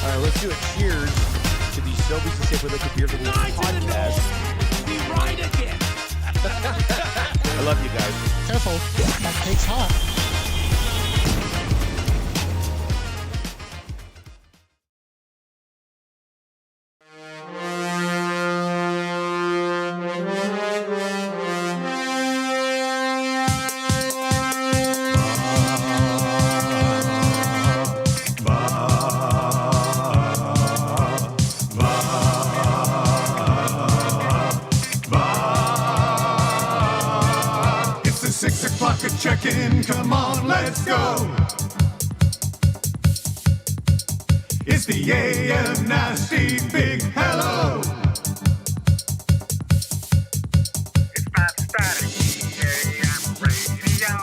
All right, let's do a cheers to the Sobeys and Safeway Liquid Beer League podcast. We ride again. I love you guys. Careful, that cake's hot. Check-in, come on, let's go. It's the AM Nasty Big Hello. It's not static, AM radio.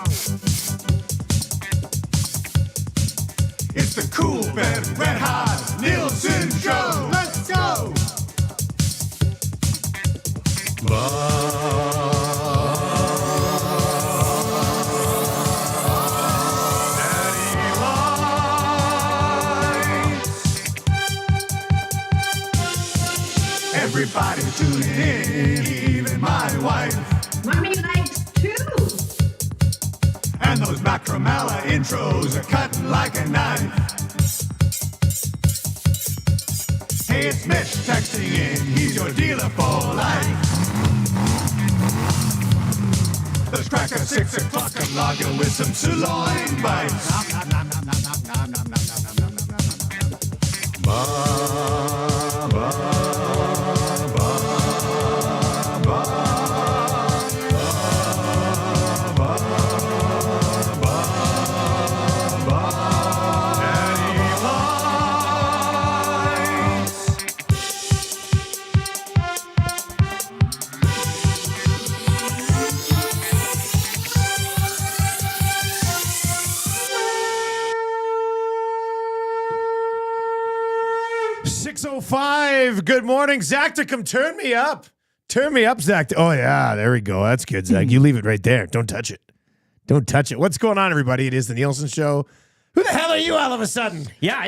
It's the Cool Bed Red Hot Nielson Show. Let's go. Everybody tune in, even my wife. Mommy likes too. And those Macromella intros are cutting like a knife. Hey, it's Mitch texting in, he's your dealer for life. Let's crack a 6 o'clock and lager with some sirloin bites. Good morning, Zach. To come turn me up. Turn me up, Zach. Oh, yeah. There we go. That's good, Zach. You leave it right there. Don't touch it. Don't touch it. What's going on, everybody? It is the Nielson Show. Who the hell are you all of a sudden? Yeah.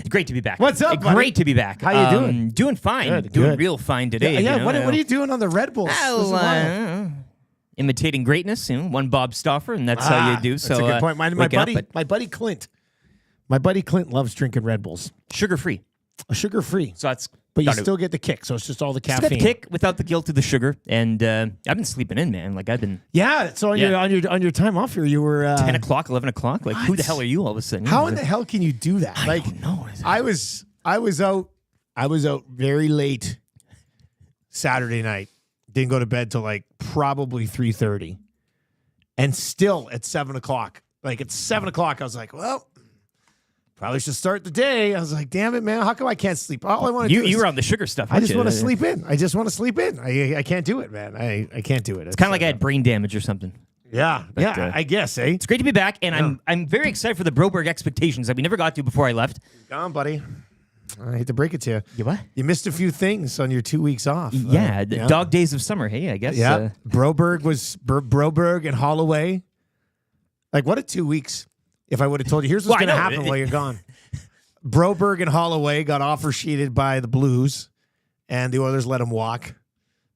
Great to be back. What's up, buddy? Great to be back. How you doing? Doing fine. Good, doing good. real fine today. Yeah, you know? what are you doing on the Red Bulls? Imitating greatness. One Bob Stauffer, and that's how you do. That's So a good point. My buddy Clint. My buddy Clint loves drinking Red Bulls. Sugar-free. Sugar-free. So that's... But you still get the kick, so it's just all the caffeine. Still get the kick without the guilt of the sugar, and I've been sleeping in, man. Like I've been... Yeah, so on your time off here, you were... 10 o'clock, 11 o'clock? Like, who the hell are you all of a sudden? How in the hell can you do that? I don't know. I was out very late Saturday night. Didn't go to bed till like probably 3:30. And still at 7 o'clock. Like at 7 o'clock, I was like, well, probably should start the day. I was like, damn it, man. How come I can't sleep? All I want to do is... You were on the sugar stuff, I just want to sleep in. I can't do it, man. I can't do it. It's kind of like I had brain damage or something. Yeah, I guess, eh? It's great to be back, and I'm very excited for the Broberg expectations that we never got to before I left. Go on, buddy. I hate to break it to you. You what? You missed a few things on your 2 weeks off. Yeah, dog days of summer, hey, I guess. Yeah, Broberg and Holloway. Like, what a 2 weeks. If I would have told you, here's what's going to happen while you're gone. Broberg and Holloway got offer sheeted by the Blues, and the Oilers let him walk.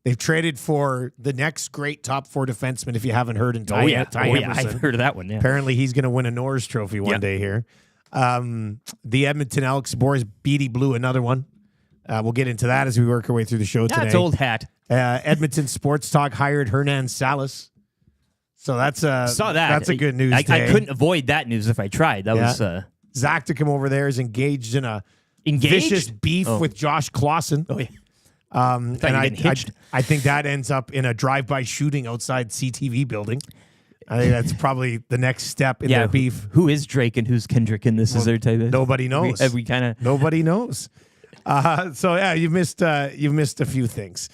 They've traded for the next great top four defenseman, if you haven't heard, in Ty Emerson. I've heard of that one, yeah. Apparently, he's going to win a Norris Trophy one day here. The Edmonton Elks, Boris Beatty blew another one. We'll get into that as we work our way through the show today. That's old hat. Edmonton Sports Talk hired Hernan Salas. So that's a good news day. I couldn't avoid that news if I tried. That was Zach to come over there is engaged in a vicious beef with Josh Clausen. Oh yeah. I think that ends up in a drive-by shooting outside CTV building. I think that's probably the next step in their beef. Who is Drake and who's Kendrick in this? Is there type of nobody knows? Nobody knows. So yeah, you've missed a few things.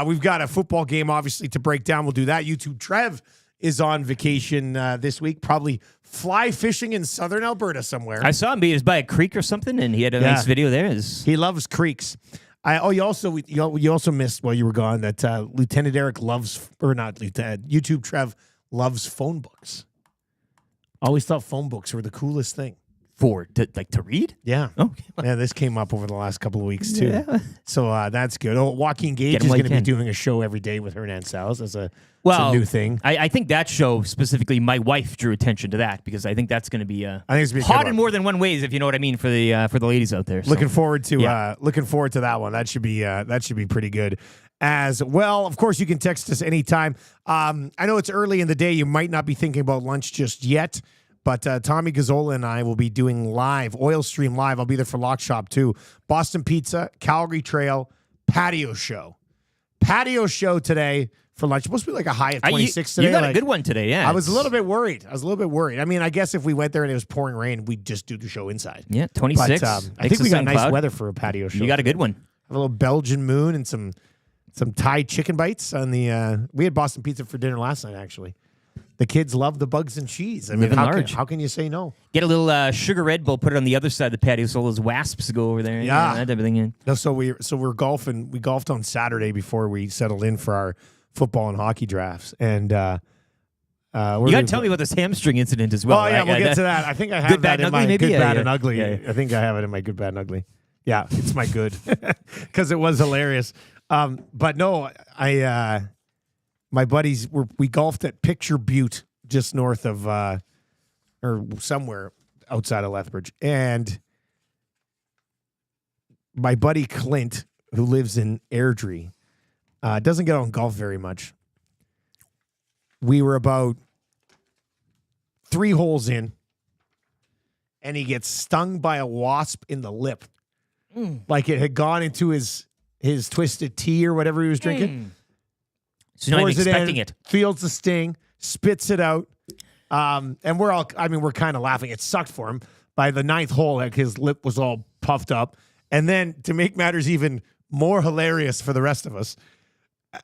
We've got a football game obviously to break down. We'll do that. YouTube Trev is on vacation this week, probably fly fishing in southern Alberta somewhere. I saw him. He was by a creek or something, and he had a nice video there. He loves creeks. You also missed while you were gone that Lieutenant Eric YouTube Trev loves phone books. Always thought phone books were the coolest thing. To read? Yeah. Okay. Yeah, this came up over the last couple of weeks, too. Yeah. So that's good. Oh, Joaquin Gage Get 'em is while going to you be can. doing a show every day with Hernan Salas. That's a Well, new thing. I think that show specifically, my wife drew attention to that because I think that's going to be I think it's gonna be a good hot one. in more than one ways, if you know what I mean, for the ladies out there. So. Looking forward to Yeah. that one. That should be pretty good as well. Of course, you can text us anytime. I know it's early in the day. You might not be thinking about lunch just yet, but Tommy Gazzola and I will be doing live, Oil Stream Live. I'll be there for Lock Shop too. Boston Pizza, Calgary Trail, patio show. Patio show today for lunch. Supposed to be like a high of 26 today. You got like, a good one today, yeah. I was a little bit worried. I mean, I guess if we went there and it was pouring rain, we'd just do the show inside. Yeah, 26. But I think we got nice weather for a patio show. You got a good one. Have a little Belgian moon and some Thai chicken bites on the. We had Boston Pizza for dinner last night. Actually, the kids love the bugs and cheese. I mean, Living how large. how can you say no? Get a little sugar Red Bull, put it on the other side of the patio so those wasps go over there. Yeah. That type of thing. Yeah. No, so we're golfing. We golfed on Saturday before we settled in for our football and hockey drafts, and You got to tell me about this hamstring incident as well. Oh yeah, we'll get to that. I think I have Good, that bad, in and my ugly, maybe? good, Yeah, bad, yeah. and ugly. Yeah. I think I have it in my good, bad, and ugly. Yeah, it's my good because it was hilarious. But no, my buddies we golfed at Picture Butte, just north of or somewhere outside of Lethbridge, and my buddy Clint, who lives in Airdrie, doesn't get on golf very much. We were about 3 holes in, and he gets stung by a wasp in the lip. Like it had gone into his twisted tea or whatever he was drinking. So you're not Pours even it expecting in, it. feels the sting, spits it out. And we're kind of laughing. It sucked for him. By the 9th hole, like his lip was all puffed up. And then to make matters even more hilarious for the rest of us,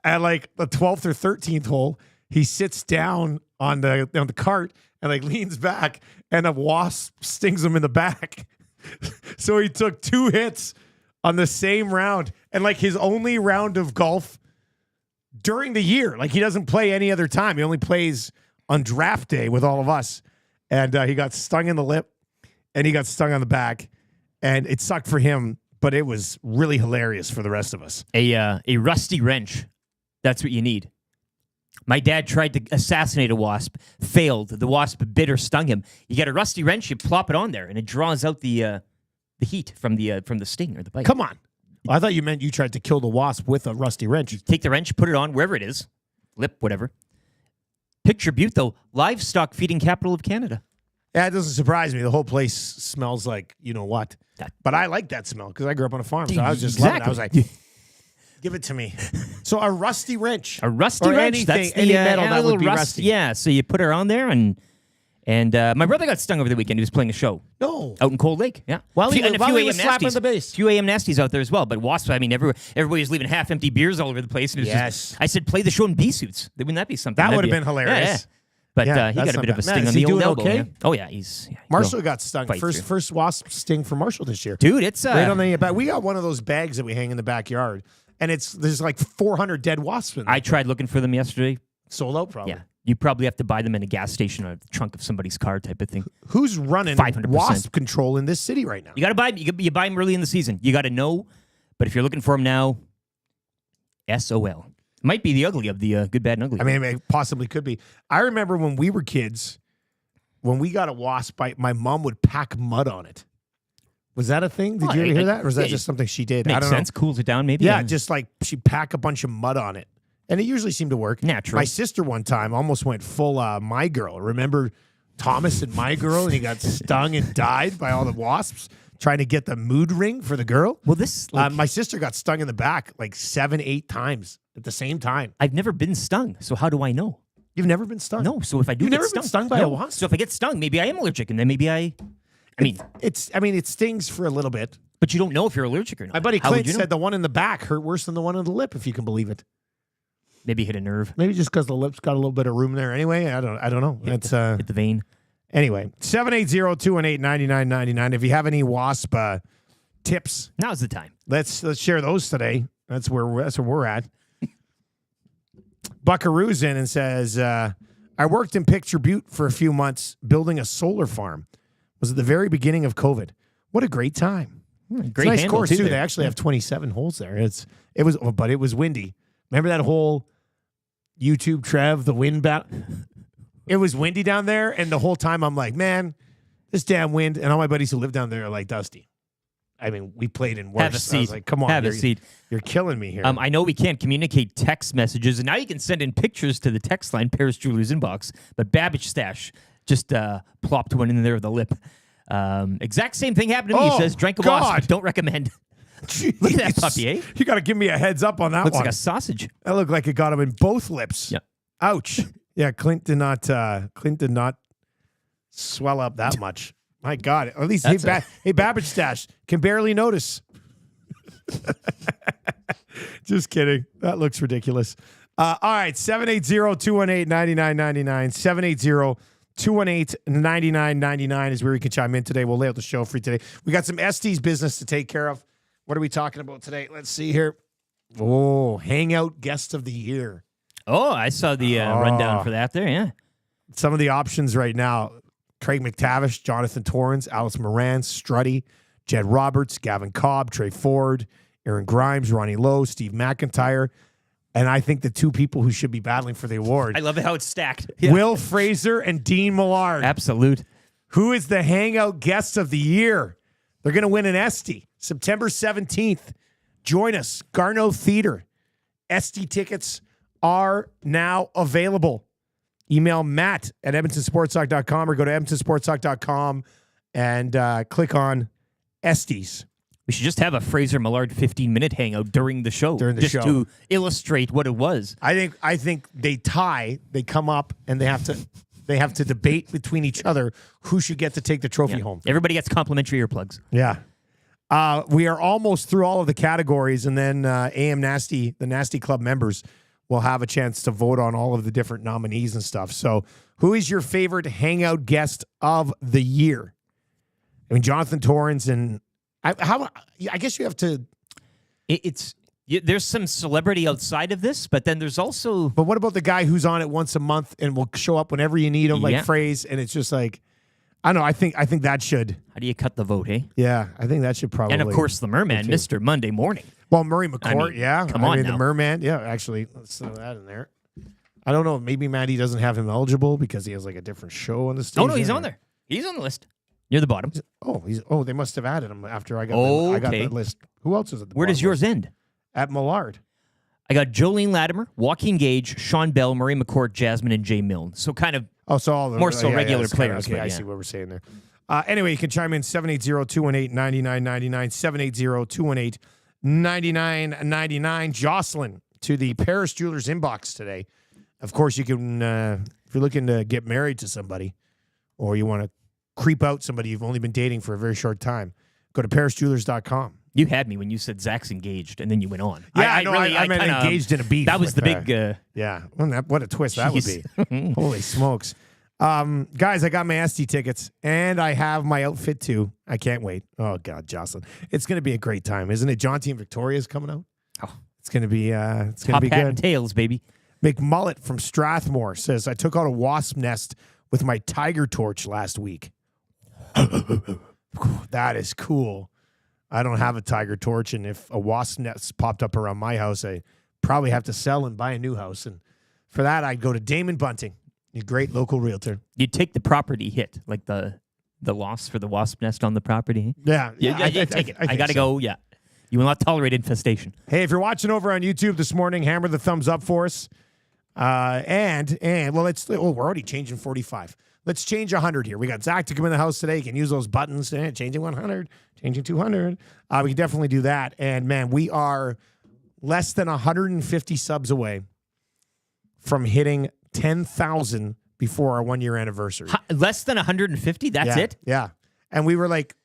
at like the 12th or 13th hole, he sits down on the cart and like leans back, and a wasp stings him in the back. So he took 2 hits on the same round, and like his only round of golf during the year. Like he doesn't play any other time. He only plays on draft day with all of us. And he got stung in the lip, and he got stung on the back, and it sucked for him, but it was really hilarious for the rest of us. A rusty wrench. That's what you need. My dad tried to assassinate a wasp, failed. The wasp bit or stung him. You get a rusty wrench, you plop it on there, and it draws out the heat from the sting or the bite. Come on. I thought you meant you tried to kill the wasp with a rusty wrench. Take the wrench, put it on wherever it is, lip, whatever. Picture Butte, though, livestock feeding capital of Canada. Yeah, it doesn't surprise me. The whole place smells like you know what. But I like that smell because I grew up on a farm. So I was just loving it. I was like, give it to me. So a rusty wrench. A rusty or wrench. anything, That's the any metal a that little would be rust. rusty. Yeah, so you put her on there, and my brother got stung over the weekend. He was playing a show No. out in Cold Lake. Yeah, While he and a was few AM slapping nasties. the base. Few AM nasties out there as well. But wasps. I mean, everybody was leaving half-empty beers all over the place. And it was Yes. just, I said, play the show in bee suits. Wouldn't that be something? That That'd would have be- been hilarious. Yeah. But Yeah, he that's got a bit not of a bad. Man, sting is on he the old doing elbow. okay? Yeah. Oh yeah, he's Marshall got stung. fight First through. wasp sting for Marshall this year. Dude, it's Right on the back. We got one of those bags that we hang in the backyard, and there's like 400 dead wasps in there. I tried looking for them yesterday. Sold out probably. Yeah, you probably have to buy them in a gas station or the trunk of somebody's car type of thing. Who's running 500%. wasp control in this city right now? You got to buy. You buy them early in the season. You got to know. But if you're looking for them now, SOL. Might be the ugly of the good, bad, and ugly. I mean, it possibly could be. I remember when we were kids, when we got a wasp bite, my mom would pack mud on it. Was that a thing? Did Well, you ever hear that? Or was that yeah, just something she did? I makes don't sense. Cools it down, maybe. know. Yeah, just like she'd pack a bunch of mud on it. And it usually seemed to work. Natural. My sister one time almost went full My Girl. Remember Thomas and My Girl? And he got stung and died by all the wasps trying to get the mood ring for the girl. Well, this My sister got stung in the back like 7-8 times at the same time. I've never been stung, so how do I know? You've never been stung? No. So if I do You've get never been stung by no. a wasp? So if I get stung, maybe I am allergic, and then maybe I mean, it stings for a little bit. but you don't know if you're allergic or not. My buddy How would Clint you know? said the one in the back hurt worse than the one in the lip, if you can believe it. Maybe hit a nerve, Maybe just because the lip's got a little bit of room there anyway. I don't know. It's hit the vein. anyway, 780-218-9999. If you have any wasp tips, Now's the time. let's share those today. That's where we're at. Buckaroo's in and says, I worked in Picture Butte for a few months building a solar farm. was at the very beginning of COVID. What a great time. Great It's a nice handle, course, too. too. They there. actually have 27 holes there. But it was windy. Remember that whole YouTube Trev, the wind battle? It was windy down there, and the whole time I'm like, man, this damn wind. And all my buddies who live down there are like, Dusty. I mean, we played in worse. Have a seat. I was like, come on. Have a seat. You're killing me here. I know we can't communicate text messages, and now you can send in pictures to the text line, Paris Jewelers inbox. But Babbage Stash just plopped one in there with a lip. Exact same thing happened to me. He says, drank a wasp, but don't recommend. Look at that puppy, eh? You got to give me a heads up on that Looks one. like a sausage. That looked like it got him in both lips. Yeah. Ouch. Yeah, Clint did not swell up that much. My God. At least hey, Babbage Stash can barely notice. Just kidding. That looks ridiculous. All right, 780-218-9999. 780-218-9999 is where you can chime in today. We'll lay out the show for you today. We got some Estes business to take care of. What are we talking about today? Let's see here. Oh, Hangout Guest of the Year. Oh, I saw the rundown for that there, yeah. Some of the options right now: Craig McTavish, Jonathan Torrens, Alice Moran, Struddy, Jed Roberts, Gavin Cobb, Trey Ford, Aaron Grimes, Ronnie Lowe, Steve McIntyre. And I think the two people who should be battling for the award, I love how it's stacked. Yeah. Will Fraser and Dean Millard. Absolute. Who is the Hangout Guest of the Year? They're going to win an Esty September 17th. Join us, Garneau Theater. Esty tickets are now available. Email Matt at edmontonsportstalk.com or go to edmontonsportstalk.com and click on Estes. We should just have a Fraser Millard 15-minute hangout during the show. Just to illustrate what it was. I think they tie, they come up and they have to debate between each other who should get to take the trophy home. Everybody gets complimentary earplugs. Yeah. We are almost through all of the categories, and then AM Nasty, the Nasty Club members, will have a chance to vote on all of the different nominees and stuff. So who is your favorite Hangout Guest of the Year? I mean, Jonathan Torrens and I guess you have to. There's some celebrity outside of this, but then there's also. But what about the guy who's on it once a month and will show up whenever you need him, like Phrase, and it's just like, I don't know. I think that should. How do you cut the vote, eh? Yeah, I think that should probably. And of course, the Merman, Mr. Monday Morning. Well, Murray McCourt, Come on, the Merman, yeah. Actually, let's throw that in there. I don't know. Maybe Maddie doesn't have him eligible because he has like a different show on the station. Oh no, he's on there. He's on the list. Near the bottom. They must have added him after I got that list. Who else is at the Where bottom does yours list? end? At Millard. I got Jolene Latimer, Joaquin Gage, Sean Bell, Murray McCourt, Jasmine, and Jay Milne. So kind of all the, more so regular it's players. Okay, I see what we're saying there. Anyway, you can chime in 780-218-9999, 780-218-9999. Jocelyn to the Paris Jewelers inbox today. Of course, you can, if you're looking to get married to somebody or you want to creep out somebody you've only been dating for a very short time, go to parisjewelers.com. You had me when you said Zach's engaged, and then you went on. Yeah, I meant engaged in a beef. That was the big... yeah, what a twist that would be. Holy smokes. Guys, I got my SD tickets, and I have my outfit, too. I can't wait. Oh, God, Jocelyn. It's going to be a great time, isn't it? John T. and Victoria's coming out. Oh. It's going to be good. Top hat and tails, baby. McMullet from Strathmore says, I took out a wasp nest with my tiger torch last week. That is cool. I don't have a tiger torch, and if a wasp nest popped up around my house, I probably have to sell and buy a new house. And for that, I'd go to Damon Bunting, a great local realtor. You'd take the property hit, like the loss for the wasp nest on the property. Yeah. I take it. I got to go, yeah. You will not tolerate infestation. Hey, if you're watching over on YouTube this morning, hammer the thumbs up for us. We're already changing 45. Let's change 100 here. We got Zach to come in the house today. You can use those buttons. Changing 100, changing 200. We can definitely do that. And, man, we are less than 150 subs away from hitting 10,000 before our 1-year anniversary. Less than 150? That's it? Yeah. And we were, like,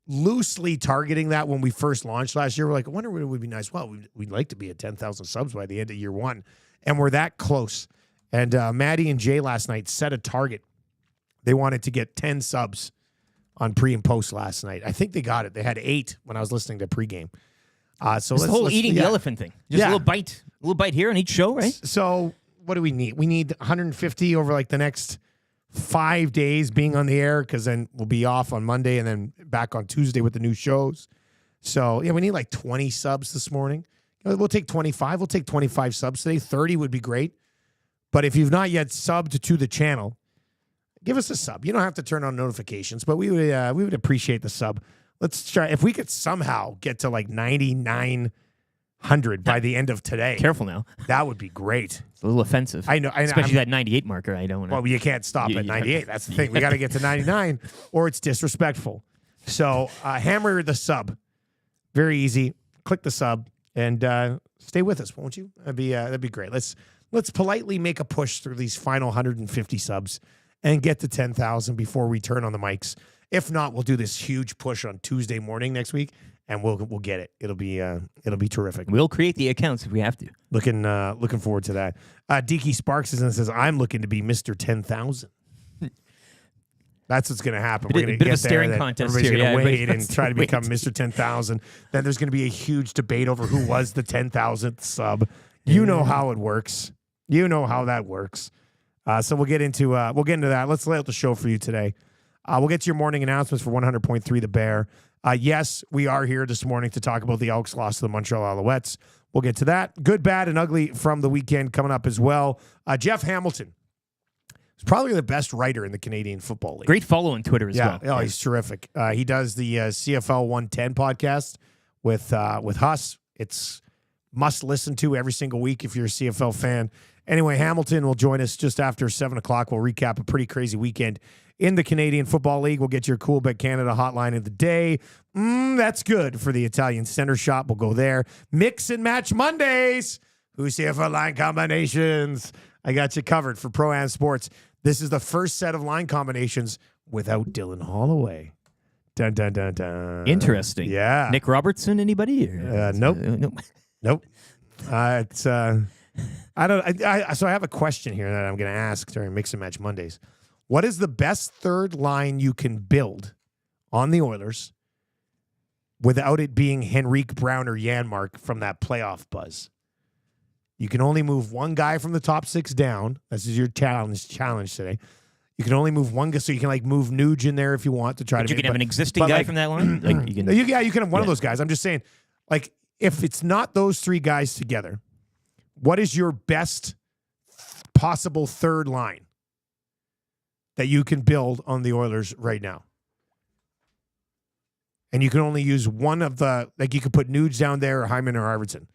loosely targeting that when we first launched last year. We're like, I wonder what it would be nice. Well, we'd like to be at 10,000 subs by the end of year one. And we're that close. And Maddie and Jay last night set a target. They wanted to get 10 subs on pre and post last night. I think they got it. They had 8 when I was listening to pregame. So it's the whole eating the elephant thing. Just a little bite here on each show, right? So what do we need? We need 150 over like the next 5 days being on the air because then we'll be off on Monday and then back on Tuesday with the new shows. So, yeah, we need like 20 subs this morning. We'll take 25. We'll take 25 subs today. 30 would be great. But if you've not yet subbed to the channel, give us a sub. You don't have to turn on notifications, but we would appreciate the sub. Let's try. If we could somehow get to like 9,900 by the end of today. Careful now. That would be great. It's a little offensive. I know. Especially that 98 marker. I don't want to. Well, you can't stop at 98. That's the thing. We got to get to 99 or it's disrespectful. So hammer the sub. Very easy. Click the sub and stay with us, won't you? That'd be great. Let's politely make a push through these final 150 subs and get to 10,000 before we turn on the mics. If not, we'll do this huge push on Tuesday morning next week, and we'll get it. It'll be terrific. We'll create the accounts if we have to. Looking forward to that. Deaky Sparks is and says, "I'm looking to be Mr. 10,000." That's what's going to happen. We're going to get a staring there. contest Everybody's here. going to wait and try to become Mr. 10,000. Then there's going to be a huge debate over who was the 10,000th sub. You know how it works. You know how that works. So we'll get into that. Let's lay out the show for you today. We'll get to your morning announcements for 100.3 The Bear. Yes, we are here this morning to talk about the Elks loss to the Montreal Alouettes. We'll get to that. Good, bad, and ugly from the weekend coming up as well. Jeff Hamilton is probably the best writer in the Canadian Football League. Great follow on Twitter as well. Oh, he's terrific. He does the CFL 110 podcast with Huss. It's must listen to every single week if you're a CFL fan. Anyway, Hamilton will join us just after 7 o'clock. We'll recap a pretty crazy weekend in the Canadian Football League. We'll get your Cool Bet Canada hotline of the day. That's good for the Italian Center Shop. We'll go there. Mix and Match Mondays. Who's CFL line combinations? I got you covered for Pro-Am Sports. This is the first set of line combinations without Dylan Holloway. Dun, dun, dun, dun. Interesting. Yeah. Nick Robertson, anybody? Nope. Nope. Nope. It's I don't. So I have a question here that I'm going to ask during Mix and Match Mondays. What is the best third line you can build on the Oilers without it being Henrique Brown or Janmark from that playoff buzz? You can only move one guy from the top six down. This is your challenge today. You can only move one guy, so you can like move Nuge in there if you want to try But to. you can have an existing guy from that line. Like you can. Yeah, you can have one of those guys. I'm just saying, like, if it's not those three guys together, what is your best possible third line that you can build on the Oilers right now? And you can only use one of the, like you could put Nuge down there or Hyman or Arvidsson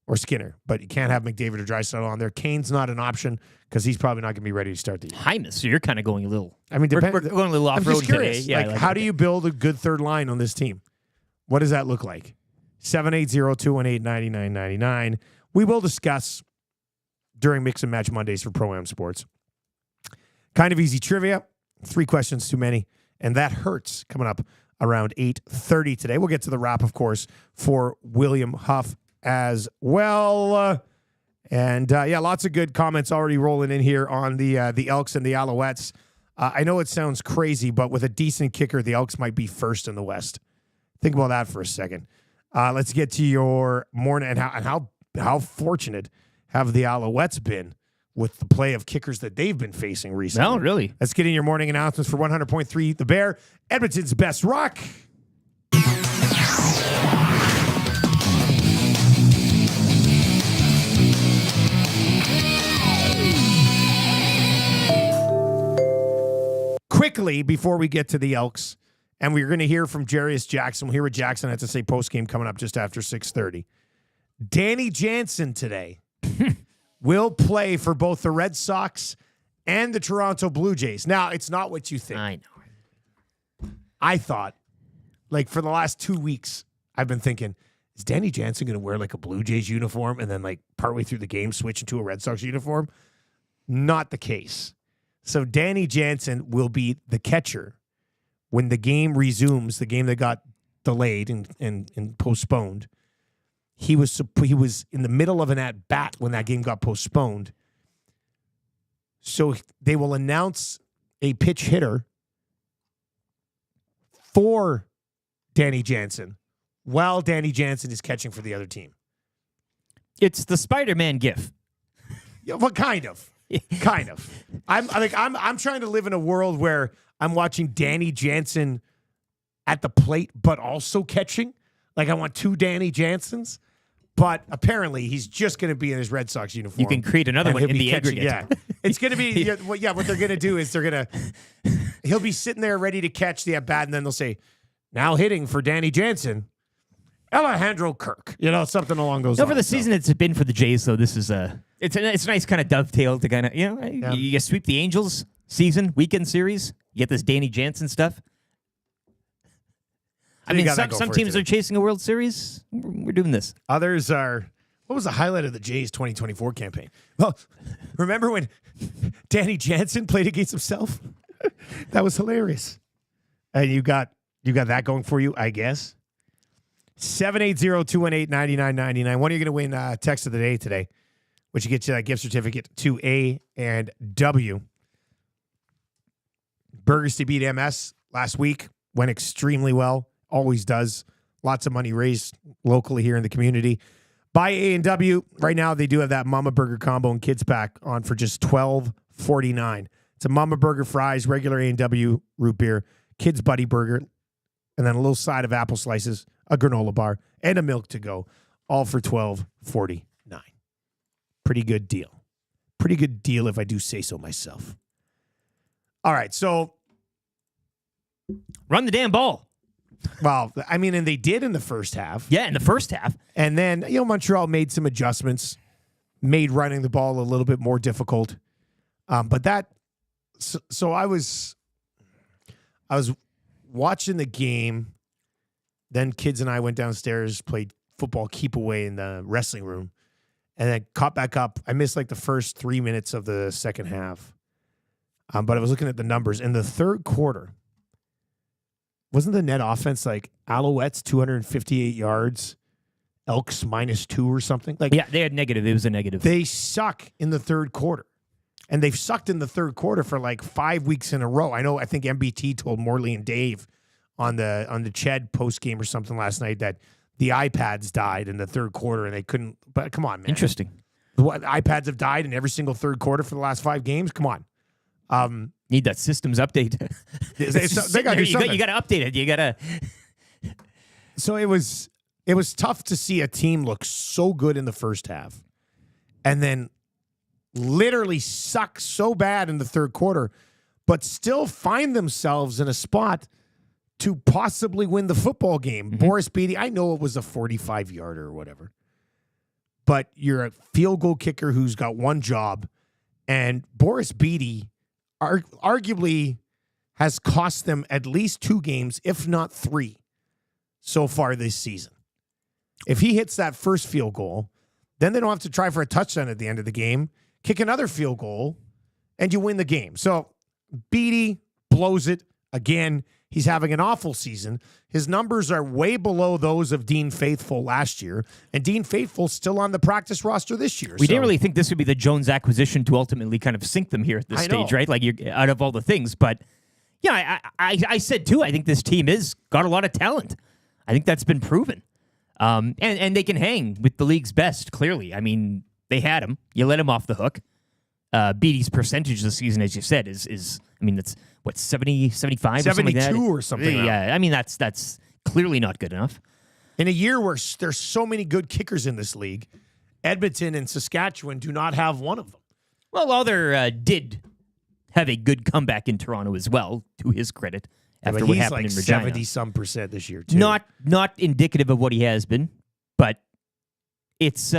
or Skinner, but you can't have McDavid or Draisaitl on there. Kane's not an option because he's probably not going to be ready to start the year. Hyman, so you're kind of going a little. I mean, we're going a little off I'm road just curious. today. Yeah, like, how do you build a good third line on this team? What does that look like? 780-218-9999. We will discuss during Mix and Match Mondays for Pro-Am Sports. Kind of easy trivia. 3 questions too many. And that hurts coming up around 8:30 today. We'll get to the wrap, of course, for William Huff as well. And lots of good comments already rolling in here on the Elks and the Alouettes. I know it sounds crazy, but with a decent kicker, the Elks might be first in the West. Think about that for a second. Let's get to your morning and how fortunate have the Alouettes been with the play of kickers that they've been facing recently. No, really. Let's get in your morning announcements for 100.3 The Bear, Edmonton's best rock. Quickly, before we get to the Elks, and we're going to hear from Jarious Jackson. We'll hear what Jackson had to say post-game coming up just after 6:30. Danny Jansen today will play for both the Red Sox and the Toronto Blue Jays. Now, it's not what you think. I know. I thought, like, for the last 2 weeks, I've been thinking, is Danny Jansen going to wear, like, a Blue Jays uniform and then, like, partway through the game switch into a Red Sox uniform? Not the case. So Danny Jansen will be the catcher when the game resumes, the game that got delayed and postponed. He was in the middle of an at-bat when that game got postponed. So they will announce a pitch hitter for Danny Jansen while Danny Jansen is catching for the other team. It's the Spider-Man gif. Yeah, well, kind of. Kind of. I'm trying to live in a world where I'm watching Danny Jansen at the plate, but also catching. Like I want two Danny Jansens. But apparently, he's just going to be in his Red Sox uniform. You can create another one in the aggregate. Yeah, it's going to be. What they're going to do is he'll be sitting there ready to catch the at bat, and then they'll say, "Now hitting for Danny Jansen, Alejandro Kirk." Something along those lines. For the season it's been for the Jays, though, this is it's a nice kind of dovetail to kind of you sweep the Angels season weekend series. You get this Danny Jansen stuff. I mean, some teams are chasing a World Series. We're doing this. Others are. What was the highlight of the Jays 2024 campaign? Well, remember when Danny Jansen played against himself? That was hilarious. And you got that going for you, I guess. 780-218-9999. When are you going to win text of the day today? Which gets you that gift certificate to A and W. Burgers to beat MS last week went extremely well. Always does. Lots of money raised locally here in the community. Buy A&W. Right now, they do have that Mama Burger combo and kids pack on for just $12.49. It's a Mama Burger fries, regular A&W root beer, kids buddy burger, and then a little side of apple slices, a granola bar, and a milk to go, all for $12.49. Pretty good deal. Pretty good deal if I do say so myself. All right, so run the damn ball. Well, I mean, and they did in the first half. Yeah, in the first half. And then, Montreal made some adjustments, made running the ball a little bit more difficult. But that, so I was watching the game. Then kids and I went downstairs, played football keep away in the wrestling room, and then caught back up. I missed like the first 3 minutes of the second half. But I was looking at the numbers. In the third quarter, wasn't the net offense like Alouettes 258 yards, Elks -2 or something? Like, yeah, they had negative. It was a negative. They suck in the third quarter. And they've sucked in the third quarter for like 5 weeks in a row. I think MBT told Morley and Dave on the Ched post game or something last night that the iPads died in the third quarter and they couldn't. But come on, man. Interesting. What, iPads have died in every single third quarter for the last 5 games? Come on. Need that systems update. They got you got to update it. You got to. So it was tough to see a team look so good in the first half, and then literally suck so bad in the third quarter, but still find themselves in a spot to possibly win the football game. Mm-hmm. Boris Beatty, I know it was a 45-yarder or whatever, but you're a field goal kicker who's got one job, and Boris Beatty arguably has cost them at least 2 games, if not 3, so far this season. If he hits that first field goal, then they don't have to try for a touchdown at the end of the game, kick another field goal, and you win the game. So Beatty blows it again. He's having an awful season. His numbers are way below those of Dean Faithful last year, and Dean Faithful's still on the practice roster this year. We didn't really think this would be the Jones acquisition to ultimately kind of sink them here at this stage, right? Like, you're out of all the things. But, yeah, I said, too, I think this team has got a lot of talent. I think that's been proven. And they can hang with the league's best, clearly. I mean, they had him. You let him off the hook. Beatty's percentage this season, as you said, is I mean, that's what, 70, 75 72 or something like that? or something. Yeah, I mean, that's clearly not good enough. In a year where there's so many good kickers in this league, Edmonton and Saskatchewan do not have one of them. Well, Other did have a good comeback in Toronto as well, to his credit, after what happened in Regina. 70-some% this year, too. Not indicative of what he has been, but it's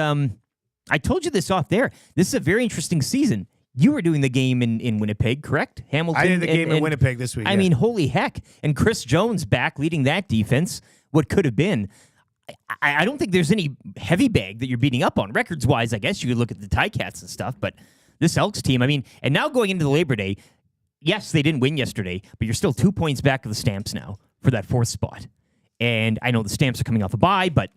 I told you this off there. This is a very interesting season. You were doing the game in Winnipeg, correct? Hamilton. I did the game in Winnipeg this week. I mean, holy heck. And Chris Jones back leading that defense, what could have been. I don't think there's any heavy bag that you're beating up on. Records-wise, I guess you could look at the Ticats and stuff, but this Elks team, I mean, and now going into the Labor Day, yes, they didn't win yesterday, but you're still 2 points back of the Stamps now for that 4th spot. And I know the Stamps are coming off a bye, but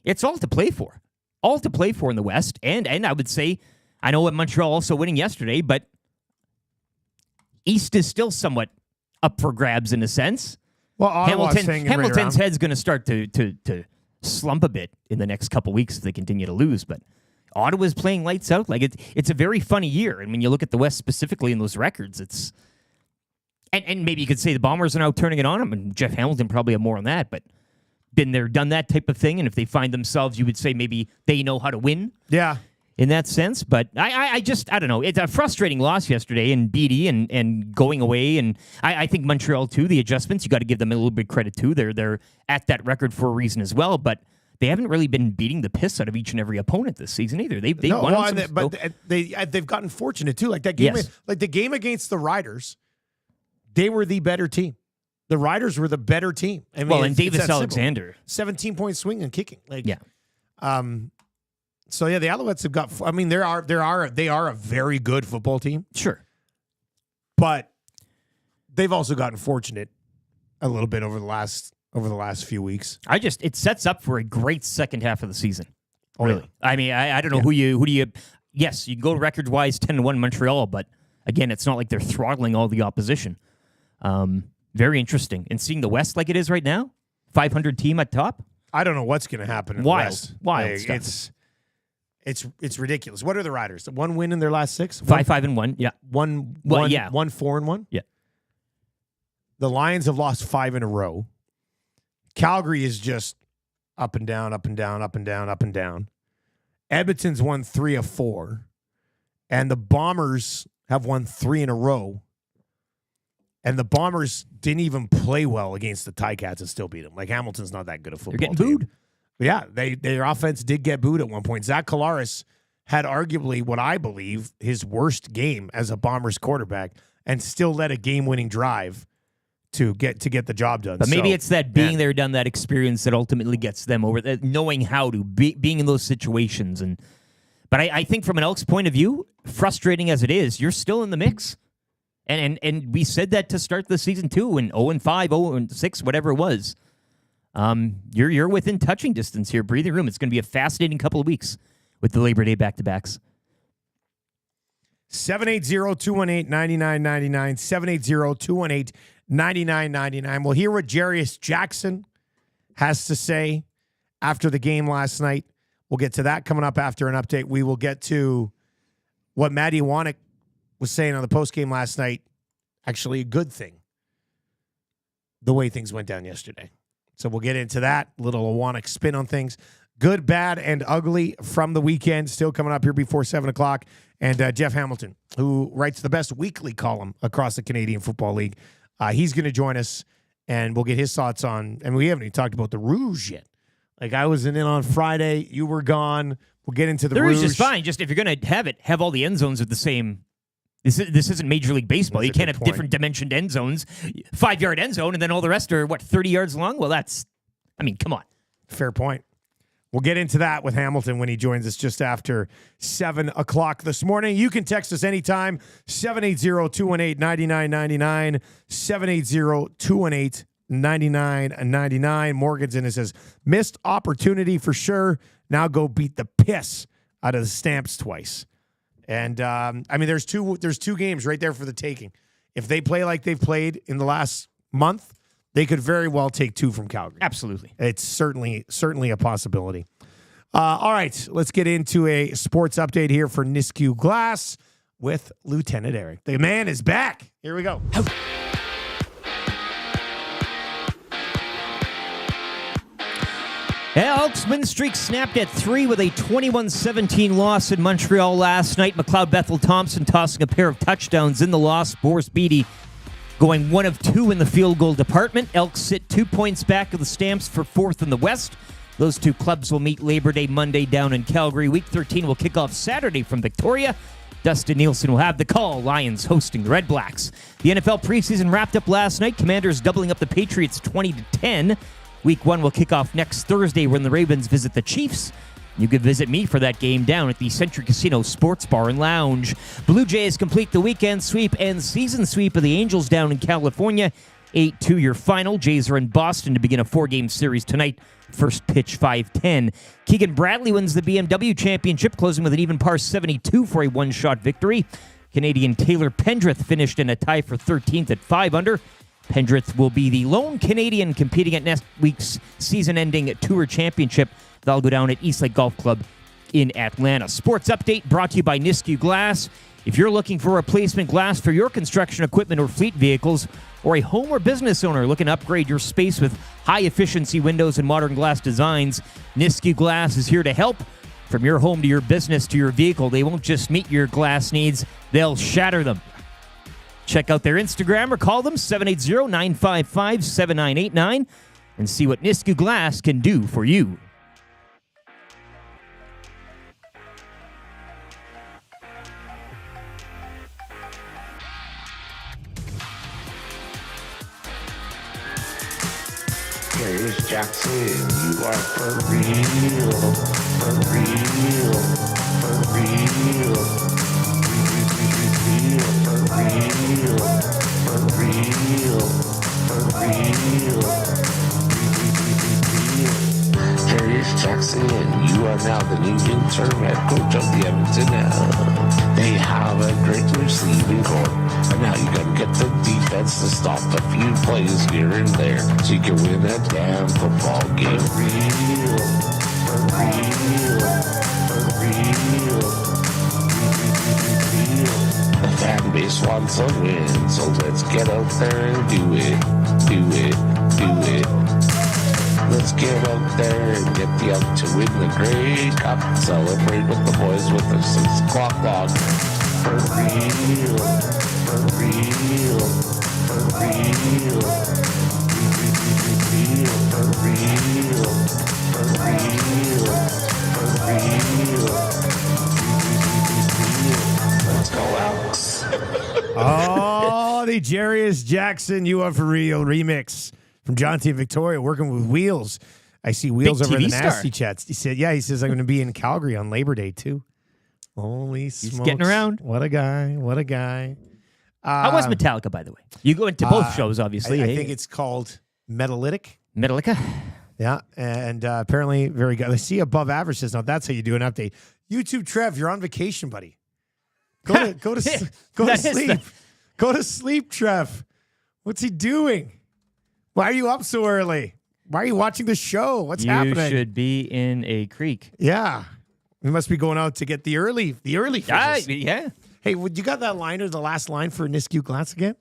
it's all to play for. All to play for in the West. And I would say, I know what Montreal also winning yesterday, but East is still somewhat up for grabs in a sense. Well, Hamilton's head's going to start to slump a bit in the next couple weeks if they continue to lose. But Ottawa's playing lights out. Like it's a very funny year. And when you look at the West specifically in those records, it's and maybe you could say the Bombers are now turning it on them, and Jeff Hamilton probably have more on that, but been there, done that type of thing. And if they find themselves, you would say maybe they know how to win. Yeah. In that sense, but I don't know. It's a frustrating loss yesterday in BD and going away, and I think Montreal too. The adjustments, you got to give them a little bit credit too. They're at that record for a reason as well, but they haven't really been beating the piss out of each and every opponent this season either. They've won, they've gotten fortunate too. Like that game, like the game against the Riders, they were the better team. The Riders were the better team. I mean, and Davis Alexander, 17-point swing and kicking. Yeah. So yeah, the Alouettes have got. I mean, they are a very good football team. Sure, but they've also gotten fortunate a little bit over the last few weeks. It sets up for a great second half of the season. Oh, really, yeah. I mean, I don't know who do you. Yes, you can go record wise 10-1 Montreal, but again, it's not like they're throttling all the opposition. Very interesting, and seeing the West like it is right now, 500 team at top. I don't know what's going to happen in the West. Wild stuff. It's ridiculous. What are the Riders? One win in their last 6? 5-5-1. Yeah. 1-4-1. Yeah. The Lions have lost 5 in a row. Calgary is just up and down, up and down, up and down, up and down. Edmonton's won 3 of 4. And the Bombers have won 3 in a row. And the Bombers didn't even play well against the Ticats and still beat them. Like, Hamilton's not that good a football They're getting team. booed. Yeah, their offense did get booed at one point. Zach Collaros had arguably what I believe his worst game as a Bombers quarterback, and still led a game-winning drive to get the job done. But maybe it's that being there, done that experience that ultimately gets them over. Knowing how to being in those situations, but I think from an Elks point of view, frustrating as it is, you're still in the mix, and we said that to start the season too, and 0-5, 0-6, whatever it was. You're within touching distance here. Breathing room. It's going to be a fascinating couple of weeks with the Labor Day back-to-backs. 780-218-9999. 780-218-9999. We'll hear what Jarious Jackson has to say after the game last night. We'll get to that coming up after an update. We will get to what Matty Wanek was saying on the postgame last night. Actually, a good thing. The way things went down yesterday. So we'll get into that. Little Awanek spin on things. Good, bad, and ugly from the weekend. Still coming up here before 7 o'clock. And Jeff Hamilton, who writes the best weekly column across the Canadian Football League. He's going to join us, and we'll get his thoughts on, and we haven't even talked about the Rouge yet. Like, I wasn't in on Friday. You were gone. We'll get into the Rouge. The Rouge is fine. Just if you're going to have all the end zones with the same. This isn't Major League Baseball. You can't have different dimensioned end zones. 5-yard end zone, and then all the rest are, 30 yards long? Well, come on. Fair point. We'll get into that with Hamilton when he joins us just after 7 o'clock this morning. You can text us anytime, 780-218-9999, 780-218-9999. Morgan's in and says, missed opportunity for sure. Now go beat the piss out of the Stamps twice. And, there's two games right there for the taking. If they play like they've played in the last month, they could very well take 2 from Calgary. Absolutely. It's certainly a possibility. All right, let's get into a sports update here for Nisku Glass with Lieutenant Eric. The man is back. Here we go. Elks win streak snapped at 3 with a 21-17 loss in Montreal last night. McLeod Bethel-Thompson tossing a pair of touchdowns in the loss. Boris Beatty going 1 of 2 in the field goal department. Elks sit 2 points back of the Stamps for 4th in the West. Those two clubs will meet Labor Day Monday down in Calgary. Week 13 will kick off Saturday from Victoria. Dustin Nielson will have the call. Lions hosting the Red Blacks. The NFL preseason wrapped up last night. Commanders doubling up the Patriots 20-10. Week 1 will kick off next Thursday when the Ravens visit the Chiefs. You can visit me for that game down at the Century Casino Sports Bar and Lounge. Blue Jays complete the weekend sweep and season sweep of the Angels down in California. 8-2 your final. Jays are in Boston to begin a 4-game series tonight. First pitch 5:10. Keegan Bradley wins the BMW Championship, closing with an even par 72 for a one-shot victory. Canadian Taylor Pendrith finished in a tie for 13th at 5 under. Pendrith will be the lone Canadian competing at next week's season-ending Tour Championship. That'll go down at Eastlake Golf Club in Atlanta. Sports Update brought to you by Nisku Glass. If you're looking for replacement glass for your construction equipment or fleet vehicles, or a home or business owner looking to upgrade your space with high-efficiency windows and modern glass designs, Nisku Glass is here to help. From your home to your business to your vehicle, they won't just meet your glass needs, they'll shatter them. Check out their Instagram or call them 780-955-7989 and see what Nisku Glass can do for you. Jarious Jackson, you are for real, for real, for real, for real, for real, for real. Jarious Jackson, you are now the new interim head coach of the Edmonton Elks. They have a great receiving corps, and now you gotta get the defense to stop a few plays here and there, so you can win a damn football game. For real, for real, for real, the fan base wants a win, so let's get out there and do it, do it, do it. Let's get out there and get the Elks to win the Grey Cup. Celebrate with the boys with the 6 o'clock dog. For real, for real, for real, for real, for real, for real. Let's go, Elks. Oh, the Jarious Jackson, You Are For Real remix from John T. Victoria, working with Wheels. I see Wheels Big over TV the star. Nasty Chats. He said, I'm going to be in Calgary on Labor Day, too. Holy smokes. getting around. What a guy. What a guy. How was Metallica, by the way? You go into both shows, obviously. I think it's called Metalytic. Metallica. Yeah, and apparently very good. I see above average says, now that's how you do an update. YouTube Trev, you're on vacation, buddy. Go to sleep. Go to sleep, Trev. What's he doing? Why are you up so early? Why are you watching the show? What's happening? You should be in a creek. Yeah. We must be going out to get the early fishes. Yeah. Hey, you got that line or the last line for Nisku Glass again?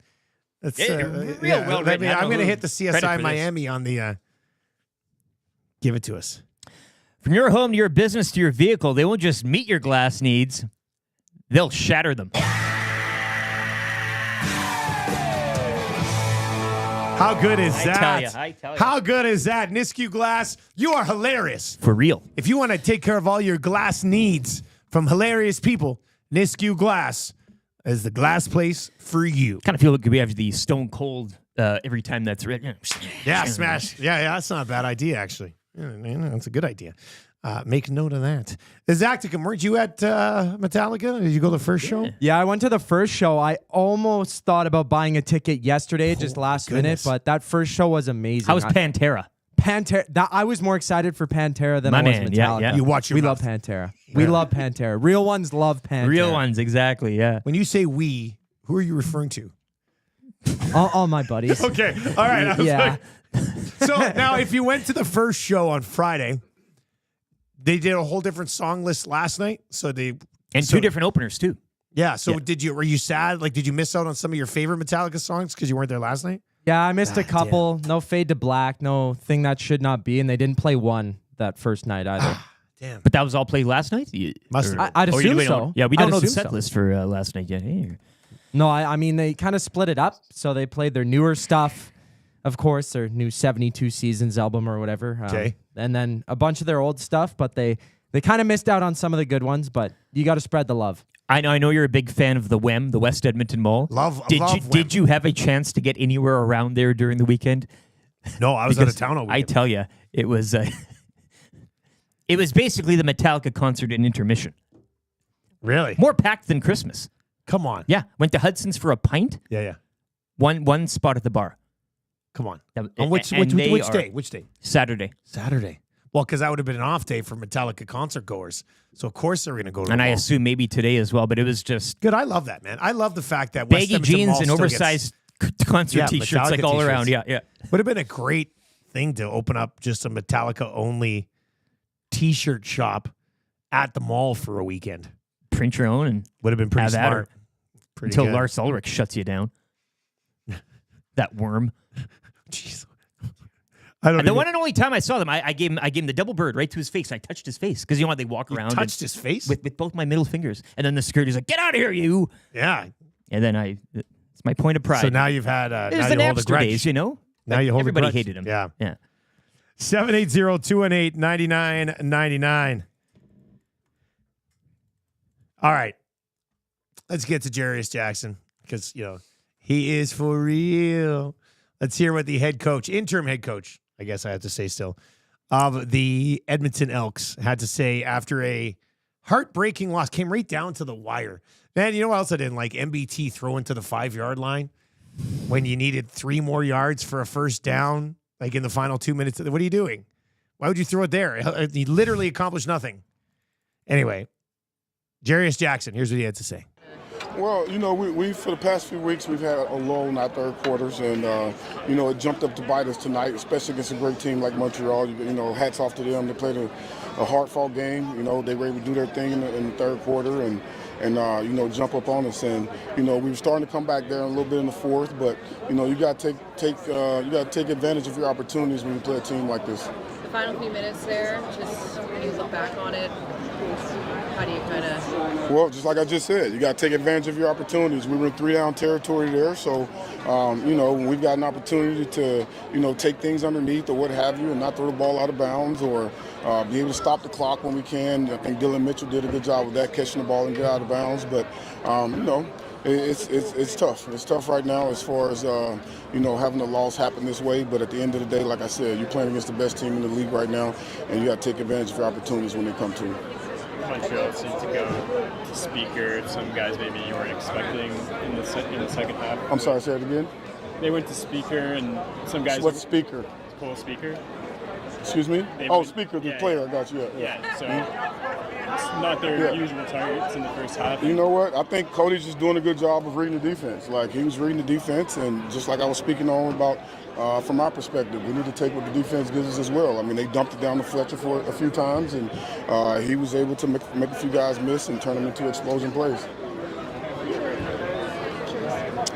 That's Real well written. I'm going to hit the Credit CSI for Miami on the. Give it to us. From your home to your business to your vehicle, they won't just meet your glass needs, they'll shatter them. How good is that? I tell you. How good is that? Nisku Glass, you are hilarious. For real. If you want to take care of all your glass needs from hilarious people, Nisku Glass is the glass place for you. Kind of feel like we have the Stone Cold every time that's written. Yeah, smash. Yeah, that's not a bad idea, actually. Yeah, that's a good idea. Make note of that. Zacticum, weren't you at Metallica? Did you go to the first show? Yeah, I went to the first show. I almost thought about buying a ticket yesterday, just last minute, but that first show was amazing. How was Pantera? Pantera? I was more excited for Pantera than My I was man, Metallica. yeah. You watch your We mouth. love Pantera. We love Pantera. Real ones love Pantera. Real ones, exactly, yeah. When you say we, who are you referring to? All my buddies. Okay, all right. I was Yeah. So now, if you went to the first show on Friday, they did a whole different song list last night. So And two different openers, too. Yeah. So Yeah. were you sad? Like, did you miss out on some of your favorite Metallica songs because you weren't there last night? Yeah, I missed a couple. No Fade to Black. No Thing That Should Not Be. And they didn't play one that first night either. Damn. But that was all played last night? Must have. I'd Or assume we so. don't- Yeah, we don't I'd know the assume set so. list for last night yet. Hey. No, I mean, they kind of split it up. So they played their newer stuff, of course, their new 72 Seasons album or whatever. Okay. And then a bunch of their old stuff, but they kind of missed out on some of the good ones, but you got to spread the love. I know you're a big fan of the WEM, the West Edmonton Mall. Love Did WEM. you have a chance to get anywhere around there during the weekend? No, I was out of Because town all I weekend. tell you, it was it was basically the Metallica concert in intermission. Really? More packed than Christmas. Come on. Yeah, went to Hudson's for a pint. Yeah. One spot at the bar. Come on. That- On which and they day? are- Which day? Saturday. Saturday. Well, because that would have been an off day for Metallica concert goers. So, of course, they're going to go to And the I mall. assume maybe today as well, but it was just Good. I love that, man. I love the fact that West baggy Edmonton jeans Mall and still gets- oversized concert Yeah, t-shirts like Metallica all t-shirts. around. Yeah. Would have been a great thing to open up just a Metallica only T-shirt shop at the mall for a weekend. Print your own and Would have been pretty have at smart. her Pretty until good. Lars Ulrich shuts you down. That worm. Jeez. I don't The even, one and only time I saw them, I gave him the double bird right to his face. I touched his face because you know how they walk around. touched his face? with both my middle fingers, and then the security's like, "Get out of here, you!" Yeah. And then it's my point of pride. So now you've had it was now the you hold a Napster grudge. days, you know. Now you hold everybody a grudge. hated him. Yeah. yeah. 780-218-9999. All right. Let's get to Jarious Jackson because, he is for real. Let's hear what the interim head coach, I guess I have to say still, of the Edmonton Elks had to say after a heartbreaking loss. Came right down to the wire. Man, you know what else I didn't like? MBT throwing to the 5-yard line when you needed 3 more yards for a first down, like in the final 2 minutes. What are you doing? Why would you throw it there? He literally accomplished nothing. Anyway, Jarious Jackson, here's what he had to say. Well, we for the past few weeks, we've had a lull in our third quarters, and, it jumped up to bite us tonight, especially against a great team like Montreal. Hats off to them. They played a hard-fought game. They were able to do their thing in the third quarter and jump up on us. And, we were starting to come back there a little bit in the fourth, but, you got to take advantage of your opportunities when you play a team like this. The final few minutes there, just when you look back on it, how do you kind of... Well, just like I just said, you got to take advantage of your opportunities. We were in 3-down territory there, so, when we've got an opportunity to, take things underneath or what have you and not throw the ball out of bounds or be able to stop the clock when we can. I think Dylan Mitchell did a good job with that, catching the ball and get out of bounds. But, it's tough. It's tough right now as far as, having a loss happen this way. But at the end of the day, like I said, you're playing against the best team in the league right now, and you got to take advantage of your opportunities when they come to you. Montreal seemed to go speaker. Some guys maybe you weren't expecting in the second half. I'm sorry, say it again? They went to speaker, and some guys... What speaker? Cole Speaker. Excuse me? Speaker, the player. I got you. Yeah, so it's not their usual targets in the first half. You know what? I think Cody's just doing a good job of reading the defense. Like, he was reading the defense, and just like I was speaking on about from our perspective, we need to take what the defense gives us as well. I mean, they dumped it down to Fletcher for a few times, and he was able to make a few guys miss and turn them into explosion plays.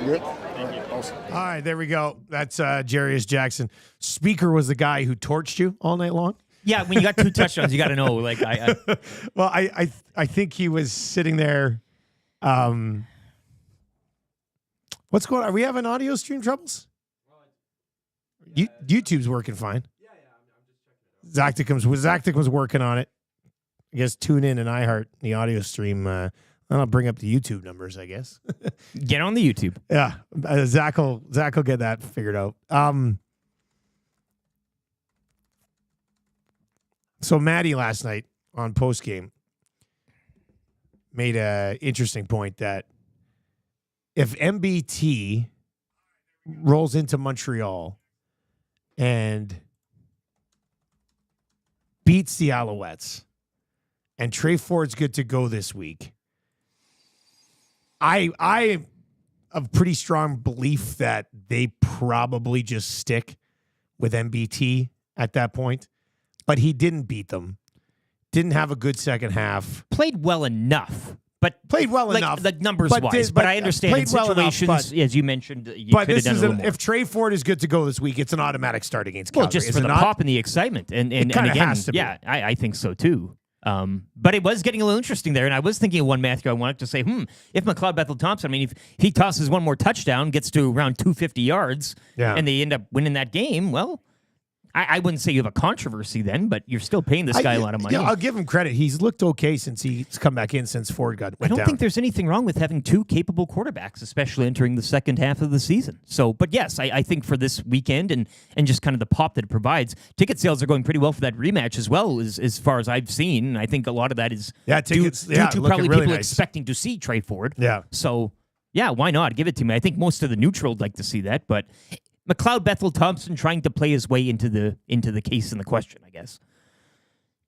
Good? Thank you. Awesome. All right, there we go. That's Jarious Jackson. Speaker was the guy who torched you all night long. Yeah, when you got 2 touchdowns, you got to know. Like Well, I think he was sitting there. What's going on? Are we having audio stream troubles? YouTube's working fine. Yeah, I'm just checking it out. Zacticum's working on it. I guess tune in and iHeart the audio stream. I'll bring up the YouTube numbers, I guess. Get on the YouTube. Yeah, Zach will get that figured out. So Maddie last night on postgame made an interesting point that if MBT rolls into Montreal and beats the Alouettes and Trey Ford's good to go this week, I have a pretty strong belief that they probably just stick with MBT at that point. But he didn't beat them. Didn't have a good second half. Played well enough. But played well enough. Like numbers wise. But I understand in situations, as you mentioned, you could have done a little more. If Trey Ford is good to go this week, it's an automatic start against Calgary. Well, just for the pop and the excitement. And again, has to be. Yeah, I think so too. But it was getting a little interesting there, and I was thinking of one, Matthew. I wanted to say, if McLeod Bethel-Thompson, if he tosses one more touchdown, gets to around 250 yards, and they end up winning that game, well, I wouldn't say you have a controversy then, but you're still paying this guy a lot of money. Yeah, I'll give him credit. He's looked okay since he's come back in since Ford went down. I don't think there's anything wrong with having 2 capable quarterbacks, especially entering the second half of the season. So, but yes, I think for this weekend and just kind of the pop that it provides, ticket sales are going pretty well for that rematch as well, as far as I've seen. And I think a lot of that is due to probably people expecting to see Trey Ford. Yeah. So, yeah, why not? Give it to me. I think most of the neutral would like to see that, but McLeod Bethel-Thompson trying to play his way into the case and the question, I guess.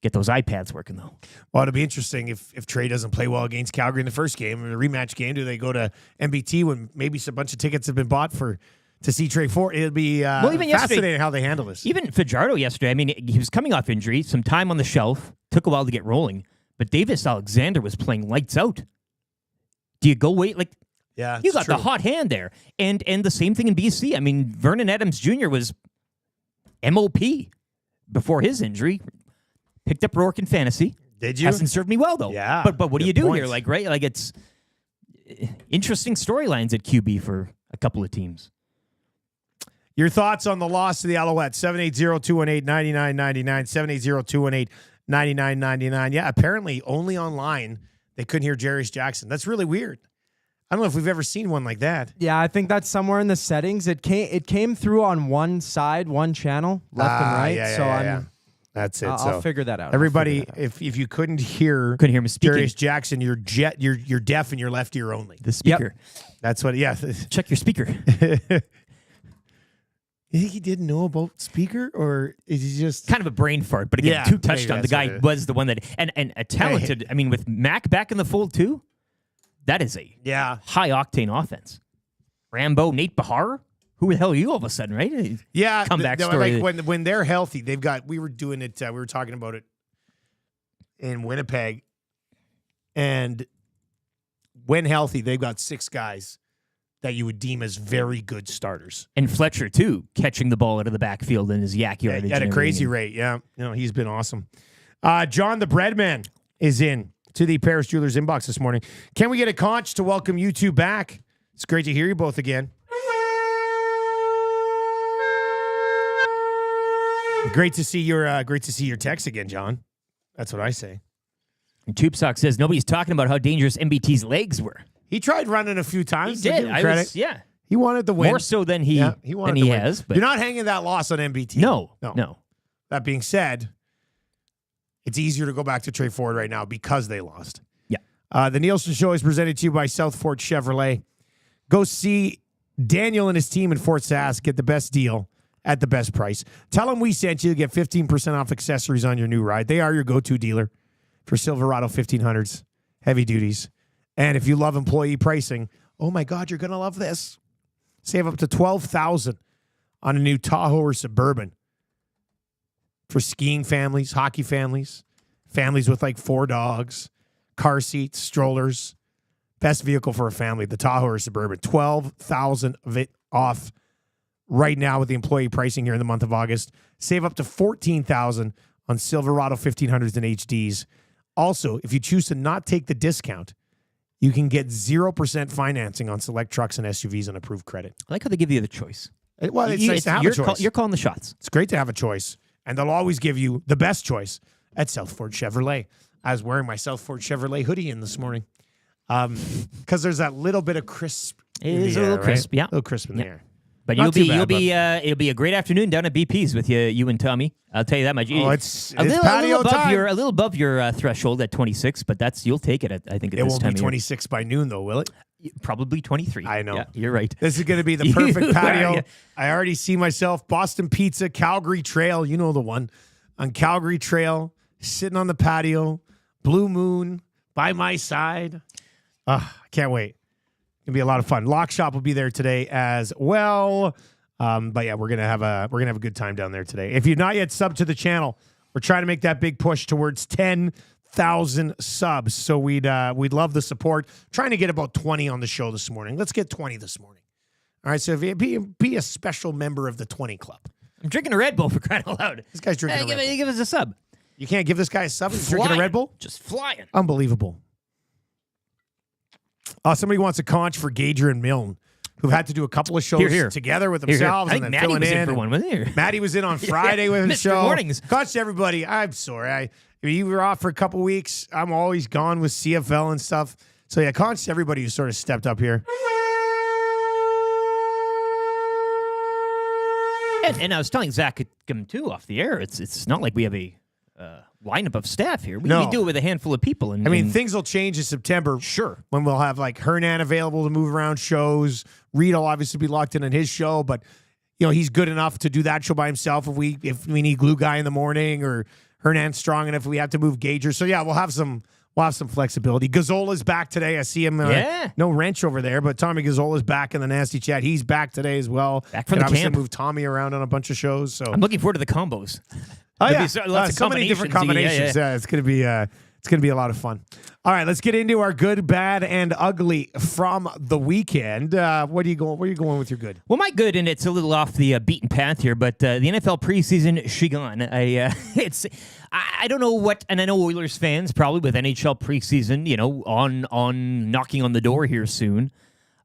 Get those iPads working, though. Well, it'll be interesting if Trey doesn't play well against Calgary in the first game, or the rematch game. Do they go to MBT when maybe a bunch of tickets have been bought to see Trey Ford? It'll be fascinating how they handle this. Even Fajardo yesterday, he was coming off injury, some time on the shelf, took a while to get rolling. But Davis Alexander was playing lights out. Do you go wait? Like, Yeah, you got the hot hand there. And the same thing in BC. I mean, Vernon Adams Jr. was MOP before his injury. Picked up Rourke in fantasy. Did you? Hasn't served me well, though. Yeah. But what do you do point. here? Like, right? Like, it's interesting storylines at QB for a couple of teams. Your thoughts on the loss to the Alouettes? 780-218-9999. 780-218-9999. Yeah, apparently only online they couldn't hear Jarious Jackson. That's really weird. I don't know if we've ever seen one like that. Yeah, I think that's somewhere in the settings. It came through on one side, one channel, left and right. Yeah. That's it. I'll figure that out. Everybody, if you couldn't hear him speaking. Jarious Jackson, you're deaf in your left ear only. The speaker. That's what. Yeah. Check your speaker. You think he didn't know about speaker, or is he just kind of a brain fart? But again, 2 touchdowns. The guy was the one that and a talented. I mean, with Mac back in the fold too, that is a high octane offense. Rambo, Nate Bahar. Who the hell are you all of a sudden, right? Yeah, comeback story. Like when they're healthy, they've got. We were doing it. We were talking about it in Winnipeg, and when healthy, they've got 6 guys that you would deem as very good starters. And Fletcher too, catching the ball out of the backfield in his yak yardage at a crazy rate. Yeah, he's been awesome. John the Breadman is in to the Paris Jewelers inbox this morning. Can we get a conch to welcome you two back? It's great to hear you both again. Great to see your text again, John. That's what I say. And Tube Sock says nobody's talking about how dangerous MBT's legs were. He tried running a few times. He did. He wanted the win. More so than he has. But you're not hanging that loss on MBT. No. That being said, it's easier to go back to Trey Ford right now because they lost. Yeah. The Nielsen Show is presented to you by South Fort Chevrolet. Go see Daniel and his team in Fort Sask. Get the best deal at the best price. Tell them we sent you to get 15% off accessories on your new ride. They are your go-to dealer for Silverado 1500s, heavy duties. And if you love employee pricing, oh my God, you're going to love this. Save up to $12,000 on a new Tahoe or Suburban for skiing families, hockey families, families with like 4 dogs, car seats, strollers. Best vehicle for a family, the Tahoe or Suburban. $12,000 of it off right now with the employee pricing here in the month of August. Save up to $14,000 on Silverado 1500s and HDs. Also, if you choose to not take the discount, you can get 0% financing on select trucks and SUVs on approved credit. I like how they give you the choice. Well, it's nice to have a choice. You're calling the shots. It's great to have a choice. And they'll always give you the best choice at South Fort Chevrolet. I was wearing my South Fort Chevrolet hoodie in this morning because there's that little bit of crisp. It is a little crisp, right? A little crisp in the air. But it'll be a great afternoon down at BP's with you and Tommy. I'll tell you that much. It's patio time. A little above your threshold at 26, but you'll take it. I think it won't be 26 by noon though, will it? Probably 23. I know. Yeah, you're right. This is going to be the perfect patio. I already see myself Boston Pizza, Calgary Trail. You know the one on Calgary Trail, sitting on the patio, blue moon by my side. I can't wait. It'll be a lot of fun. Lock Shop will be there today as well. But yeah, we're gonna have a good time down there today. If you've not yet subbed to the channel, we're trying to make that big push towards 10,000 subs. So we'd love the support. Trying to get about 20 on the show this morning. Let's get 20 this morning. All right. So if you be a special member of the 20 club. I'm drinking a Red Bull for crying out loud. This guy's drinking a Red Bull. Give us a sub. You can't give this guy a sub. He's drinking a Red Bull. Just flying. Unbelievable. Somebody wants a conch for Gager and Milne, who've had to do a couple of shows together with themselves. I think and Maddie filling was in for one, wasn't he? Maddie was in on Friday with his show. Mornings. Conch to everybody. I'm sorry. You were off for a couple weeks. I'm always gone with CFL and stuff. So yeah, conch to everybody who sort of stepped up here. And I was telling Zach too off the air. It's not like we have a lineup of staff here. We do it with a handful of people. And things will change in September. Sure. When we'll have like Hernan available to move around shows. Reed will obviously be locked in on his show, but he's good enough to do that show by himself if we need glue guy in the morning, or Hernan's strong enough if we have to move Gager. So yeah, we'll have some flexibility. Gazzola's back today. I see him. No wrench over there, but Tommy Gazzola's back in the nasty chat. He's back today as well. Back from the camp. Move Tommy around on a bunch of shows. So I'm looking forward to the combos. Oh yeah, so many different combinations. Yeah, it's gonna be It's going to be a lot of fun. All right, let's get into our good, bad, and ugly from the weekend. Where are you going with your good? Well, my good, and it's a little off the beaten path here, but the NFL preseason, she gone. I don't know what, and I know Oilers fans probably with NHL preseason, on knocking on the door here soon.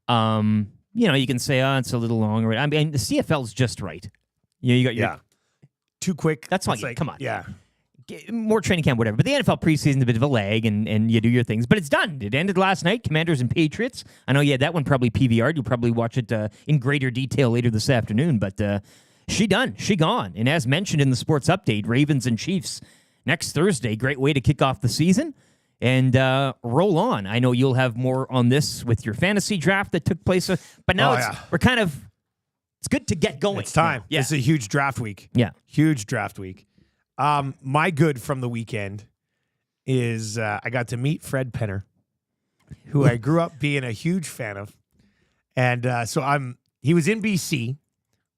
You can say, it's a little long. I mean, the CFL's just right. You got your too quick. That's fine. Come on. Yeah. More training camp, whatever. But the NFL preseason is a bit of a lag, and you do your things. But it's done. It ended last night, Commanders and Patriots. I know you had that one probably PVR'd. You'll probably watch it in greater detail later this afternoon. But she done. She gone. And as mentioned in the sports update, Ravens and Chiefs next Thursday. Great way to kick off the season. And roll on. I know you'll have more on this with your fantasy draft that took place. But now we're kind of, it's good to get going. It's time. Yeah. This is a huge draft week. Yeah. Huge draft week. My good from the weekend is I got to meet Fred Penner, who I grew up being a huge fan of. And he was in BC,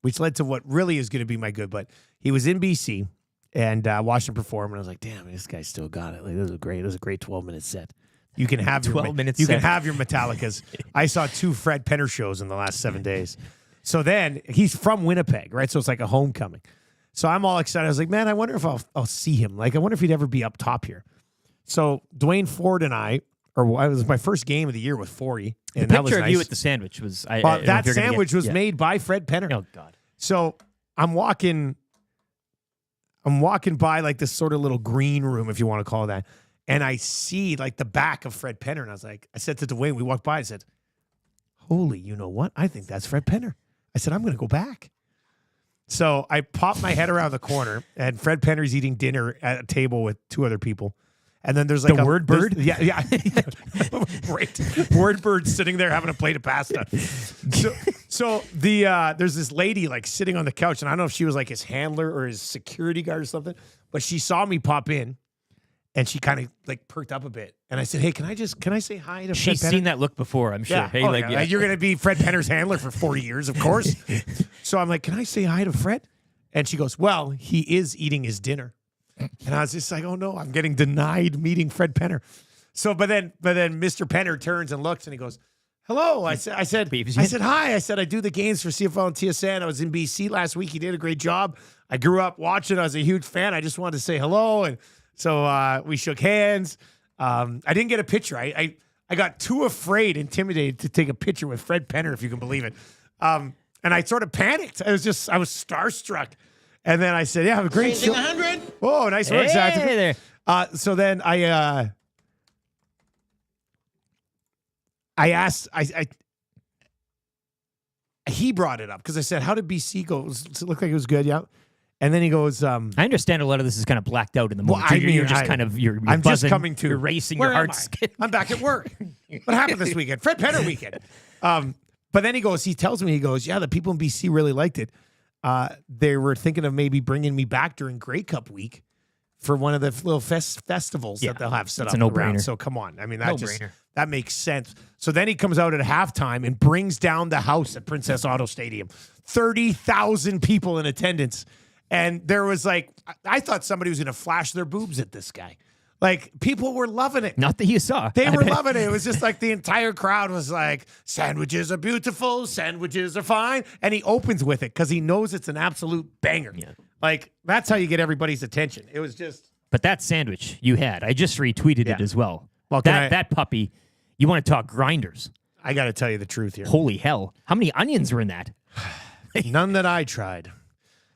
which led to what really is going to be my good, but he was in BC and watched him perform, and I was like, damn, this guy still got it. Like, this was great. It was a great 12-minute set. You can have 12 minutes. You can have your Metallicas. I saw 2 Fred Penner shows in the last 7 days. So then he's from Winnipeg, right? So it's like a homecoming. So I'm all excited. I was like, man, I wonder if I'll see him. Like, I wonder if he'd ever be up top here. So Dwayne Ford and it was my first game of the year with Forey. And the that was picture of nice. you at the sandwich was... that sandwich was made by Fred Penner. Oh, God. So I'm walking by like this sort of little green room, if you want to call it that. And I see like the back of Fred Penner. And I said to Dwayne, we walked by, I said, holy, you know what? I think that's Fred Penner. I said, I'm going to go back. So I popped my head around the corner, and Fred Penner's eating dinner at a table with 2 other people. And then there's like the word bird? Yeah. Right. Word bird sitting there having a plate of pasta. So there's this lady like sitting on the couch, and I don't know if she was like his handler or his security guard or something, but she saw me pop in, and she kind of like perked up a bit. And I said, hey, can I say hi to Fred Penner? She's seen that look before, I'm sure. Yeah. Hey, You're going to be Fred Penner's handler for 40 years, of course. So I'm like, can I say hi to Fred? And she goes, well, he is eating his dinner. And I was just like, oh no, I'm getting denied meeting Fred Penner. So, but then Mr. Penner turns and looks and he goes, hello. I said, hi. I said, I do the games for CFL and TSN. I was in BC last week. He did a great job. I grew up watching. I was a huge fan. I just wanted to say hello. And so we shook hands. I didn't get a picture. I got too afraid, intimidated to take a picture with Fred Penner, if you can believe it. And I sort of panicked. I was starstruck. And then I said, yeah, have a great show. 100. Oh, nice work, Zach. Hey there. So then I asked, he brought it up because I said, how did BC go? It looked like it was good, yeah. And then he goes, I understand a lot of this is kind of blacked out in the moment. Well, you're just kind of, you're I'm buzzing, just coming to. you're racing, Where your am heart's... I'm back at work. What happened this weekend? Fred Penner weekend. But then he tells me, yeah, the people in BC really liked it. They were thinking of maybe bringing me back during Grey Cup week for one of the little festivals that they'll have set up. It's a no-brainer. Around. So come on. I mean, that makes sense. So then he comes out at halftime and brings down the house at Princess Auto Stadium. 30,000 people in attendance. And there was like, I thought somebody was going to flash their boobs at this guy. Like, people were loving it. Not that you saw. They were loving it. It was just like the entire crowd was like, sandwiches are beautiful, sandwiches are fine. And he opens with it because he knows it's an absolute banger. Yeah. Like, that's how you get everybody's attention. It was just... But that sandwich you had, I just retweeted it as well. Well, that puppy, you want to talk grinders. I got to tell you the truth here. Holy hell. How many onions were in that? None that I tried.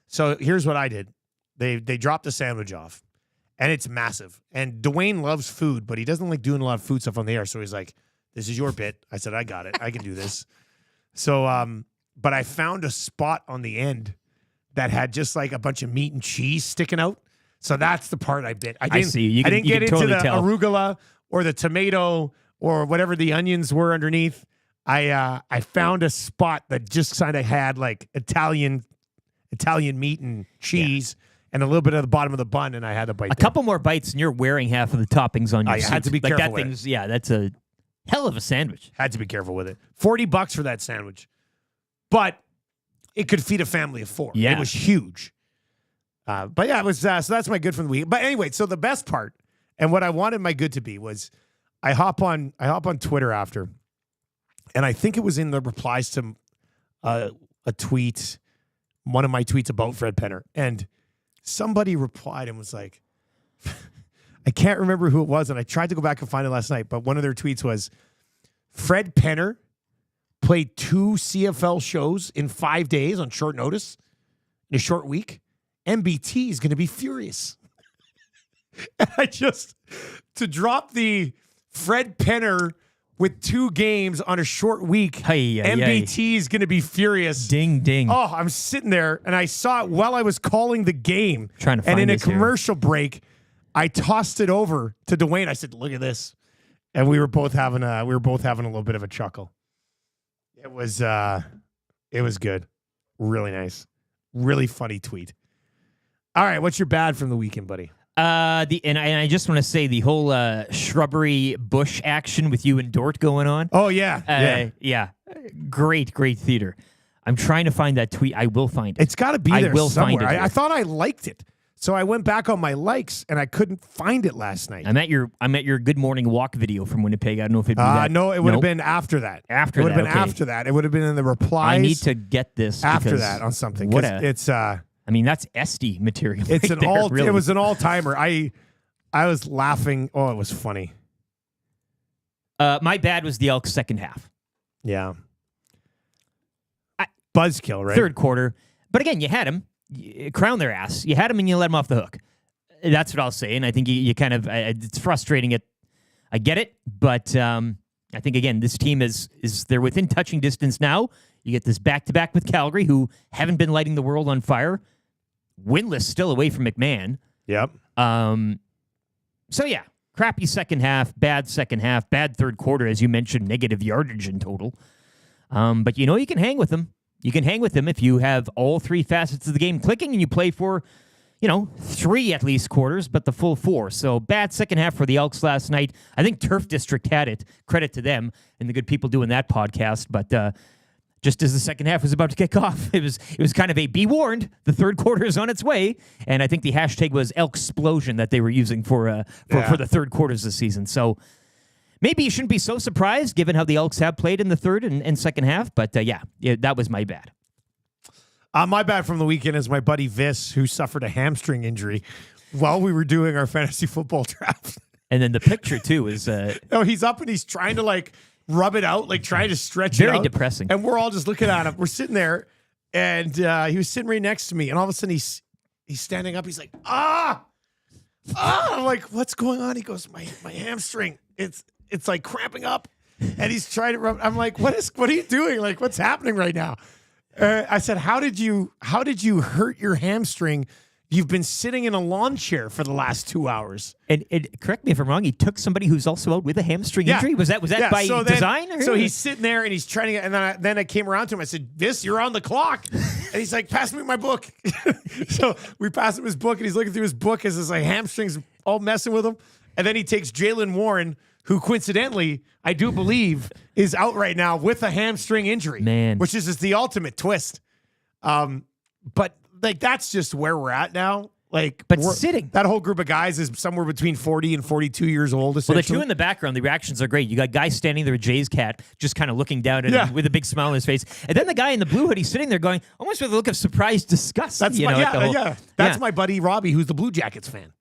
So here's what I did. They dropped the sandwich off, and it's massive. And Dwayne loves food, but he doesn't like doing a lot of food stuff on the air. So he's like, this is your bit. I said, I got it. I can do this. So, but I found a spot on the end that had just like a bunch of meat and cheese sticking out. So that's the part I bit. I didn't get into the arugula or the tomato or whatever the onions were underneath. I found a spot that just kind of had like Italian meat and cheese and a little bit of the bottom of the bun, and I had to bite. A couple more bites, and you're wearing half of the toppings on your I soup. had to be like careful that with thing's, yeah, that's a hell of a sandwich. Had to be careful with it. $40 for that sandwich, but it could feed a family of 4. Yeah. It was huge. But yeah, it was. So that's my good from the week. But anyway, so the best part, And what I wanted my good to be was I hop on Twitter after, and I think it was in the replies to a tweet, one of my tweets about Fred Penner. And somebody replied and was like, I can't remember who it was, and I tried to go back and find it last night, but one of their tweets was, Fred Penner played 2 CFL shows in 5 days on short notice, in a short week. MBT is going to be furious. And to drop the Fred Penner with 2 games on a short week, MBT is going to be furious. Ding, ding. Oh, I'm sitting there, and I saw it while I was calling the game. Trying to find and in a this here. commercial break, I tossed it over to Dwayne. I said, "Look at this," and we were both having a little bit of a chuckle. It was good, really nice, really funny tweet. All right, what's your bad from the weekend, buddy? And I just want to say the whole shrubbery bush action with you and Dort going on. Oh yeah, yeah, great theater. I'm trying to find that tweet. I will find it. It's got to be there I will somewhere. find it. I thought I liked it. So I went back on my likes, and I couldn't find it last night. I'm at your Good Morning Walk video from Winnipeg. I don't know if it'd be that. No, it would have been after that. After it would have been okay. after that. It would have been in the replies. I need to get this after that on something. It's I mean, that's SD material. It's right an there, really. It was an all timer. I was laughing. Oh, it was funny. My bad was the Elks second half. Yeah. Buzzkill, right? Third quarter. But again, you had him. You crown their ass. You had him and you let him off the hook. That's what I'll say. And I think you kind of, it's frustrating. I get it. But I think, again, this team is they're within touching distance now. You get this back-to-back with Calgary, who haven't been lighting the world on fire. Winless still away from McMahon. Yep. So, yeah, crappy second half, bad third quarter, as you mentioned, negative yardage in total. But you can hang with them. You can hang with them if you have all 3 facets of the game clicking and you play for, 3 at least quarters, but the full 4. So bad second half for the Elks last night. I think Turf District had it. Credit to them and the good people doing that podcast. But just as the second half was about to kick off, it was kind of a be warned. The third quarter is on its way, and I think the hashtag was Elksplosion that they were using for the third quarters this season. So maybe you shouldn't be so surprised given how the Elks have played in the third and second half. But yeah, that was my bad. My bad from the weekend is my buddy Vis, who suffered a hamstring injury while we were doing our fantasy football draft. And then the picture too is he's up and he's trying to rub it out, trying to stretch very it out. depressing. And we're all just looking at him. We're sitting there, and he was sitting right next to me, and all of a sudden he's standing up. He's like, ah. I'm like, what's going on? He goes, my hamstring. It's like cramping up, and he's trying to rub. I'm like, what are you doing? Like, what's happening right now? I said, how did you hurt your hamstring? You've been sitting in a lawn chair for the last 2 hours. And correct me if I'm wrong. He took somebody who's also out with a hamstring injury. Was that by design? Or so he's sitting there and he's trying to get. And then I came around to him. I said, "This, you're on the clock." And he's like, "Pass me my book." So we passed him his book, and he's looking through his book as his hamstrings all messing with him. And then he takes Jalen Warren, who coincidentally, I do believe, is out right now with a hamstring injury. Man. Which is just the ultimate twist. But that's just where we're at now. Sitting. That whole group of guys is somewhere between 40 and 42 years old, essentially. Well, the two in the background, the reactions are great. You got guys standing there with Jay's cat, just kind of looking down at him with a big smile on his face. And then the guy in the blue hoodie sitting there going, almost with a look of surprised disgust. That's my buddy Robbie, who's the Blue Jackets fan.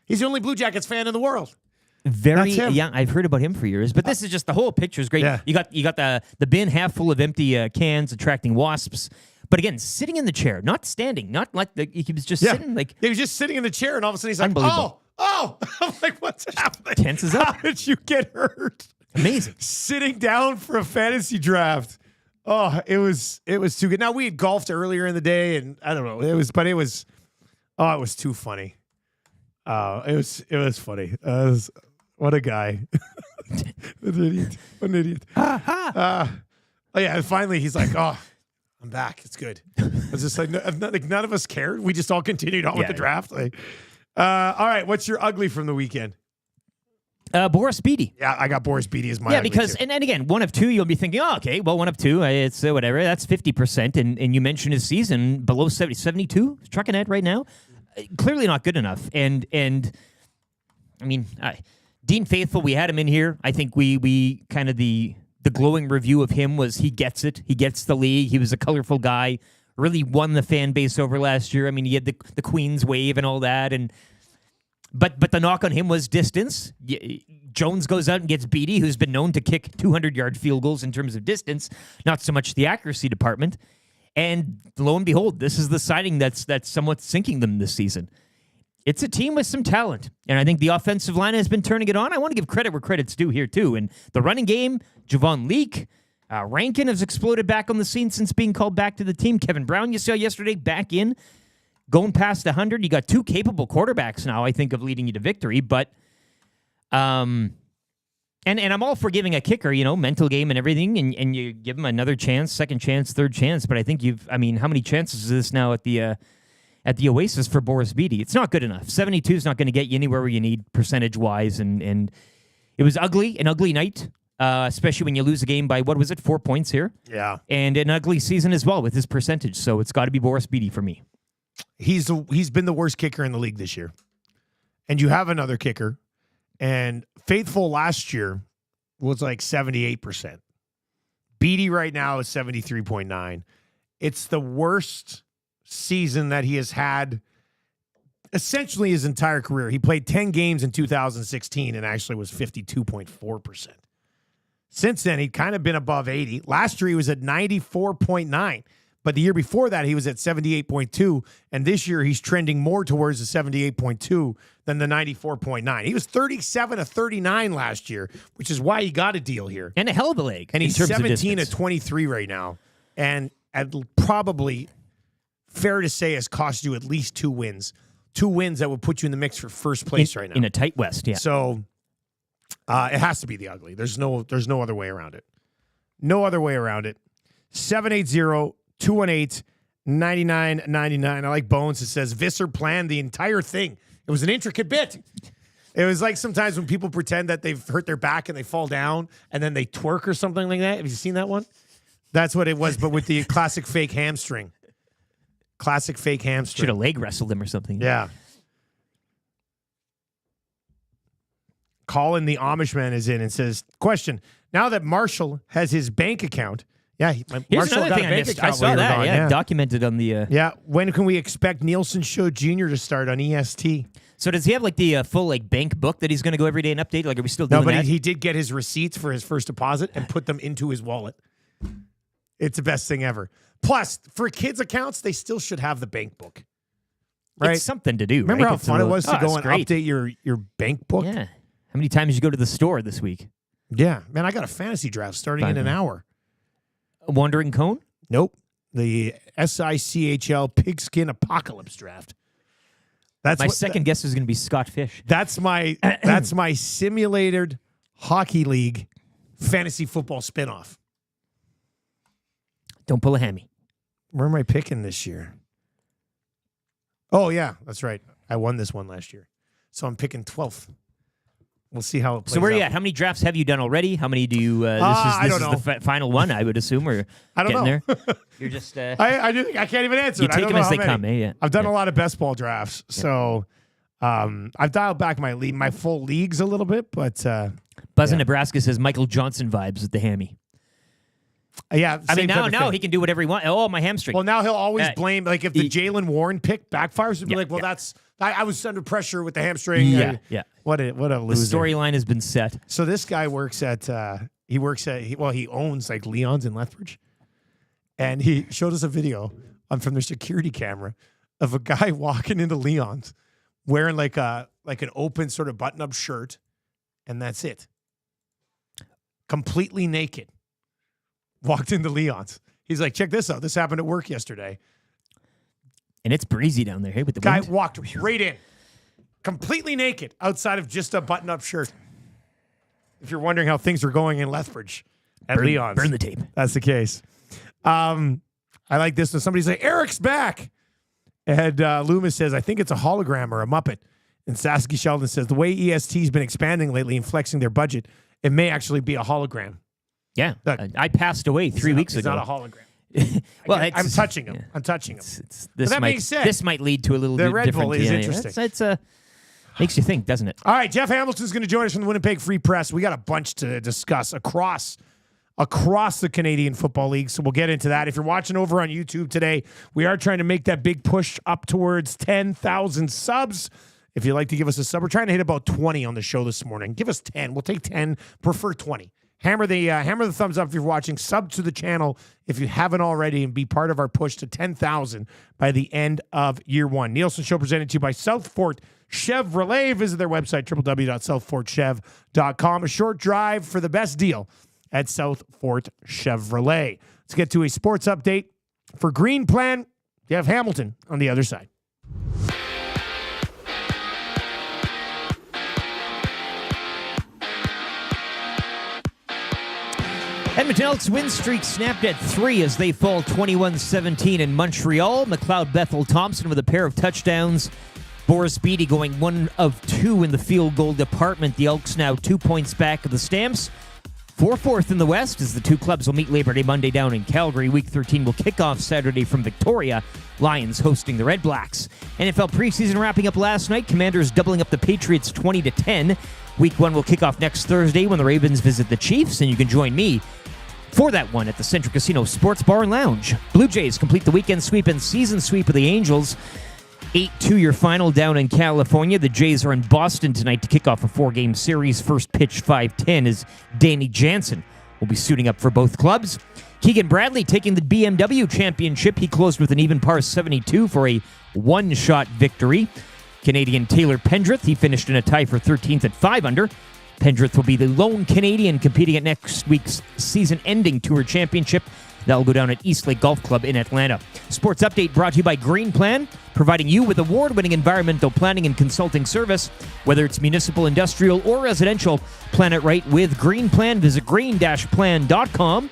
He's the only Blue Jackets fan in the world. Very young. I've heard about him for years, but this is just the whole picture is great. Yeah. You got the bin half full of empty cans attracting wasps. But again, sitting in the chair, not standing, not like he was just sitting he was just sitting in the chair, and all of a sudden he's like, Unbelievable. oh. I'm like, what's happening? Tenses up. How did you get hurt? Amazing. Sitting down for a fantasy draft. Oh, it was too good. Now we had golfed earlier in the day, and I don't know. It was too funny. It was funny. What a guy. An idiot. Oh yeah, and finally he's like, oh, I'm back. It's good. I was just like, none of us cared. We just all continued on with the draft. All right, what's your ugly from the weekend? Boris Beatty. Yeah, I got Boris Beatty as my Yeah, ugly because, too. and again, 1 of 2, you'll be thinking, oh, okay, well, 1 of 2, it's whatever. That's 50%. And you mentioned his season below 70, 72, trucking at right now. Clearly not good enough. And Dean Faithful, we had him in here. I think we kind of the glowing review of him was he gets it. He gets the league. He was a colorful guy. Really won the fan base over last year. I mean, he had the Queen's wave and all that. But the knock on him was distance. Jones goes out and gets Beatty, who's been known to kick 200-yard field goals in terms of distance, not so much the accuracy department. And lo and behold, this is the signing that's somewhat sinking them this season. It's a team with some talent, and I think the offensive line has been turning it on. I want to give credit where credit's due here, too. And the running game, Javon Leake, Rankin has exploded back on the scene since being called back to the team. Kevin Brown, you saw yesterday, back in, going past 100. You got two capable quarterbacks now, I think, of leading you to victory. But, and I'm all for giving a kicker, mental game and everything, and you give him another chance, second chance, third chance. But I think how many chances is this now at the Oasis for Boris Beatty? It's not good enough. 72 is not going to get you anywhere where you need percentage-wise, and it was an ugly night. Especially when you lose a game by, 4 points here? Yeah. And an ugly season as well with his percentage. So it's got to be Boris Beatty for me. He's been the worst kicker in the league this year. And you have another kicker. And Faithful last year was like 78%. Beatty right now is 73.9. It's the worst season that he has had essentially his entire career. He played 10 games in 2016 and actually was 52.4%. Since then, he'd kind of been above 80. Last year, he was at 94.9. But the year before that, he was at 78.2. And this year, he's trending more towards the 78.2 than the 94.9. He was 37 of 39 last year, which is why he got a deal here. And a hell of a leg. And he's 17 of 23 right now. And probably fair to say has cost you at least 2 wins. 2 wins that would put you in the mix for first place right now. In a tight West, yeah. So it has to be the ugly. There's no other way around it. No other way around it. 780-218-9999. I like Bones. It says Visser planned the entire thing. It was an intricate bit. It was like sometimes when people pretend that they've hurt their back and they fall down and then they twerk or something like that. Have you seen that one? That's what it was, but with the classic fake hamstring. Classic fake hamstring. Should have leg wrestled him or something. Yeah. Colin, the Amish man, is in and says, question, now that Marshall has his bank account, Marshall got a bank account. I saw that, gone, documented on the... when can we expect Nielson Show Jr. to start on EST? So does he have like the full bank book that he's going to go every day and update? Like, are we still doing that? No, but he did get his receipts for his first deposit and put them into his wallet. It's the best thing ever. Plus, for kids' accounts, they still should have the bank book. Right? It's something to do, Remember right? how fun it was to go and update your bank book? Yeah. How many times did you go to the store this week? Yeah. Man, I got a fantasy draft starting in an hour. A Wandering Cone? Nope. The SICHL Pigskin Apocalypse draft. That's my second guess is going to be Scott Fish. That's my simulated hockey league fantasy football spinoff. Don't pull a hammy. Where am I picking this year? Oh, yeah, that's right. I won this one last year. So I'm picking 12th. We'll see how it plays out. So where are you at? How many drafts have you done already? How many do you... this is the final one, I would assume, or I don't know. There? You're just... I can't even answer you it. take them as they come, eh? Yeah. I've done a lot of best ball drafts, so I've dialed back my full leagues a little bit, but... Buzz in Nebraska says Michael Johnson vibes with the hammy. Yeah, I mean, now he can do whatever he wants. Oh, my hamstring. Well, now he'll always blame, like, if the Jalen Warren pick backfires, he'll be like, well, that's... I was under pressure with the hamstring. Yeah. What a loser. The storyline has been set. So this guy works at, he owns, like, Leon's in Lethbridge. And he showed us a video from their security camera of a guy walking into Leon's wearing, like an open sort of button-up shirt, and that's it. Completely naked. Walked into Leon's. He's like, check this out. This happened at work yesterday. And it's breezy down there, hey, with the guy wind. Walked right in. Completely naked outside of just a button-up shirt. If you're wondering how things are going in Lethbridge at Leon's. Burn the tape. That's the case. I like this one. Somebody's like, Eric's back. And Loomis says, I think it's a hologram or a Muppet. And Saskia Sheldon says, the way EST's been expanding lately and flexing their budget, it may actually be a hologram. Yeah. I passed away 3 weeks ago. It's not a hologram. Well, I'm touching him. Yeah. I'm touching him. This might lead to a little bit Red different. Bull is interesting. Makes you think, doesn't it? All right, Jeff Hamilton's going to join us from the Winnipeg Free Press. We got a bunch to discuss across the Canadian Football League, so we'll get into that. If you're watching over on YouTube today, we are trying to make that big push up towards 10,000 subs. If you'd like to give us a sub, we're trying to hit about 20 on the show this morning. Give us 10. We'll take 10, prefer 20. Hammer the thumbs up if you're watching. Sub to the channel if you haven't already and be part of our push to 10,000 by the end of year one. Nielson Show presented to you by Southfort Chevrolet. Visit their website, www.southfortchev.com. A short drive for the best deal at Southfort Chevrolet. Let's get to a sports update for Green Plan. Jeff Hamilton on the other side. Edmonton Elks win streak snapped at 3 as they fall 21-17 in Montreal. McLeod Bethel Thompson with a pair of touchdowns. Boris Beattie going 1 of 2 in the field goal department. The Elks now 2 points back of the Stamps. 4th in the West as the two clubs will meet Labor Day Monday down in Calgary. Week 13 will kick off Saturday from Victoria. Lions hosting the Red Blacks. NFL preseason wrapping up last night. Commanders doubling up the Patriots 20-10. Week 1 will kick off next Thursday when the Ravens visit the Chiefs, and you can join me for that one at the Central Casino Sports Bar and Lounge. Blue Jays complete the weekend sweep and season sweep of the Angels. 8-2 your final down in California. The Jays are in Boston tonight to kick off a 4-game series. First pitch 5:10 as Danny Jansen will be suiting up for both clubs. Keegan Bradley taking the BMW Championship. He closed with an even par 72 for a one-shot victory. Canadian Taylor Pendrith, he finished in a tie for 13th at 5 under. Pendrith will be the lone Canadian competing at next week's season-ending Tour Championship. That will go down at Eastlake Golf Club in Atlanta. Sports Update brought to you by Green Plan, providing you with award-winning environmental planning and consulting service. Whether it's municipal, industrial, or residential, plan it right with Green Plan. Visit green-plan.com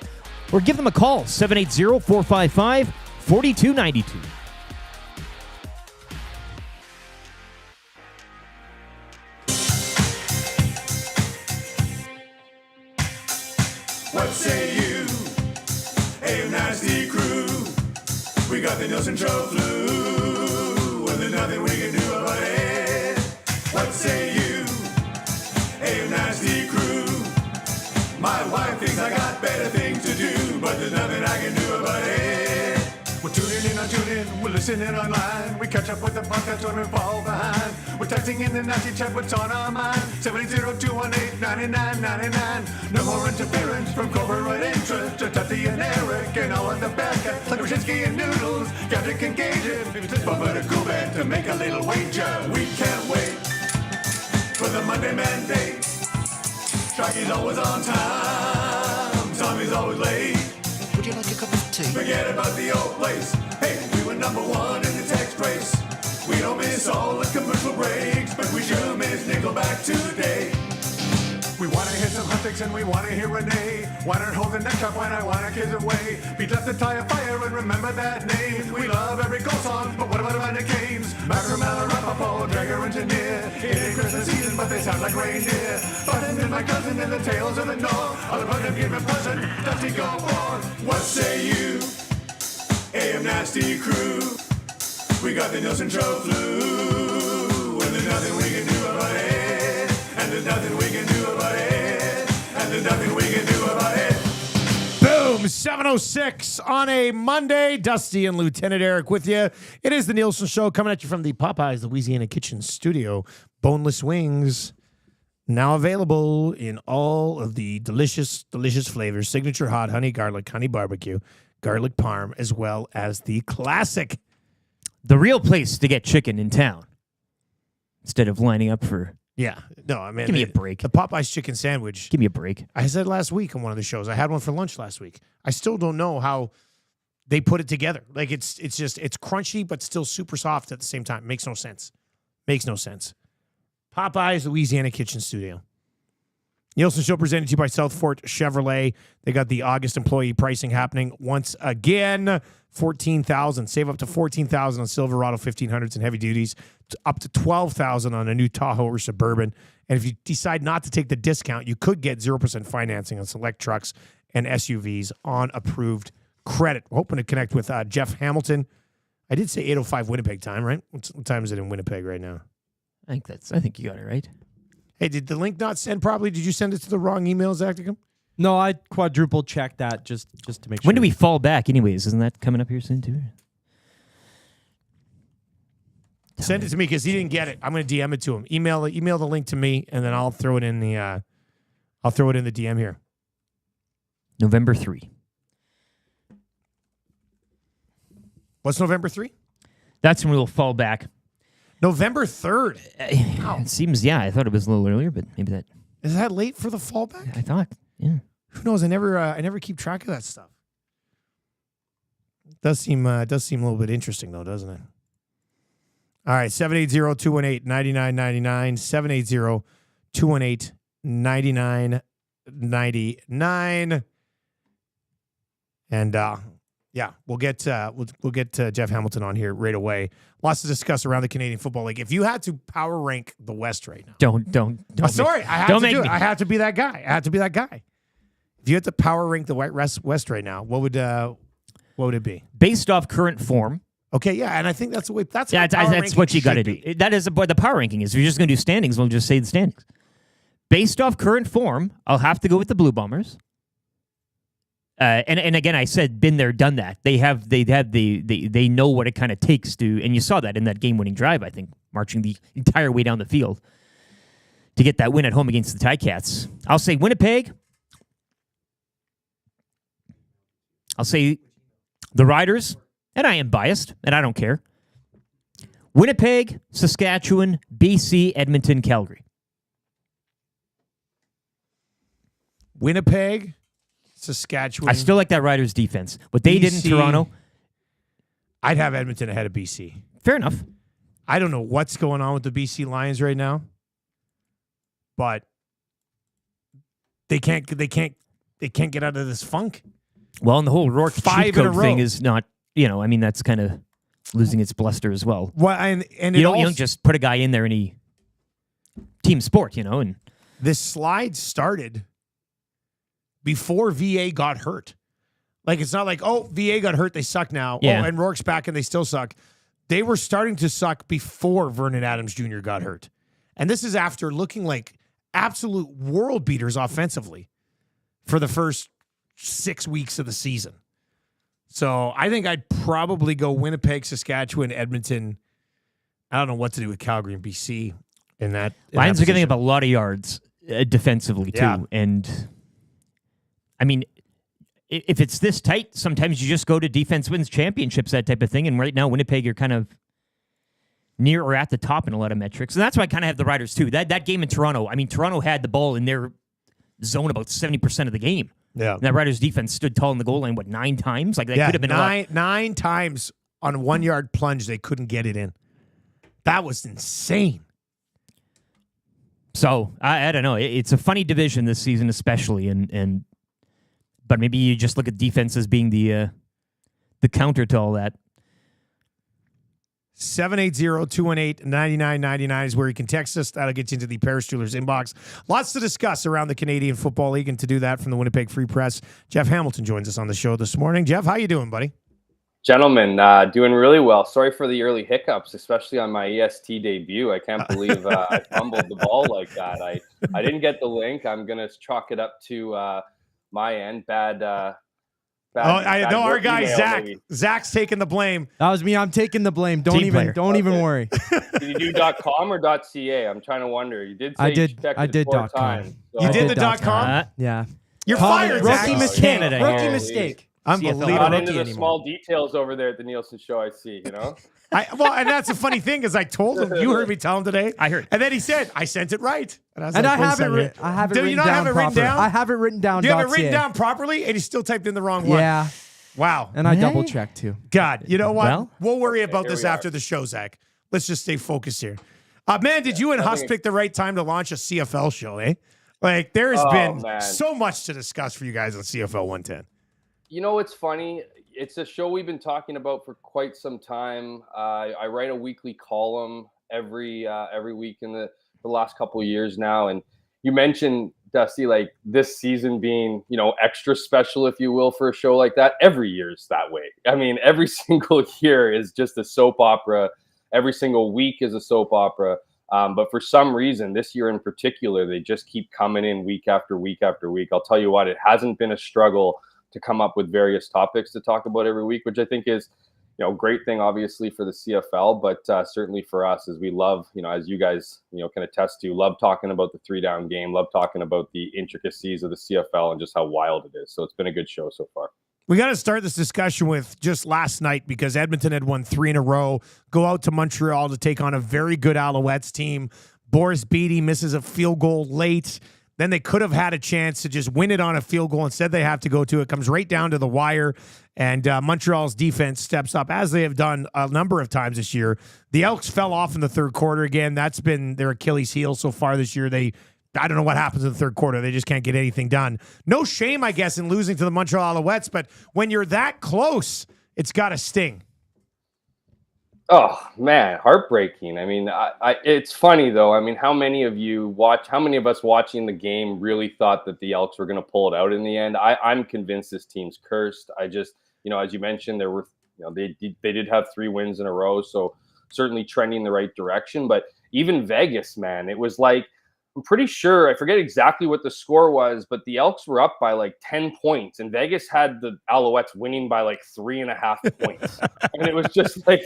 or give them a call, 780-455-4292. What say you? A nasty crew. We got the Nielson Show flu, and there's nothing we can do about it. What say you? A nasty crew. My wife thinks I got better things to do, but there's nothing I can do about it. We're tuning in on TuneIn, we're listening online. We catch up with the podcast, don't fall behind. We're texting in the nasty chat, what's on our mind? 780-218-9999. No more interference from corporate interest. Just Tuffy and Eric and all of the bad guys. Like Brzezinski and Noodles, Gadget can gauge it. Bubba to cool band to make a little wager. We can't wait for the Monday Mandate. Sharky's always on time. Tommy's always late. Would you like a cup of tea? Forget about the old place. Hey, we were number 1 in the text race. We don't miss all the commercial breaks, but we sure miss Nickelback today. We want to hear some Huntix and we want to hear Renee. Why not hold the neck up when I want to kiss away? Beat left the tie of fire and remember that name. We love every goal song, but what about Amanda Canes? Macro, Rapaport, Dragger, Engineer. It ain't Christmas season, but they sound like reindeer. Button and my cousin and the tales of the North. All about him giving present, Dusty go forth. What say you? AM Nasty Crew. We got the Nielson Show flu, and there's nothing we can do about it. And there's nothing we can do about it. And there's nothing we can do about it. Boom, 7:06 on a Monday. Dusty and Lieutenant Eric with you. It is the Nielsen Show coming at you from the Popeyes Louisiana Kitchen Studio. Boneless wings now available in all of the delicious, delicious flavors. Signature hot, honey garlic, honey barbecue, garlic parm, as well as the classic. The real place to get chicken in town instead of lining up for... Yeah. No, I mean... Give me a break. The Popeyes chicken sandwich. Give me a break. I said last week on one of the shows, I had one for lunch last week. I still don't know how they put it together. Like, it's crunchy, but still super soft at the same time. Makes no sense. Makes no sense. Popeyes Louisiana Kitchen Studio. Nielsen Show presented to you by Southfort Chevrolet. They got the August employee pricing happening once again. $14,000. Save up to $14,000 on Silverado 1500s and heavy duties. Up to $12,000 on a new Tahoe or Suburban. And if you decide not to take the discount, you could get 0% financing on select trucks and SUVs on approved credit. We're hoping to connect with Jeff Hamilton. I did say 8:05 Winnipeg time, right? What time is it in Winnipeg right now? I think you got it right. Hey, did the link not send properly? Did you send it to the wrong email, Zacticum? No, I quadruple checked that just to make sure. When do we fall back anyways? Isn't that coming up here soon too? Send it to me because he didn't get it. I'm going to DM it to him. Email the link to me, and then I'll throw it in the DM here. November 3. What's November 3? That's when we'll fall back. November 3rd. It seems, I thought it was a little earlier, but maybe that. Is that late for the fallback? I thought, yeah. Who knows? I never keep track of that stuff. It does seem a little bit interesting though, doesn't it? All right, 780-218-9999, 780-218-9999. And we'll get Jeff Hamilton on here right away. Lots to discuss around the Canadian Football League. If you had to power rank the West right now, don't. Sorry, I have to do it. I have to be that guy. If you had to power rank the West right now, what would it be? Based off current form. Okay, yeah, and I think that's the way. That's what you got to do. That is what the power ranking is. If you're just going to do standings, we'll just say the standings. Based off current form, I'll have to go with the Blue Bombers. And again, I said, been there, done that. They know what it kind of takes to, and you saw that in that game-winning drive. I think marching the entire way down the field to get that win at home against the Ticats. I'll say Winnipeg. I'll say the Riders, and I am biased, and I don't care. Winnipeg, Saskatchewan, BC, Edmonton, Calgary. Winnipeg, Saskatchewan. I still like that Riders defense. What they did in Toronto. I'd have Edmonton ahead of BC. Fair enough. I don't know what's going on with the BC Lions right now, but they can't get out of this funk. Well, and the whole Rourke cheat code thing row. is not, that's kind of losing its bluster as well. Well, and you don't just put a guy in there any team sport, and this slide started before VA got hurt. Like, it's not like, VA got hurt, they suck now. Yeah. And Rourke's back and they still suck. They were starting to suck before Vernon Adams Jr. got hurt. And this is after looking like absolute world beaters offensively for the first 6 weeks of the season. So I think I'd probably go Winnipeg, Saskatchewan, Edmonton. I don't know what to do with Calgary and BC in that. Lions are giving up a lot of yards defensively, too. Yeah. And, I mean, if it's this tight, sometimes you just go to defense wins championships, that type of thing. And right now, Winnipeg are kind of near or at the top in a lot of metrics. And that's why I kind of have the Riders, too. That game in Toronto, Toronto had the ball in their zone about 70% of the game. Yeah. And that Riders defense stood tall in the goal line, 9 times? Like, that could have been nine times on a 1-yard plunge, they couldn't get it in. That was insane. So, I don't know. It's a funny division this season, especially. But maybe you just look at defense as being the counter to all that. 780-218-9999 is where you can text us. That'll get you into the Paris Jewelers inbox. Lots to discuss around the Canadian Football League, and to do that from the Winnipeg Free Press, Jeff Hamilton joins us on the show this morning. Jeff, how you doing, buddy? Gentlemen, doing really well. Sorry for the early hiccups, especially on my EST debut. I can't believe I fumbled the ball like that. I didn't get the link. I'm going to chalk it up to my end. Bad I know our guy email, Zach. maybe. Zach's taking the blame. That was me. I'm taking the blame. Don't even worry. Did you do .com or .ca? I'm trying to wonder. You did say I you did .com. .com. You did the .com? Yeah. You're fired, Zach. Rookie mistake. Canada. Rookie mistake. Unbelievable. Not into the small details over there at the Nielson show, I see, and that's the funny thing is I told him, you heard me tell him today. I heard. And then he said, I sent it right. And I was And like, I have it written Do you not have it written down? I have it written down. Do you have it written down properly? And he still typed in the wrong one. Yeah. Wow. And I double checked too. God, you know what? Well, we'll worry about this after the show, Zach. Let's just stay focused here. Man, did you and Huss pick the right time to launch a CFL show, eh? Like, there has been so much to discuss for you guys on CFL 110. You know what's funny? It's a show we've been talking about for quite some time. I write a weekly column every week in the last couple of years now. And you mentioned, Dusty, like this season being, extra special, if you will, for a show like that. Every year is that way. Every single year is just a soap opera. Every single week is a soap opera. But for some reason, this year in particular, they just keep coming in week after week after week. I'll tell you what, it hasn't been a struggle to come up with various topics to talk about every week, which I think is, great thing, obviously, for the CFL, but certainly for us, as we love, as you guys, can attest to, love talking about the 3-down game, love talking about the intricacies of the CFL and just how wild it is. So it's been a good show so far. We got to start this discussion with just last night, because Edmonton had won 3 in a row, go out to Montreal to take on a very good Alouettes team. Boris Beattie misses a field goal late. Then they could have had a chance to just win it on a field goal. Instead, they have to go to it. Comes right down to the wire, and Montreal's defense steps up, as they have done a number of times this year. The Elks fell off in the third quarter again. That's been their Achilles heel so far this year. I don't know what happens in the third quarter. They just can't get anything done. No shame, I guess, in losing to the Montreal Alouettes, but when you're that close, it's got to sting. Oh man, heartbreaking. I mean, it's funny though. I mean, how many of us watching the game really thought that the Elks were going to pull it out in the end? I'm convinced this team's cursed. I just, as you mentioned, they did have 3 wins in a row, so certainly trending in the right direction. But even Vegas, man, it was like, I'm pretty sure, I forget exactly what the score was, but the Elks were up by like 10 points, and Vegas had the Alouettes winning by like 3.5 points. And it was just like,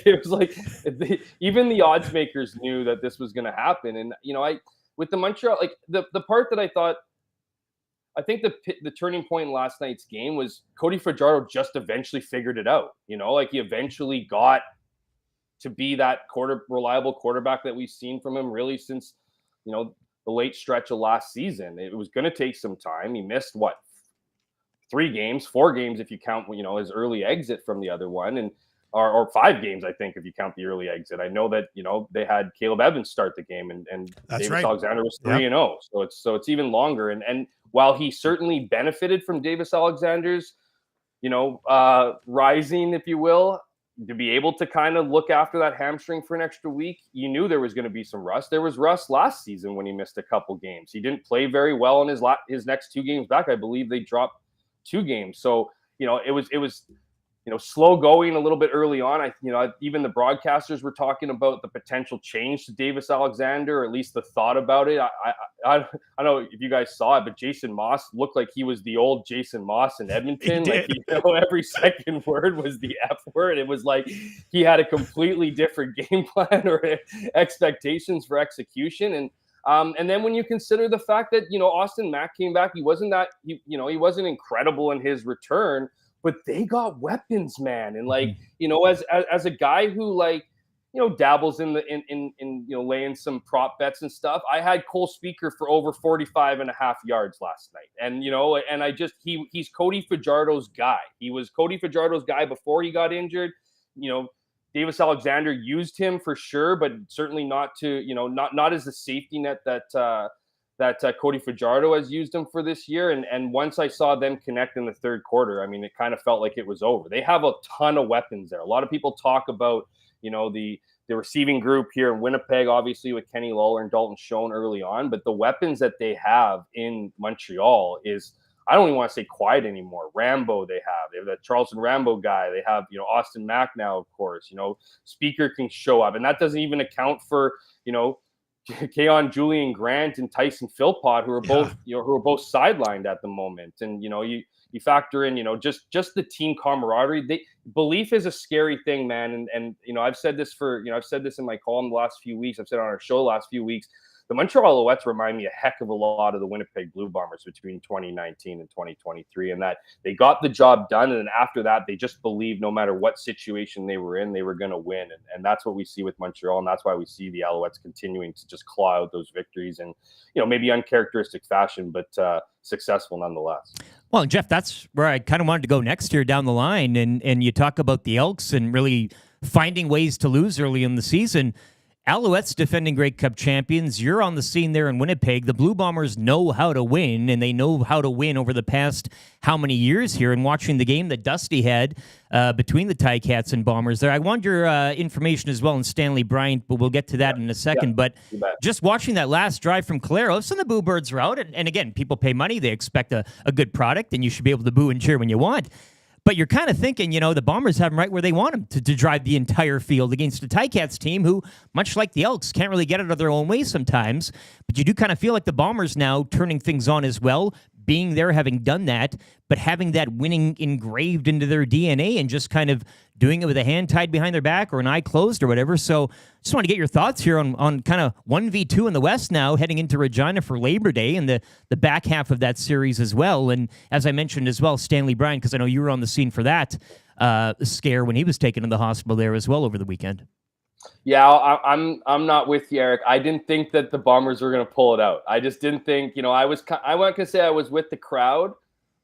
even the odds makers knew that this was going to happen. And, with the Montreal, like the part that I think the turning point in last night's game was Cody Fajardo just eventually figured it out. He eventually got to be that reliable quarterback that we've seen from him really since, the late stretch of last season. It was going to take some time. He missed 4 games if you count, his early exit from the other one, and or 5 games, I think, if you count the early exit. I know that, they had Caleb Evans start the game, and Davis right. Alexander was 3-0. So it's even longer. And while he certainly benefited from Davis Alexander's, rising, if you will, to be able to kind of look after that hamstring for an extra week, you knew there was going to be some rust. There was rust last season when he missed a couple games. He didn't play very well in his next 2 games back. I believe they dropped 2 games. So, it was slow going a little bit early on. Even the broadcasters were talking about the potential change to Davis Alexander, or at least the thought about it. I don't know if you guys saw it, but Jason Moss looked like he was the old Jason Moss in Edmonton. Every second word was the F word. It was like he had a completely different game plan or expectations for execution. And then when you consider the fact that, Austin Mack came back, he wasn't incredible in his return, but they got weapons, man. And as a guy who dabbles in laying some prop bets and stuff, I had Cole Speaker for over 45.5 yards last night. And, he's Cody Fajardo's guy. He was Cody Fajardo's guy before he got injured. Davis Alexander used him for sure, but certainly not to, not as the safety net that Cody Fajardo has used him for this year. And once I saw them connect in the third quarter, I mean, it kind of felt like it was over. They have a ton of weapons there. A lot of people talk about, the receiving group here in Winnipeg, obviously with Kenny Lawler and Dalton Schoen early on, but the weapons that they have in Montreal is, I don't even want to say quiet anymore. Rambo they have that Charleston Rambo guy. They have, Austin Mack now, of course, Speaker can show up. And that doesn't even account for, Keon Julian Grant and Tyson Philpott, who are both sidelined at the moment. And, you factor in, just the team camaraderie. Belief is a scary thing, man. And I've said this in my column the last few weeks. I've said it on our show the last few weeks. The Montreal Alouettes remind me a heck of a lot of the Winnipeg Blue Bombers between 2019 and 2023, and that they got the job done. And then after that, they just believed no matter what situation they were in, they were going to win. And that's what we see with Montreal. And that's why we see the Alouettes continuing to just claw out those victories in, maybe uncharacteristic fashion, but successful nonetheless. Well, Jeff, that's where I kind of wanted to go next here down the line. And you talk about the Elks and really finding ways to lose early in the season. Alouettes defending Grey Cup champions. You're on the scene there in Winnipeg. The Blue Bombers know how to win, and they know how to win over the past how many years here. And watching the game that Dusty had between the Ticats and Bombers there, I want your information as well on Stanley Bryant, but we'll get to that in a second. But just watching that last drive from Caleros, and the Boo Birds are out. And again, people pay money. They expect a good product, and you should be able to boo and cheer when you want. But you're kind of thinking, the Bombers have them right where they want them to drive the entire field against the Ticats team who, much like the Elks, can't really get out of their own way sometimes. But you do kind of feel like the Bombers now turning things on as well, being there, having done that, but having that winning engraved into their DNA and just kind of doing it with a hand tied behind their back or an eye closed or whatever. So just want to get your thoughts here on kind of 1v2 in the West now, heading into Regina for Labor Day and the back half of that series as well. And as I mentioned as well, Stanley Bryan, because I know you were on the scene for that scare when he was taken to the hospital there as well over the weekend. Yeah, I'm not with you, Eric. I didn't think that the Bombers were going to pull it out. I just didn't think, I wasn't going to say I was with the crowd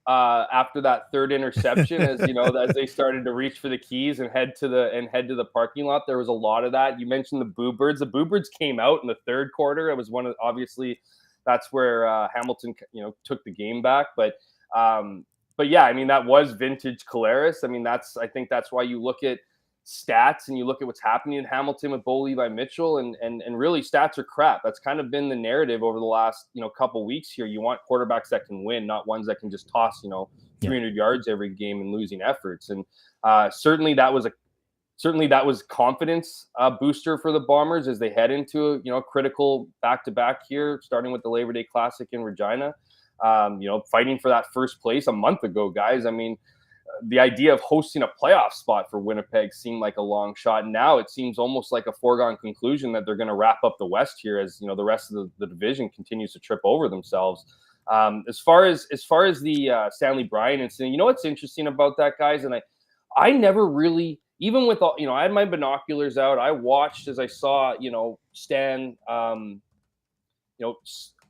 after that third interception, as as they started to reach for the keys and head to the parking lot. There was a lot of that. You mentioned the Boo Birds. The Boo Birds came out in the third quarter. It was obviously that's where Hamilton took the game back. But yeah, I mean, that was vintage Collaros. I mean, I think that's why you look at stats and you look at what's happening in Hamilton with Bo Levi Mitchell, and really stats are crap. That's kind of been the narrative over the last couple weeks here. You want quarterbacks that can win, not ones that can just toss 300 yards every game in losing efforts. And certainly that was confidence booster for the Bombers as they head into a critical back-to-back here, starting with the Labor Day Classic in Regina. Fighting for that first place a month ago, guys. I mean, the idea of hosting a playoff spot for Winnipeg seemed like a long shot. Now it seems almost like a foregone conclusion that they're going to wrap up the West here as the rest of the division continues to trip over themselves. As far as the Stanley Bryan incident, what's interesting about that, guys, and I never really, even with all, I had my binoculars out. I watched as I saw, Stan,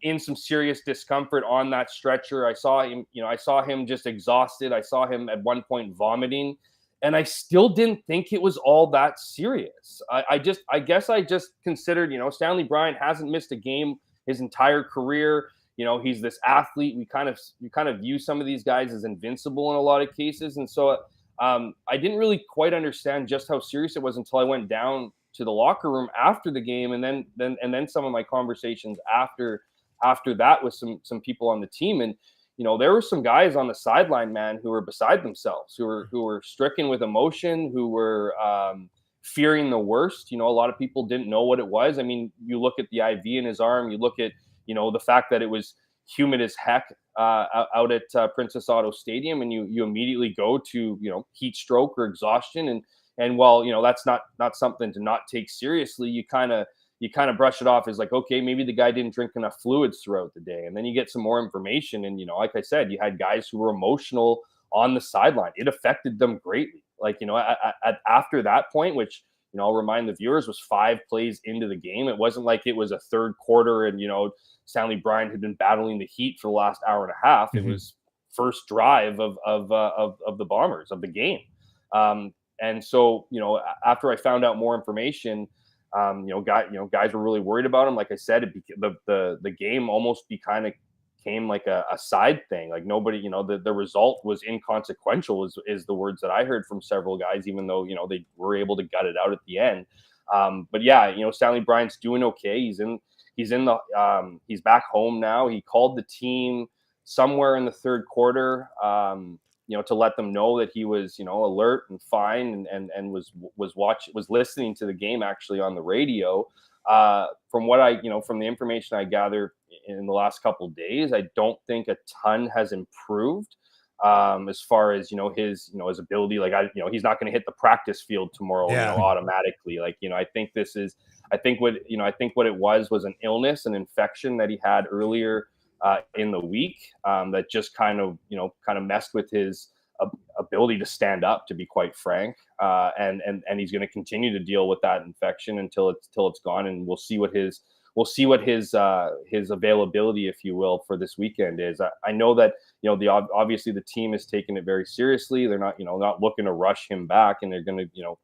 in some serious discomfort on that stretcher. I saw him just exhausted. I saw him at one point vomiting, and I still didn't think it was all that serious. I guess I just considered, Stanley Bryan hasn't missed a game his entire career. He's this athlete. We kind of view some of these guys as invincible in a lot of cases. And so I didn't really quite understand just how serious it was until I went down to the locker room after the game. And then some of my conversations after that with some people on the team. And, there were some guys on the sideline, man, who were beside themselves, who were stricken with emotion, who were fearing the worst. A lot of people didn't know what it was. I mean, you look at the IV in his arm, you look at, the fact that it was humid as heck out at Princess Auto Stadium, and you immediately go to, heat stroke or exhaustion. And while, that's not something to not take seriously, you kind of brush it off as like, okay, maybe the guy didn't drink enough fluids throughout the day. And then you get some more information. And, like I said, you had guys who were emotional on the sideline. It affected them greatly. Like, after that point, which, I'll remind the viewers, was 5 plays into the game. It wasn't like it was a third quarter and, Stanley Bryan had been battling the heat for the last hour and a half. Mm-hmm. It was first drive of the Bombers, of the game. And so, after I found out more information, guys were really worried about him. Like I said, the game almost became like a side thing. Like nobody, the result was inconsequential is the words that I heard from several guys, even though, they were able to gut it out at the end. But yeah, Stanley Bryan's doing okay. He's back home now. He called the team somewhere in the third quarter, to let them know that he was, alert and fine and was listening to the game actually on the radio. From what from the information I gathered in the last couple of days, I don't think a ton has improved as far as, his ability. Like, he's not going to hit the practice field tomorrow, automatically. Like, I think what it was an illness, an infection that he had earlier in the week that just kind of messed with his ability to stand up, to be quite frank. And he's going to continue to deal with that infection until it's gone. And we'll see what his availability, if you will, for this weekend is. I know that, obviously the team is taking it very seriously. They're not looking to rush him back, and they're going to,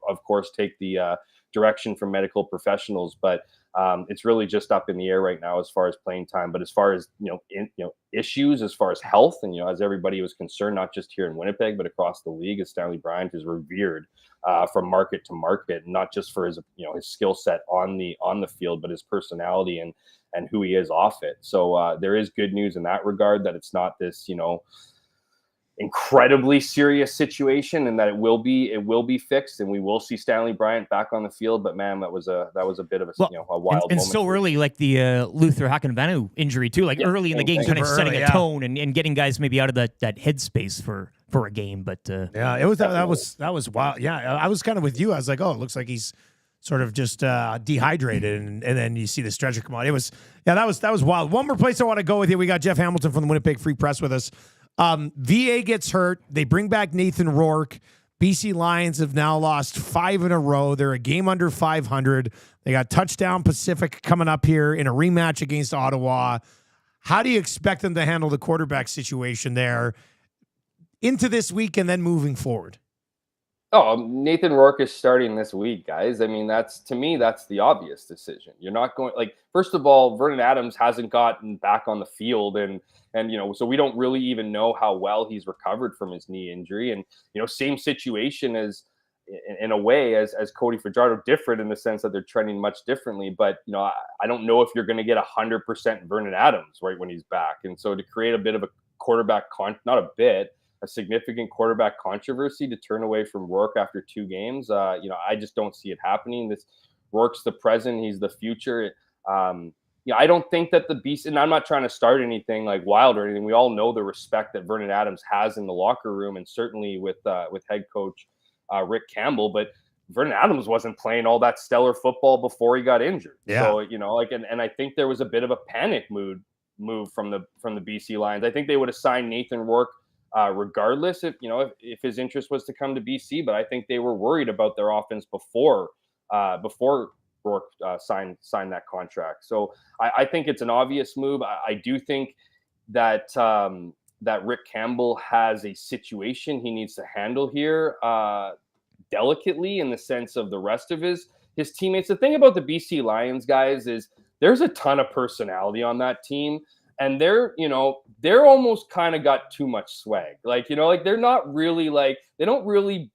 of course, take the direction from medical professionals, but it's really just up in the air right now as far as playing time. But as far as issues, as far as health, and as everybody was concerned, not just here in Winnipeg but across the league, as Stanley Bryan is revered from market to market, not just for his his skill set on the field, but his personality and who he is off it. So there is good news in that regard, that it's not this incredibly serious situation, and that it will be fixed, and we will see Stanley Bryant back on the field. But man, that was a bit of a wild and moment. so early, like the Luther Hakanvanu injury too, like early in the game, kind of setting a tone and getting guys maybe out of that headspace for a game. But it was that was wild. Yeah, I was kind of with you. I was like, oh, it looks like he's sort of just dehydrated, and then you see the stretcher come on. That was wild. One more place I want to go with you. We got Jeff Hamilton from the Winnipeg Free Press with us. VA gets hurt. They bring back Nathan Rourke. BC Lions have now lost 5 in a row. They're a game under 500. They got Touchdown Pacific coming up here in a rematch against Ottawa. How do you expect them to handle the quarterback situation there into this week and then moving forward? Oh, Nathan Rourke is starting this week, guys. I mean, that's the obvious decision. You're not going, like, first of all, Vernon Adams hasn't gotten back on the field, and so we don't really even know how well he's recovered from his knee injury. And same situation as in a way as Cody Fajardo, different in the sense that they're trending much differently. But I don't know if you're going to get 100% Vernon Adams right when he's back. And so to create a bit of a quarterback a significant quarterback controversy to turn away from Rourke after 2 games. I just don't see it happening. Rourke's the present. He's the future. I don't think that the Beast, and I'm not trying to start anything like wild or anything. We all know the respect that Vernon Adams has in the locker room, and certainly with head coach Rick Campbell. But Vernon Adams wasn't playing all that stellar football before he got injured. Yeah. So, and I think there was a bit of a panic move from the BC Lions. I think they would have signed Nathan Rourke regardless if his interest was to come to BC, but I think they were worried about their offense before Rourke signed that contract. So I think it's an obvious move. I do think that that Rick Campbell has a situation he needs to handle here delicately in the sense of the rest of his teammates. The thing about the BC Lions, guys, is there's a ton of personality on that team. And they're almost kind of got too much swag. They're not really they don't really,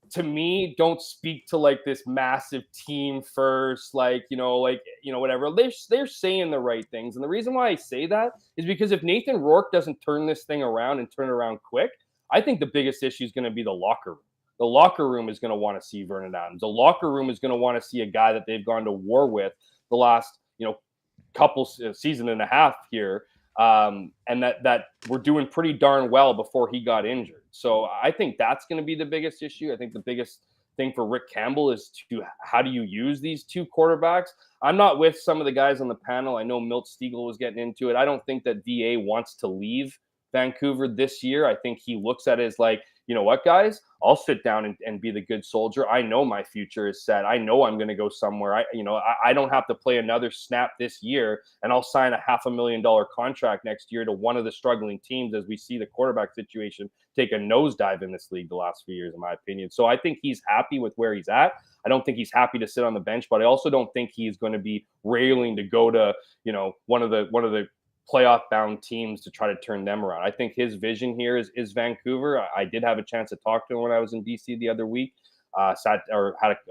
to me, don't speak to like this massive team first, whatever. They're saying the right things. And the reason why I say that is because if Nathan Rourke doesn't turn this thing around and turn around quick, I think the biggest issue is going to be the locker room. The locker room is going to want to see Vernon Adams. The locker room is going to want to see a guy that they've gone to war with the last, couple season and a half here, and that we're doing pretty darn well before he got injured. So I think that's going to be the biggest issue. I think the biggest thing for Rick Campbell is how do you use these 2 quarterbacks? I'm not with some of the guys on the panel. I know Milt Stiegel was getting into it. I don't think that VA wants to leave Vancouver this year. I think he looks at it as like, you know what, guys, I'll sit down and be the good soldier. I know my future is set. I know I'm going to go somewhere. I don't have to play another snap this year, and I'll sign a $500,000 contract next year to one of the struggling teams as we see the quarterback situation take a nosedive in this league the last few years, in my opinion. So I think he's happy with where he's at. I don't think he's happy to sit on the bench, but I also don't think he's going to be railing to go to, one of the playoff-bound teams to try to turn them around. I think his vision here is Vancouver. I did have a chance to talk to him when I was in BC the other week. Had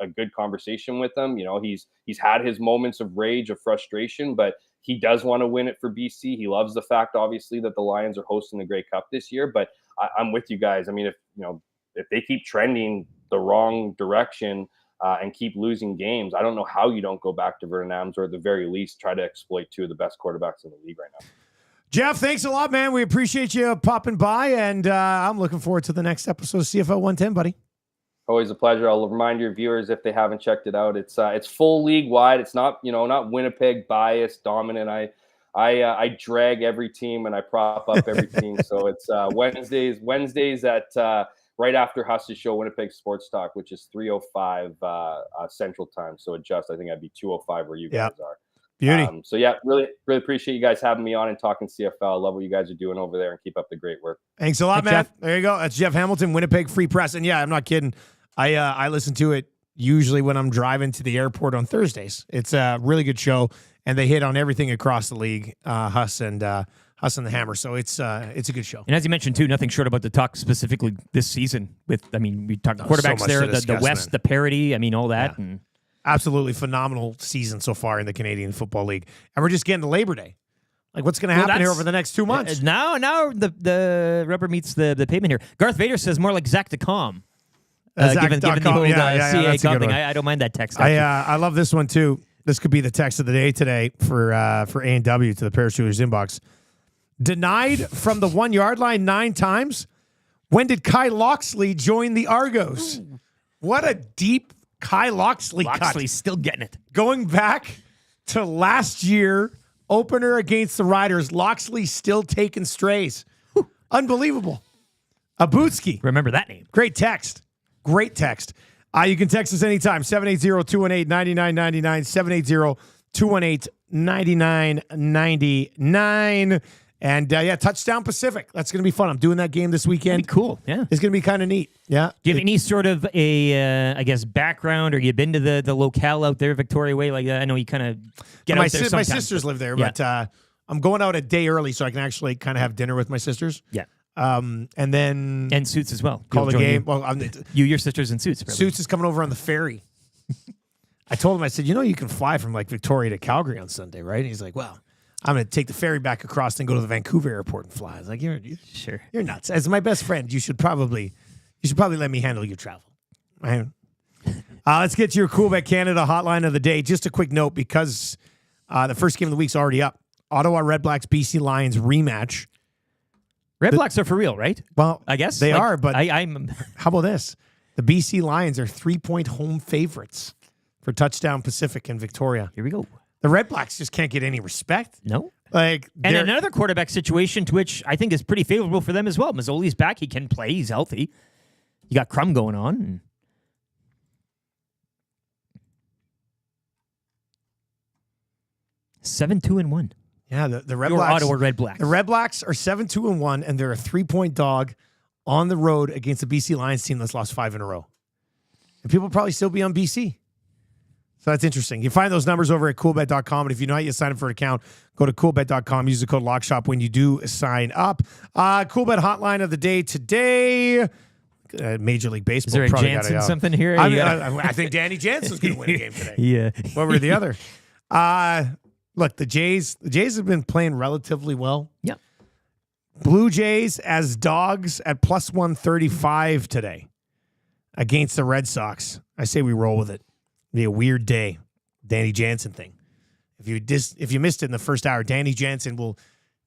a good conversation with him. He's had his moments of rage, of frustration, but he does want to win it for BC. He loves the fact, obviously, that the Lions are hosting the Grey Cup this year. But I'm with you guys. I mean, if they keep trending the wrong direction and keep losing games, I don't know how you don't go back to Vernon Adams, or at the very least try to exploit 2 of the best quarterbacks in the league right now. Jeff, thanks a lot, man. We appreciate you popping by, and I'm looking forward to the next episode of CFL 110, buddy. Always a pleasure. I'll remind your viewers, if they haven't checked it out, it's full league wide. It's not not Winnipeg biased, dominant. I drag every team and I prop up every team. So it's Wednesdays at right after Huss's show, Winnipeg Sports Talk, which is 3:05 Central Time. So adjust. I think I'd be 2:05 where you guys are. Beauty. So yeah, really appreciate you guys having me on and talking CFL. I love what you guys are doing over there, and keep up the great work. Thanks a lot, man. Jeff. There you go. That's Jeff Hamilton, Winnipeg Free Press. And yeah, I'm not kidding. I listen to it usually when I'm driving to the airport on Thursdays. It's a really good show, and they hit on everything across the league, Huss and the Hammer. So it's a good show. And as you mentioned too, nothing short about the talk specifically this season. We talked quarterbacks so there, discuss, the West, the parity. All that. Yeah. And absolutely phenomenal season so far in the Canadian Football League, and we're just getting to Labor Day. Like, what's going to happen here over the next 2 months? Now the rubber meets the pavement here. Garth Vader says more like Zach DeCom. Given the old CA Cup thing. I don't mind that text. I love this one, too. This could be the text of the day today for A&W to the Parachuters inbox. Denied from the 1 yard line 9 times. When did Kai Loxley join the Argos? Ooh. What a deep Kai Loxley cut. Loxley's still getting it. Going back to last year, opener against the Riders, Loxley still taking strays. Whew. Unbelievable. Abutski. Remember that name. Great text. Great text. You can text us anytime, 780-218-9999, 780-218-9999. And, Touchdown Pacific. That's going to be fun. I'm doing that game this weekend. Cool, yeah. It's going to be kind of neat, yeah. Do you have any sort of a, background, or you been to the locale out there, Victoria Way? Like, I know you kind of get out there sometimes. My sisters live there, but I'm going out a day early so I can actually kind of have dinner with my sisters. Yeah. And then... And Suits as well. Call the game. Well, your sisters and Suits. Probably. Suits is coming over on the ferry. I told him, I said, you can fly from, like, Victoria to Calgary on Sunday, right? And he's like, well... I'm going to take the ferry back across and go to the Vancouver airport and fly. I was like, you're nuts. As my best friend, you should probably let me handle your travel. Let's get to your Cool Bet Canada hotline of the day. Just a quick note, because the first game of the week's already up. Ottawa Redblacks, BC Lions rematch. Redblacks are for real, right? Well, I guess they are, but I'm. How about this? The BC Lions are 3-point home favorites for Touchdown Pacific in Victoria. Here we go. The Redblacks just can't get any respect. No. And another quarterback situation, to which I think is pretty favorable for them as well. Mazzoli's back. He can play. He's healthy. You got Crum going on. 7-2-1. Yeah, the Redblacks. Your Ottawa Redblacks. The Redblacks are 7-2-1, and they're a 3-point dog on the road against the BC Lions team that's lost 5 in a row. And people probably still be on BC. So that's interesting. You find those numbers over at coolbet.com. And if you know how you sign up for an account, go to coolbet.com. Use the code LOCKSHOP when you do sign up. Coolbet hotline of the day today. Major League Baseball. Is there a Jansen something here? I think Danny Jansen's going to win a game today. Yeah. What were the other? Look, the Jays have been playing relatively well. Yep. Blue Jays as dogs at plus 135 today against the Red Sox. I say we roll with it. Be a weird day, Danny Jansen thing. If you missed it in the first hour, Danny Jansen will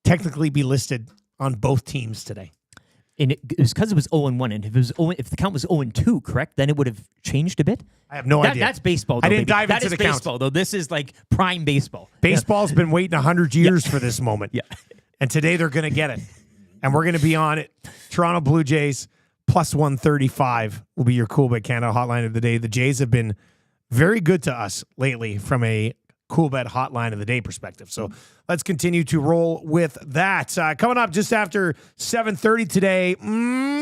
technically be listed on both teams today. And it was because it was 0-1, and if the count was 0-2, correct, then it would have changed a bit. I have no idea. That's baseball. Though, I didn't dive into the count. That is baseball, though. This is like prime baseball. Baseball's been waiting 100 years for this moment. Yeah, and today they're going to get it, and we're going to be on it. Toronto Blue Jays plus 135 will be your Cool Bet Canada hotline of the day. The Jays have been very good to us lately from a Cool Bet hotline of the day perspective. So let's continue to roll with that. Coming up just after 7:30 today,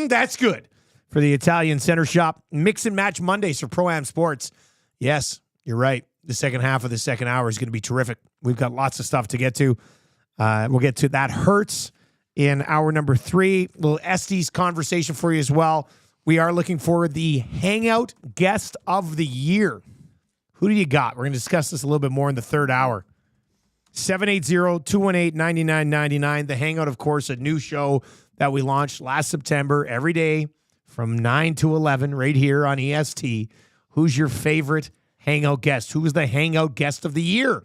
that's good for the Italian Center Shop. Mix and Match Mondays for Pro-Am Sports. Yes, you're right. The second half of the second hour is going to be terrific. We've got lots of stuff to get to. We'll get to That Hurts in hour number 3. Little Estes conversation for you as well. We are looking for the Hangout Guest of the Year. Who do you got? We're going to discuss this a little bit more in the third hour. 780-218-9999. The Hangout, of course, a new show that we launched last September every day from 9 to 11 right here on EST. Who's your favorite Hangout guest? Who was the Hangout Guest of the Year?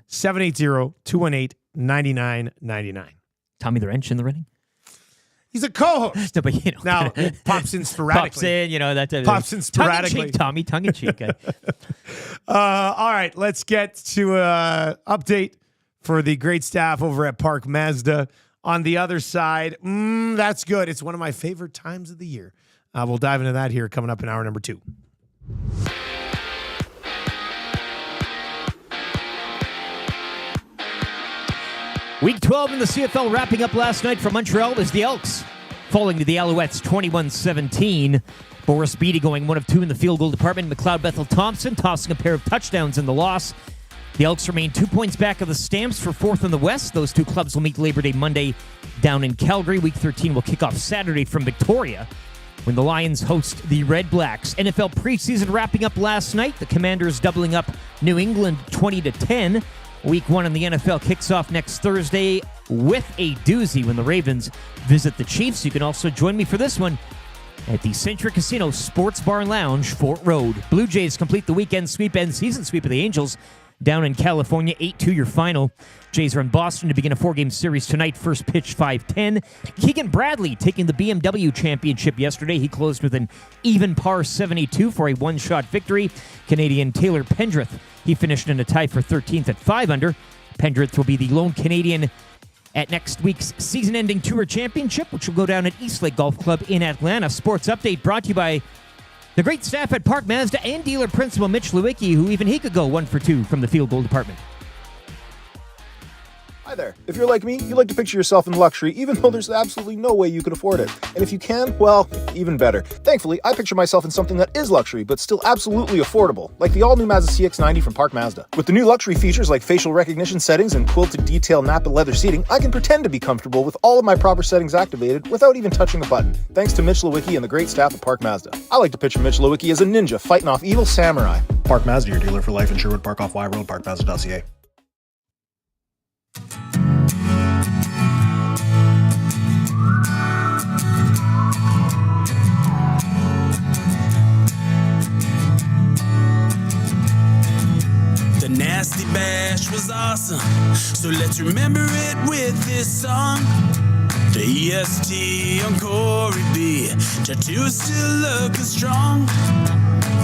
780-218-9999. Tommy the Wrench in the running? He's a co-host. No, but, now, it pops in sporadically. Pops in, that type of pops in sporadically. Tongue in cheek. All right, let's get to update for the great staff over at Park Mazda. On the other side, that's good. It's one of my favorite times of the year. We'll dive into that here coming up in hour number 2. Week 12 in the CFL wrapping up last night for Montreal as the Elks falling to the Alouettes 21-17. Boris Beatty going 1 of 2 in the field goal department. McLeod Bethel-Thompson tossing a pair of touchdowns in the loss. The Elks remain 2 points back of the Stamps for 4th in the West. Those two clubs will meet Labor Day Monday down in Calgary. Week 13 will kick off Saturday from Victoria when the Lions host the Red Blacks. NFL preseason wrapping up last night. The Commanders doubling up New England 20-10. Week 1 in the NFL kicks off next Thursday with a doozy when the Ravens visit the Chiefs. You can also join me for this one at the Century Casino Sports Bar and Lounge, Fort Road. Blue Jays complete the weekend sweep and season sweep of the Angels down in California, 8-2 your final. Jays are in Boston to begin a 4-game series tonight. First pitch 5:10. Keegan Bradley taking the BMW championship yesterday. He closed with an even par 72 for a one-shot victory. Canadian Taylor Pendrith, he finished in a tie for 13th at 5 under. Pendrith will be the lone Canadian at next week's season-ending Tour Championship, which will go down at Eastlake Golf Club in Atlanta. Sports Update brought to you by the great staff at Park Mazda and dealer principal Mitch Lewicki, who even he could go 1 for 2 from the field goal department. Hi there. If you're like me, you like to picture yourself in luxury, even though there's absolutely no way you could afford it. And if you can, well, even better. Thankfully, I picture myself in something that is luxury, but still absolutely affordable, like the all-new Mazda CX-90 from Park Mazda. With the new luxury features like facial recognition settings and quilted detail Napa leather seating, I can pretend to be comfortable with all of my proper settings activated without even touching a button, thanks to Mitch Lewicki and the great staff at Park Mazda. I like to picture Mitch Lewicki as a ninja fighting off evil samurai. Park Mazda, your dealer for life in Sherwood Park off Y Road, parkmazda.ca. The nasty bash was awesome, so let's remember it with this song. The EST on Corey B, tattoos still looking strong.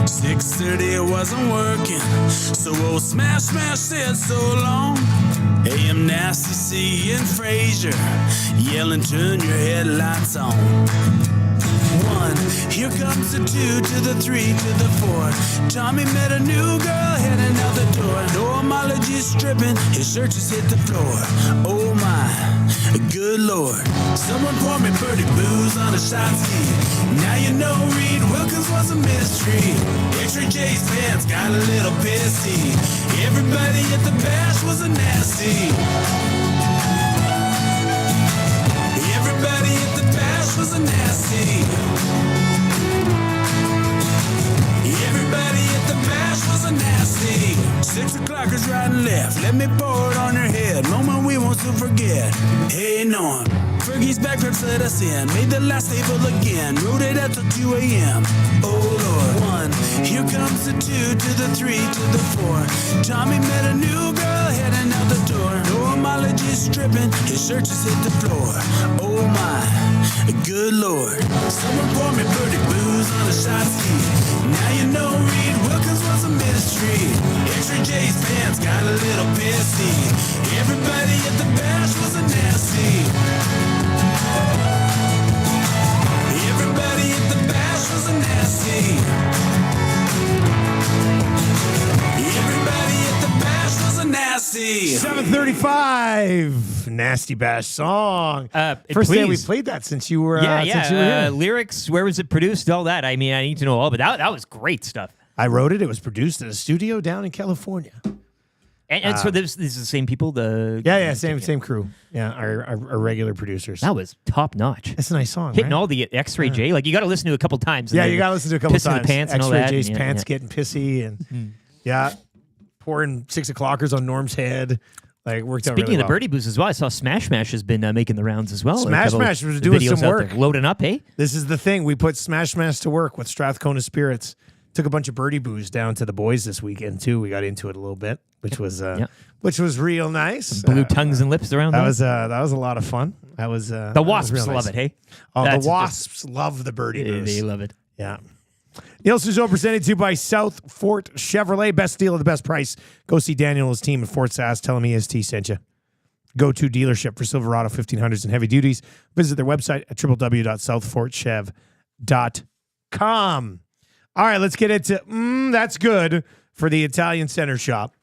6:30 it wasn't working, so old Smash said so long. AM Nasty C and Frazier yelling, turn your headlights on. 1, here comes the 2 to the 3 to the 4. Tommy met a new girl heading out the door. No homology stripping, his shirt just hit the floor. Oh my, good lord. Someone pour me birdie booze on a shot ski. Now you know Reed Wilkins was a mystery. X-Ray J's pants got a little pissy. Everybody at the bash was a nasty. Everybody at the bash was a nasty. Everybody at the bash was a nasty. 6 o'clockers right and left, let me pour it on your head. Moment we won't soon forget. Hey Norm, Fergie's backflips let us in. Made the last table again, rode it out till 2 a.m. Oh Lord. 1, here comes the 2 to the 3 to the 4. Tommy met a new girl heading out the door. No homology stripping, his shirt just hit the floor. Oh my, good lord. Someone pour me birdie booze on a shot ski. Now you know Reed Wilkins was a mystery. X-Ray J's pants got a little pissy. Everybody at the bash was a nasty. Everybody at the bash was a nasty. Everybody at the bash was a nasty. 7:35. Nasty Bash song. First day we played that since you were since you were here. Lyrics, where was it produced? All that. I mean, I need to know all, but that was great stuff. I wrote it. It was produced in a studio down in California. And so this is the same people. Same crew. Yeah, our regular producers. That was top notch. That's a nice song. Hitting right? all the X-Ray J. Like you got to listen to it a couple times. Yeah, you got to listen to it a couple times. The pants and all X-Ray that. J's pants getting pissy and pouring 6 o'clockers on Norm's head. Like worked out. Speaking really of the birdie booze as well, I saw Smash has been making the rounds as well. Smash was doing some work, loading up. Hey, this is the thing. We put Smash to work with Strathcona Spirits. Took a bunch of birdie booze down to the boys this weekend too. We got into it a little bit, which was real nice. Blue tongues and lips around. That was a lot of fun. That was the Wasps love it. Hey, the Wasps love the birdie booze. They love it. Yeah. Nielsen Show presented to you by South Fort Chevrolet. Best deal at the best price. Go see Daniel and his team at Fort Sask. Tell him EST sent you. Go-to dealership for Silverado 1500s and heavy duties. Visit their website at www.southfortchev.com. All right, let's get into that's good for the Italian Center Shop.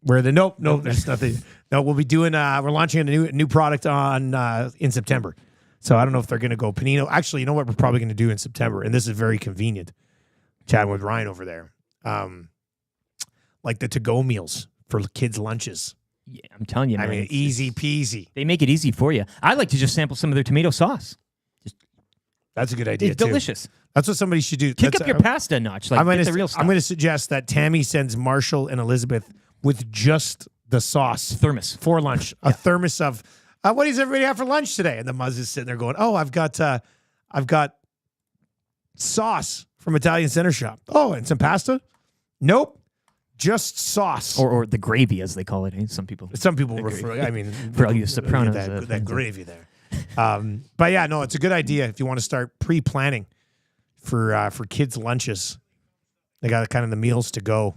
Where the nope, there's nothing. No, we'll be doing. We're launching a new product on in September. So I don't know if they're going to go panino. Actually, you know what we're probably going to do in September, and this is very convenient. Chatting with Ryan over there, like the to-go meals for kids' lunches. Yeah, I'm telling you, man. I mean, easy peasy. They make it easy for you. I like to just sample some of their tomato sauce. That's a good idea. It's delicious. That's what somebody should do. Kick up your pasta a notch. Like, get the real stuff. I'm going to suggest that Tammy sends Marshall and Elizabeth with just the sauce. Thermos. For lunch. A thermos of, what does everybody have for lunch today? And the Muzz is sitting there going, oh, I've got sauce from Italian Center Shop. Oh, and some pasta? Nope. Just sauce. Or the gravy, as they call it. Some people refer, I mean, for all you Sopranos. That gravy there. But yeah, no, it's a good idea if you want to start pre-planning for kids' lunches. They got kind of the meals to go,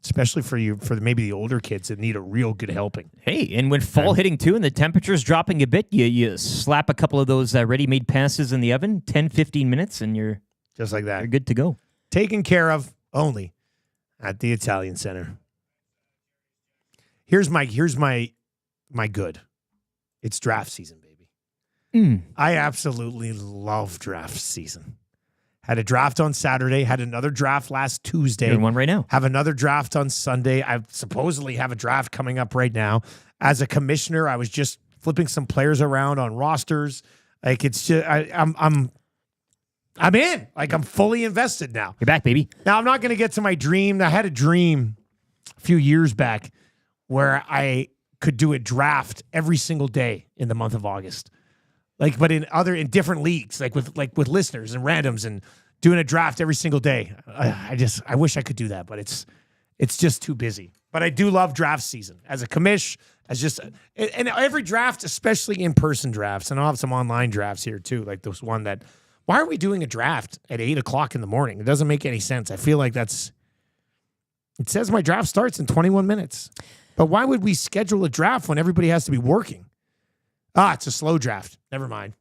especially for maybe the older kids that need a real good helping. Hey, and when fall hitting too and the temperature's dropping a bit, you slap a couple of those ready-made pastas in the oven, 10, 15 minutes, and you're just like that. You're good to go. Taken care of only at the Italian Center. Here's my good. It's draft season, baby. I absolutely love draft season. Had a draft on Saturday. Had another draft last Tuesday. You're in one right now. Have another draft on Sunday. I supposedly have a draft coming up right now. As a commissioner, I was just flipping some players around on rosters. Like it's just I'm in. Like I'm fully invested now. You're back, baby. Now I'm not going to get to my dream. I had a dream a few years back where I could do a draft every single day in the month of August. Like, but in different leagues, like with listeners and randoms and doing a draft every single day. I wish I could do that, but it's just too busy. But I do love draft season as a commish, and every draft, especially in-person drafts, and I'll have some online drafts here too. Like this one that, why are we doing a draft at 8:00 in the morning? It doesn't make any sense. I feel like it says my draft starts in 21 minutes. But why would we schedule a draft when everybody has to be working? It's a slow draft. Never mind.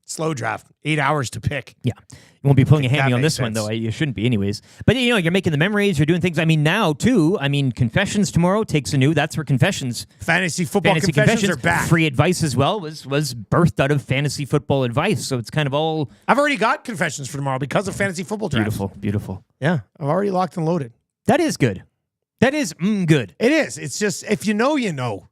Slow draft. 8 hours to pick. Yeah. You won't be pulling a hammy on this one, though. You shouldn't be anyways. But, you're making the memories. You're doing things. I mean, now, too. I mean, Confessions tomorrow takes a new. That's where Confessions. Fantasy football confessions are back. Free advice as well was birthed out of fantasy football advice. So it's kind of all. I've already got Confessions for tomorrow because of fantasy football drafts. Beautiful. Beautiful. Yeah. I've already locked and loaded. That is good. That is good. It is. It's just, if you know, you know.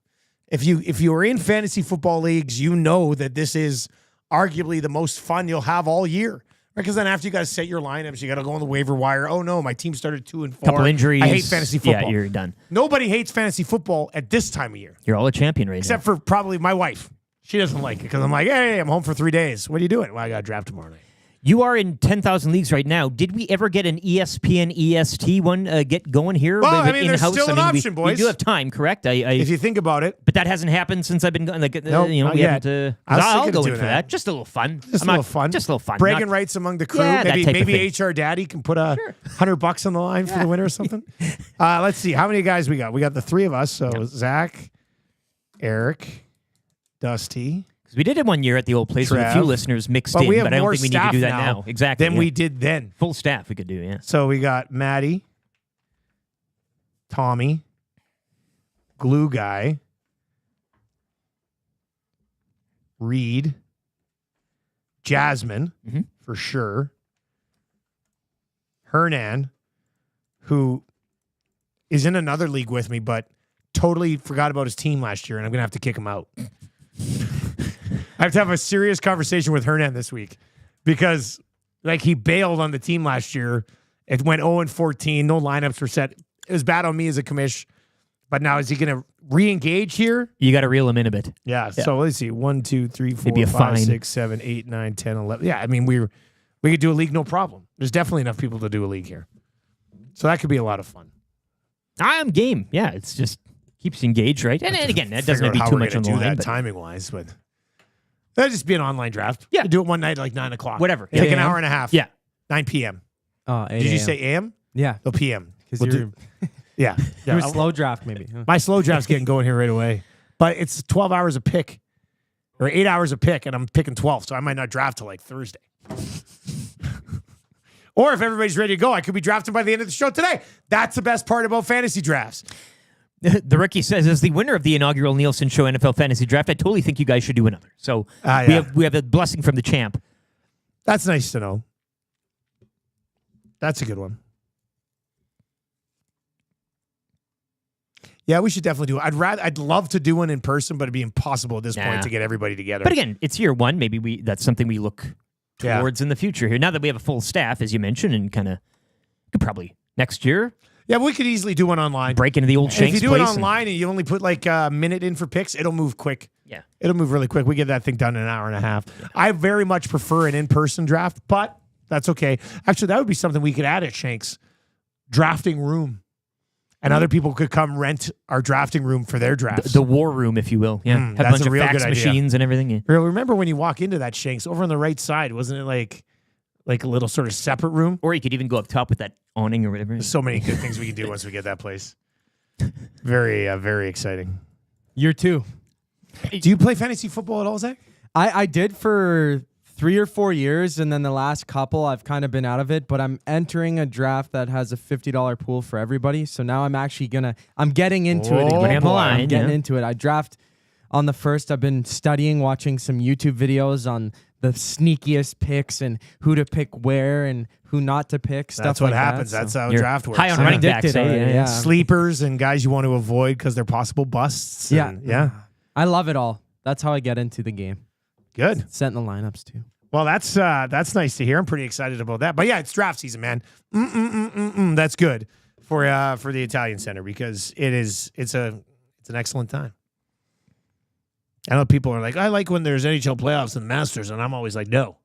If you are in fantasy football leagues, you know that this is arguably the most fun you'll have all year. Because then after you got to set your lineups, you got to go on the waiver wire. Oh no, my team started 2-4. Couple injuries. I hate fantasy football. Yeah, you're done. Nobody hates fantasy football at this time of year. You're all a champion right Except for probably my wife. She doesn't like it because I'm like, hey, I'm home for 3 days. What are you doing? Well, I got a draft tomorrow night. You are in 10,000 leagues right now. Did we ever get an ESPN EST one get going here? Well, I mean, there's still an option, boys. We do have time, correct? If you think about it. But that hasn't happened since I've been going. Like, nope, we haven't. I'll go in for that. Just a little fun. Just a little fun. Bragging rights among the crew. Yeah, maybe HR Daddy can put $100 on the line for the winner or something. Let's see. How many guys we got? We got the three of us. So Zach, Eric, Dusty. We did it one year at the old place with a few listeners mixed in, but I don't think we need to do that now. Exactly. Than we did then. Full staff we could do, yeah. So we got Maddie, Tommy, Glue Guy, Reed, Jasmine, for sure, Hernan, who is in another league with me, but totally forgot about his team last year, and I'm going to have to kick him out. I have to have a serious conversation with Hernan this week because, he bailed on the team last year. It went 0-14. No lineups were set. It was bad on me as a commish. But now is he going to re-engage here? You got to reel him in a bit. Yeah. So let's see. 1, 2, 3, 4, 5, 6, 7, 8, 9, 10, 11. Yeah. I mean, we could do a league, no problem. There's definitely enough people to do a league here. So that could be a lot of fun. I'm game. Yeah. It's just keeps you engaged, right? And again, that doesn't have to be too much on the line. Timing-wise, but that'd just be an online draft. Yeah. You do it one night at 9 o'clock. Whatever. Take an hour and a half. Yeah. 9 p.m. 8 Did you say a.m.? Yeah. No, p.m. Because yeah. You're a slow draft, maybe. Huh? My slow draft's getting going here right away. But it's 12 hours a pick. Or 8 hours a pick, and I'm picking 12, so I might not draft till Thursday. Or if everybody's ready to go, I could be drafting by the end of the show today. That's the best part about fantasy drafts. The rookie says, as the winner of the inaugural Nielson Show NFL Fantasy Draft, I totally think you guys should do another. So we have a blessing from the champ. That's nice to know. That's a good one. Yeah, we should definitely do it. I'd love to do one in person, but it'd be impossible at this point to get everybody together. But again, it's year one. Maybe that's something we look towards in the future here. Now that we have a full staff, as you mentioned, and could probably next year. Yeah, but we could easily do one online. Break into the old And Shanks if you do it place online and you only put like a minute in for picks, it'll move quick. Yeah. It'll move really quick. We get that thing done in an hour and a half. I very much prefer an in-person draft, but that's okay. Actually, that would be something we could add at Shanks. Drafting room. And other people could come rent our drafting room for their drafts. The war room, if you will. Yeah. Have a that's bunch of real fax good idea. machines and everything. Yeah. Remember when you walk into that Shanks, over on the right side, wasn't it like a little sort of separate room? Or you could even go up top with that awning or whatever. There's so many good things we can do once we get that place. Very, very exciting. Year 2. Do you play fantasy football at all, Zach? I did for 3 or 4 years, and then the last couple I've kind of been out of it, but I'm entering a draft that has a $50 pool for everybody. So now I'm actually I'm getting into it again. I'm getting into it. I draft on the 1st. I've been studying, watching some YouTube videos on the sneakiest picks and who to pick where and who not to pick. Stuff That's what like happens. That, That's so. how draft works. High on running backs. Yeah. Sleepers and guys you want to avoid because they're possible busts. Yeah. I love it all. That's how I get into the game. Good. Setting the lineups too. Well, that's nice to hear. I'm pretty excited about that. But yeah, it's draft season, man. That's good for the Italian Center because it's an excellent time. I know people are like, I like when there's NHL playoffs and Masters, and I'm always like, no.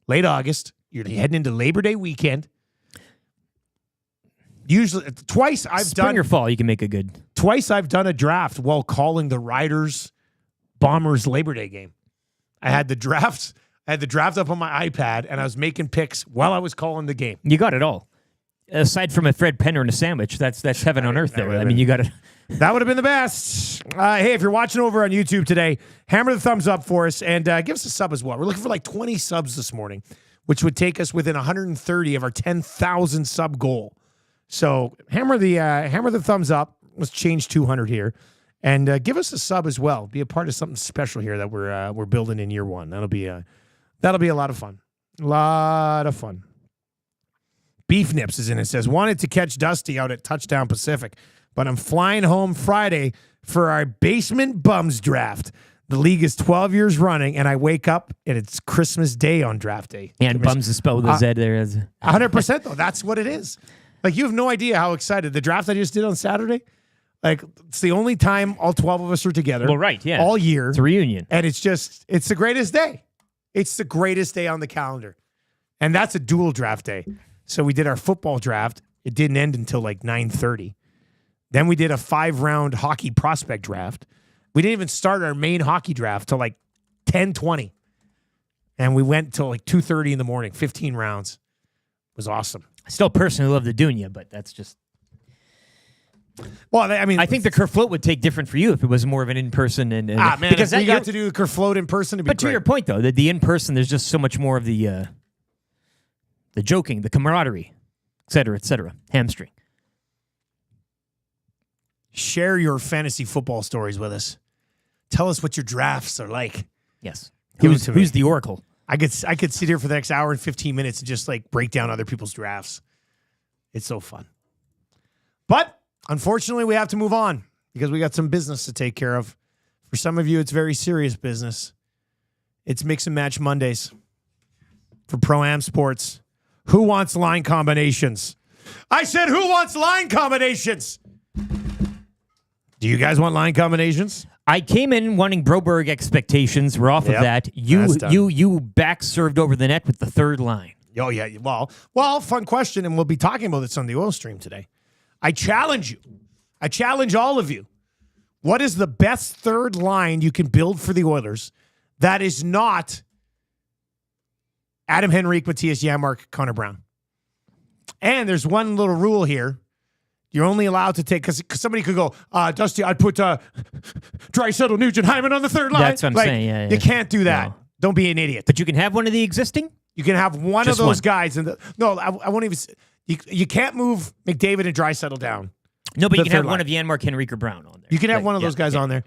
Late August, you're heading into Labor Day weekend. Usually, twice I've done spring or fall. You can make a good. Twice I've done a draft while calling the Riders Bombers Labor Day game. I had the draft up on my iPad, and I was making picks while I was calling the game. You got it all. Aside from a Fred Penner and a sandwich, that's heaven on earth there. I mean, you got it. That would have been the best. Hey, if you're watching over on YouTube today, hammer the thumbs up for us and give us a sub as well. We're looking for like 20 subs this morning, which would take us within 130 of our 10,000 sub goal. So hammer the thumbs up. Let's change 200 here, and give us a sub as well. Be a part of something special here that we're building in year one. That'll be a lot of fun. A lot of fun. Beef Nips is in it. Says, wanted to catch Dusty out at Touchdown Pacific, but I'm flying home Friday for our Basement Bums draft. The league is 12 years running, and I wake up, and it's Christmas Day on draft day. And bums is spelled with a Z there. 100%, though. That's what it is. Like, you have no idea how excited. The draft I just did on Saturday, like, it's the only time all 12 of us are together. Well, right, yeah. All year. It's a reunion. And it's the greatest day. It's the greatest day on the calendar. And that's a dual draft day. So we did our football draft. It didn't end until like 9:30. Then we did a 5-round hockey prospect draft. We didn't even start our main hockey draft till like 10:20. And we went till like 2:30 in the morning, 15 rounds. It was awesome. I still personally love the Dunya, but that's just... Well, I mean... I think the Kerfloat would take different for you if it was more of an in-person. And man, because if we got to do the Kerfloat in person, it'd be But to great. your point, though, the in-person, there's just so much more of the joking, the camaraderie, et cetera. Hamstring. Share your fantasy football stories with us. Tell us what your drafts are like. Yes. Give it Who's to me. the Oracle? I could sit here for the next hour and 15 minutes and just like break down other people's drafts. It's so fun. But unfortunately, we have to move on because we got some business to take care of. For some of you, it's very serious business. It's Mix and Match Mondays for Pro-Am Sports. Who wants line combinations? I said, who wants line combinations? Do you guys want line combinations? I came in wanting Broberg expectations. We're off of that. You back served over the net with the third line. Oh, yeah. Well, fun question, and we'll be talking about this on the oil stream today. I challenge you. I challenge all of you. What is the best third line you can build for the Oilers that is not Adam Henrique, Matthias Janmark, Connor Brown? And there's one little rule here. You're only allowed to take, because somebody could go, Dusty, I'd put Draisaitl, Nugent, Hyman on the third line. That's what I'm saying. Yeah. You can't do that. No. Don't be an idiot. But you can have one of the existing? You can have one of those guys. I won't even. You can't move McDavid and Draisaitl down. No, but you can have one of Janmark, Henrique, or Brown on there. You can have one of those guys on there.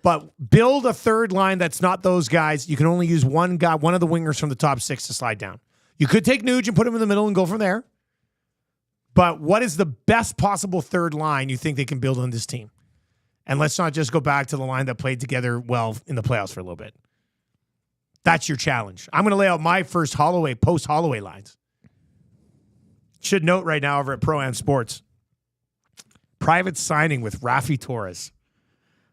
But build a third line that's not those guys. You can only use one guy, one of the wingers from the top 6 to slide down. You could take Nuge and put him in the middle and go from there. But what is the best possible third line you think they can build on this team? And let's not just go back to the line that played together well in the playoffs for a little bit. That's your challenge. I'm going to lay out my first post-Holloway lines. Should note right now over at Pro-Am Sports, private signing with Rafi Torres.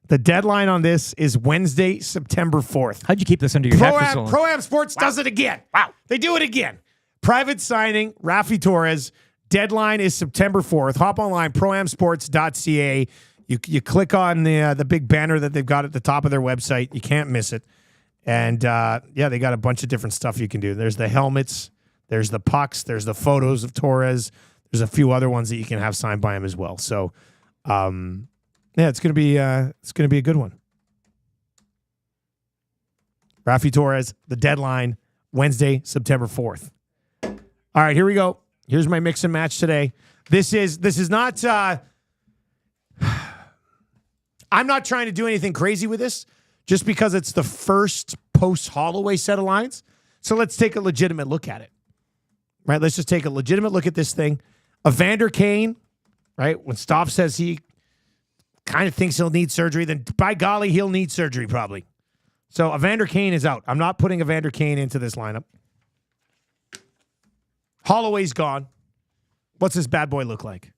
The deadline on this is Wednesday, September 4th. How'd you keep this under your hat for so long? Pro-Am Sports does it again. Wow. They do it again. Private signing, Rafi Torres. Deadline is September 4th. Hop online, proamsports.ca. You click on the big banner that they've got at the top of their website. You can't miss it. And, they got a bunch of different stuff you can do. There's the helmets. There's the pucks. There's the photos of Torres. There's a few other ones that you can have signed by him as well. So, it's gonna be a good one. Rafi Torres, the deadline, Wednesday, September 4th. All right, here we go. Here's my mix and match today. This is not. I'm not trying to do anything crazy with this, just because it's the first post Holloway set of lines. So let's take a legitimate look at it. Right? Let's just take a legitimate look at this thing. Evander Kane, right? When Stoff says he kind of thinks he'll need surgery, then by golly, he'll need surgery probably. So Evander Kane is out. I'm not putting Evander Kane into this lineup. Holloway's gone. What's this bad boy look like?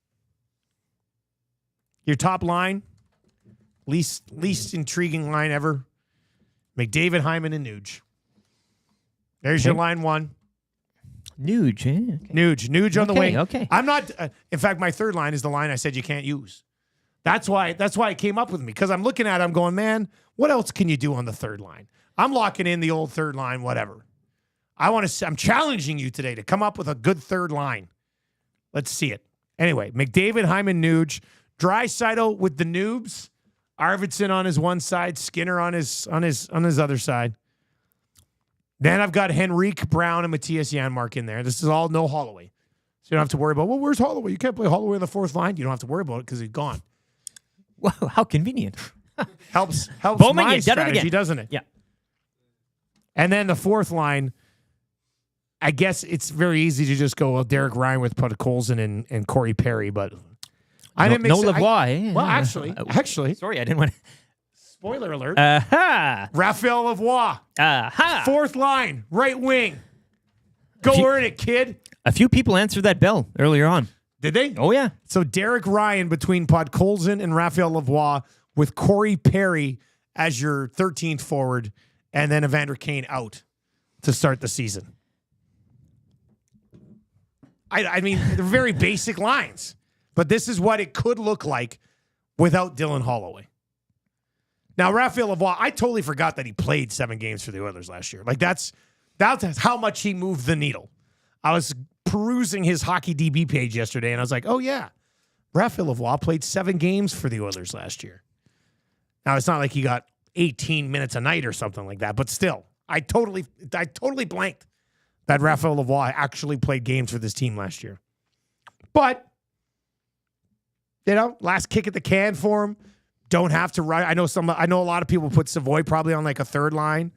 Your top line, least intriguing line ever. McDavid, Hyman, and Nuge. There's your line one. Nuge, eh? Okay. Nuge on the wing. Okay. I'm not. In fact, my third line is the line I said you can't use. That's why it came up with me, because I'm looking at it, I'm going, man, what else can you do on the third line? I'm locking in the old third line, whatever. I'm challenging you today to come up with a good third line. Let's see it. Anyway, McDavid, Hyman, Nuge, Draisaitl with the noobs, Arvidsson on his one side, Skinner on his other side. Then I've got Henrique, Brown, and Matthias Janmark in there. This is all no Holloway. So you don't have to worry about, well, where's Holloway? You can't play Holloway on the fourth line. You don't have to worry about it because he's gone. Wow, how convenient. helps Bowman, my you done it strategy, again. doesn't it? Yeah. And then the fourth line, I guess it's very easy to just go, well, Derek Ryan with Podkolzin and Corey Perry, but I didn't make Lavoie. Well, actually. Sorry, I didn't want to. Spoiler alert. Raphael Lavoie. Fourth line, right wing. Go earn it, kid. A few people answered that bell earlier on. Did they? Oh, yeah. So Derek Ryan between Podkolzin and Raphael Lavoie with Corey Perry as your 13th forward, and then Evander Kane out to start the season. I mean, they're very basic lines, but this is what it could look like without Dylan Holloway. Now, Raphael Lavoie, I totally forgot that he played 7 games for the Oilers last year. Like, that's how much he moved the needle. I was perusing his Hockey DB page yesterday, and I was like, oh, yeah, Raphael Lavoie played 7 games for the Oilers last year. Now, it's not like he got 18 minutes a night or something like that, but still, I totally blanked that Raphael Lavoie actually played games for this team last year. But, last kick at the can for him. Don't have to run. I know a lot of people put Savoy probably on like a third line.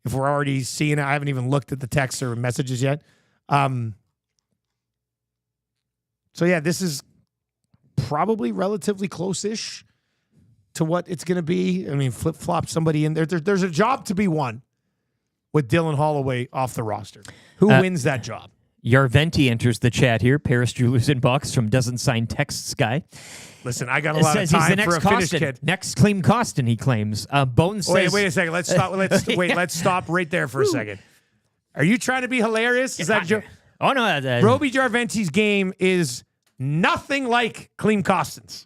If we're already seeing it, I haven't even looked at the texts or messages yet. So yeah, this is probably relatively close-ish to what it's going to be. I mean, flip-flop somebody in there. There's a job to be won with Dylan Holloway off the roster. Who wins that job? Yarventi enters the chat here. Paris Jewelers Inbox from Doesn't Sign Texts guy. Listen, I got a lot of time he's the next for a Finnish Costin. kid. Next Clem Costin, he claims. Bones says... Wait a second. Let's stop. Let's stop right there for a second. Are you trying to be hilarious? Is that joke? Oh, no. Roby Jarventi's game is nothing like Clem Costin's.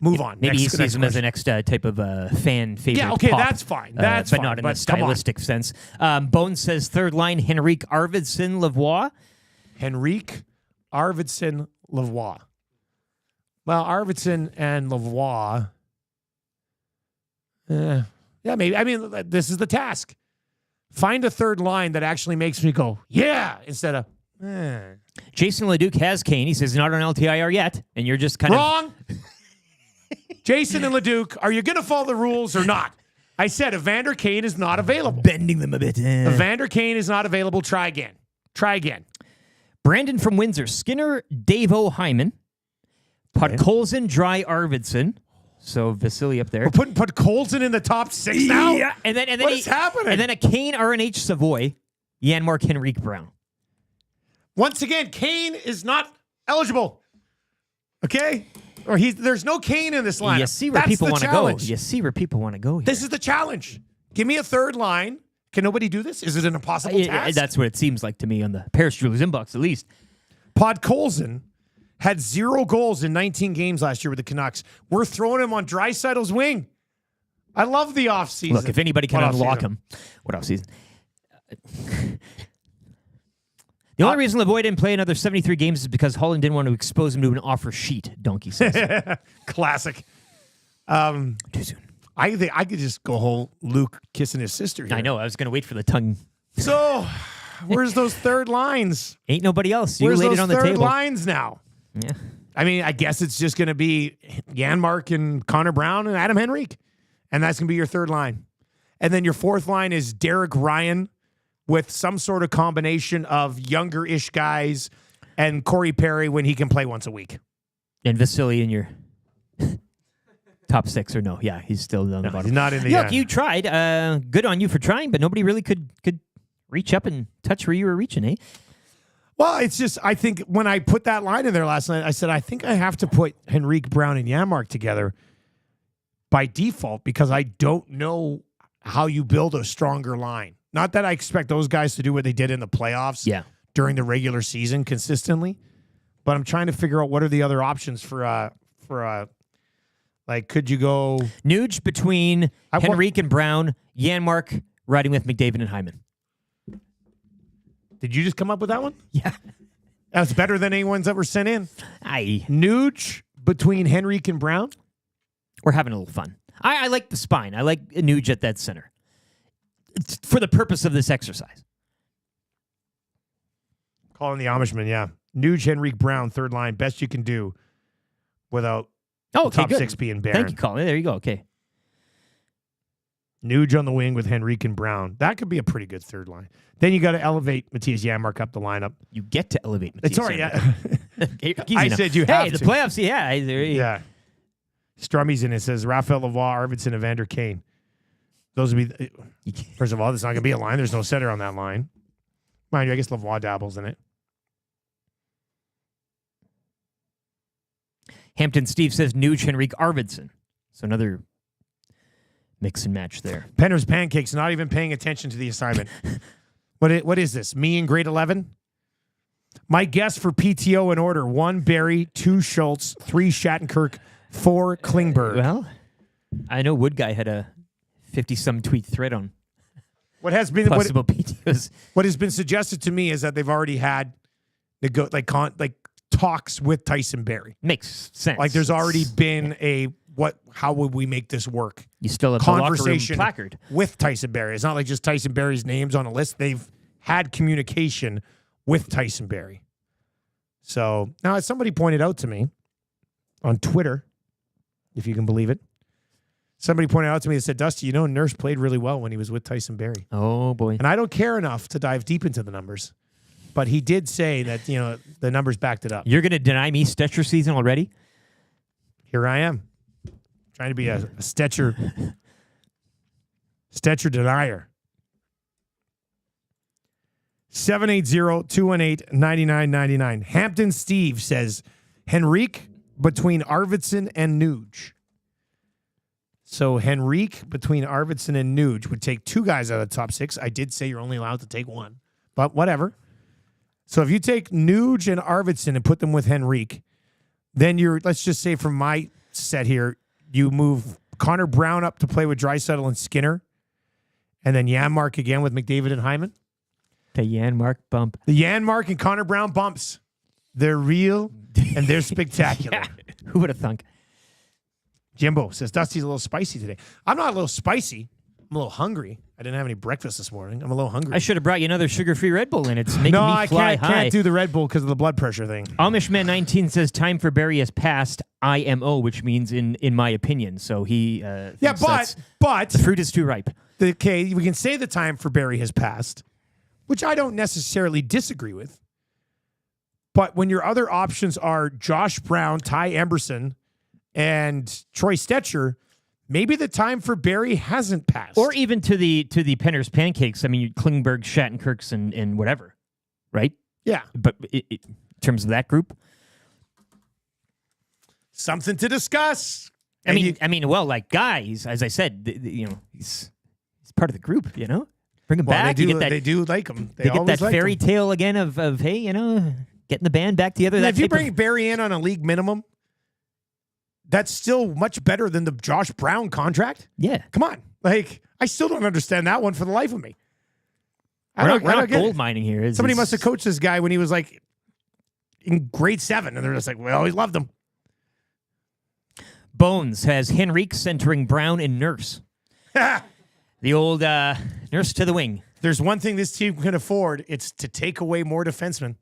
Move on. Maybe he sees him as the next type of fan favorite. Yeah, okay, pop, that's fine. That's but fine. not in the stylistic sense. Bones says third line, Henrique, Arvidsson, Lavoie. Henrique, Arvidsson, Lavoie. Well, Arvidsson and Lavoie. Yeah, maybe. I mean, this is the task. Find a third line that actually makes me go, yeah, instead of, Jason Leduc has Kane. He says not on LTIR yet, and you're just kind wrong. Jason and Leduc, are you going to follow the rules or not? I said Evander Kane is not available. Bending them a bit. Evander Kane is not available. Try again. Brandon from Windsor. Skinner, Davo, Hyman. Podkolzin, Dry, Arvidsson. So Vasily up there. We're putting Podkolzin in the top 6 now? Yeah. And then what is happening? And then a Kane, RNH, Savoy. Janmark, Henrique, Brown. Once again, Kane is not eligible. Okay? Or there's no Kane in this lineup. You see where That's people the want to go. challenge. You see where people want to go here. This is the challenge. Give me a third line. Can nobody do this? Is it an impossible task? That's what it seems like to me on the Paris Jewelers inbox, at least. Podkolzin had 0 goals in 19 games last year with the Canucks. We're throwing him on Draisaitl's wing. I love the offseason. Look, if anybody can unlock him. What offseason? The only reason Lavoie didn't play another 73 games is because Holland didn't want to expose him to an offer sheet, Donkey says. Classic. Too soon. I think I could just go whole Luke kissing his sister here. I know. I was going to wait for the tongue. So, where's those third lines? Ain't nobody else. You Where's laid those it on the third table. lines now? Yeah. I mean, I guess it's just going to be Janmark and Connor Brown and Adam Henrique. And that's going to be your third line. And then your fourth line is Derek Ryan with some sort of combination of younger-ish guys and Corey Perry when he can play once a week. And Vasily in your top 6 or no? Yeah, he's still on the bottom. He's not in the Look, you tried. Good on you for trying, but nobody really could reach up and touch where you were reaching, eh? Well, it's just, I think when I put that line in there last night, I said, I think I have to put Henrique, Brown, and Janmark together by default because I don't know how you build a stronger line. Not that I expect those guys to do what they did in the playoffs during the regular season consistently, but I'm trying to figure out what are the other options for like, could you go Nuge between Henrique and Brown, Janmark riding with McDavid and Hyman. Did you just come up with that one? Yeah. That's better than anyone's ever sent in. Aye. Nuge between Henrique and Brown? We're having a little fun. I like the spine. I like Nuge at that center. It's for the purpose of this exercise. Calling the Amishman, yeah. Nuge, Henrique, Brown, third line. Best you can do without top good. 6 being Barron. Thank you, Colin. There you go. Okay. Nuge on the wing with Henrique and Brown. That could be a pretty good third line. Then you got to elevate Matthias Janmark up the lineup. You get to elevate Matthias. Sorry, yeah. I said you have the to. playoffs, yeah. Strummy's in it. Says Raphael Lavoie, Arvidsson, Evander Kane. Those would be, first of all, there's not going to be a line. There's no center on that line. Mind you, I guess Lavoie dabbles in it. Hampton Steve says Nuge, Henrique, Arvidsson. So another mix and match there. Penner's Pancakes not even paying attention to the assignment. What is this? Me in grade 11? My guess for PTO in order: 1 Barry, 2 Schultz, 3 Shattenkirk, 4 Klingberg. Well, I know Wood Guy had a 50-some tweet thread on what has been possible PTOs. What has been suggested to me is that they've already had talks with Tyson Barrie. Makes sense. Like there's already been a how would we make this work? You still have conversation the locker room placard with Tyson Barrie. It's not like just Tyson Barrie's name's on a list. They've had communication with Tyson Barrie. So now, as somebody pointed out to me on Twitter, if you can believe it, somebody pointed out to me and said, Dusty, Nurse played really well when he was with Tyson Barrie. Oh, boy. And I don't care enough to dive deep into the numbers, but he did say that, the numbers backed it up. You're going to deny me Stetcher season already? Here I am, trying to be a Stetcher denier. 780-218-9999. Hampton Steve says, Henrique between Arvidsson and Nuge. So Henrique between Arvidsson and Nuge would take 2 guys out of the top 6. I did say you're only allowed to take 1, but whatever. So if you take Nuge and Arvidsson and put them with Henrique, then let's just say from my set here, you move Connor Brown up to play with Draisaitl and Skinner, and then Janmark again with McDavid and Hyman. The Janmark bump. The Janmark and Connor Brown bumps. They're real and they're spectacular. Yeah. Who would have thunk? Jimbo says, Dusty's a little spicy today. I'm not a little spicy. I'm a little hungry. I didn't have any breakfast this morning. I'm a little hungry. I should have brought you another sugar-free Red Bull, and it's making me fly high. I can't do the Red Bull because of the blood pressure thing. Amishman19 says, time for Barrie has passed IMO, which means in my opinion. So he but the fruit is too ripe. Okay, we can say the time for Barrie has passed, which I don't necessarily disagree with. But when your other options are Josh Brown, Ty Emberson, and Troy Stetcher, maybe the time for Barrie hasn't passed. Or even to the Penner's Pancakes. I mean, Klingberg, Shattenkirks, and whatever, right? Yeah. But in terms of that group. something to discuss. I mean, well, like guys, as I said, he's part of the group. Bring him back. They do like him. They get that fairy tale again of hey, getting the band back together. If you bring Barry in on a league minimum, that's still much better than the Josh Brown contract. Yeah, come on. Like, I still don't understand that one for the life of me. We're not gold mining here. Somebody must have coached this guy when he was like in grade 7, and they're just like, we always loved him. Bones has Henrique centering Brown and Nurse. The old Nurse to the wing. There's one thing this team can afford. It's to take away more defensemen.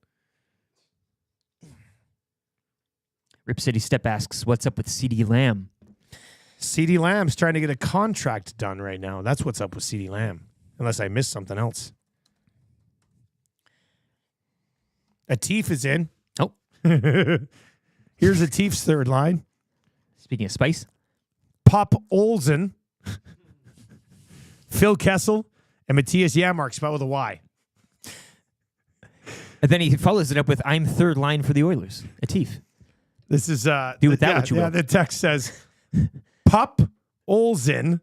Rip City Step asks, what's up with CeeDee Lamb? CeeDee Lamb's trying to get a contract done right now. That's what's up with CeeDee Lamb. Unless I missed something else. Atif is in. Oh. Here's Atif's third line. Speaking of spice. Pop Olsen, Phil Kessel, and Matthias Janmark, spelled with a Y. And then he follows it up with, I'm third line for the Oilers. Atif. This is... Do with that what you will. The text says, Pop Olsen,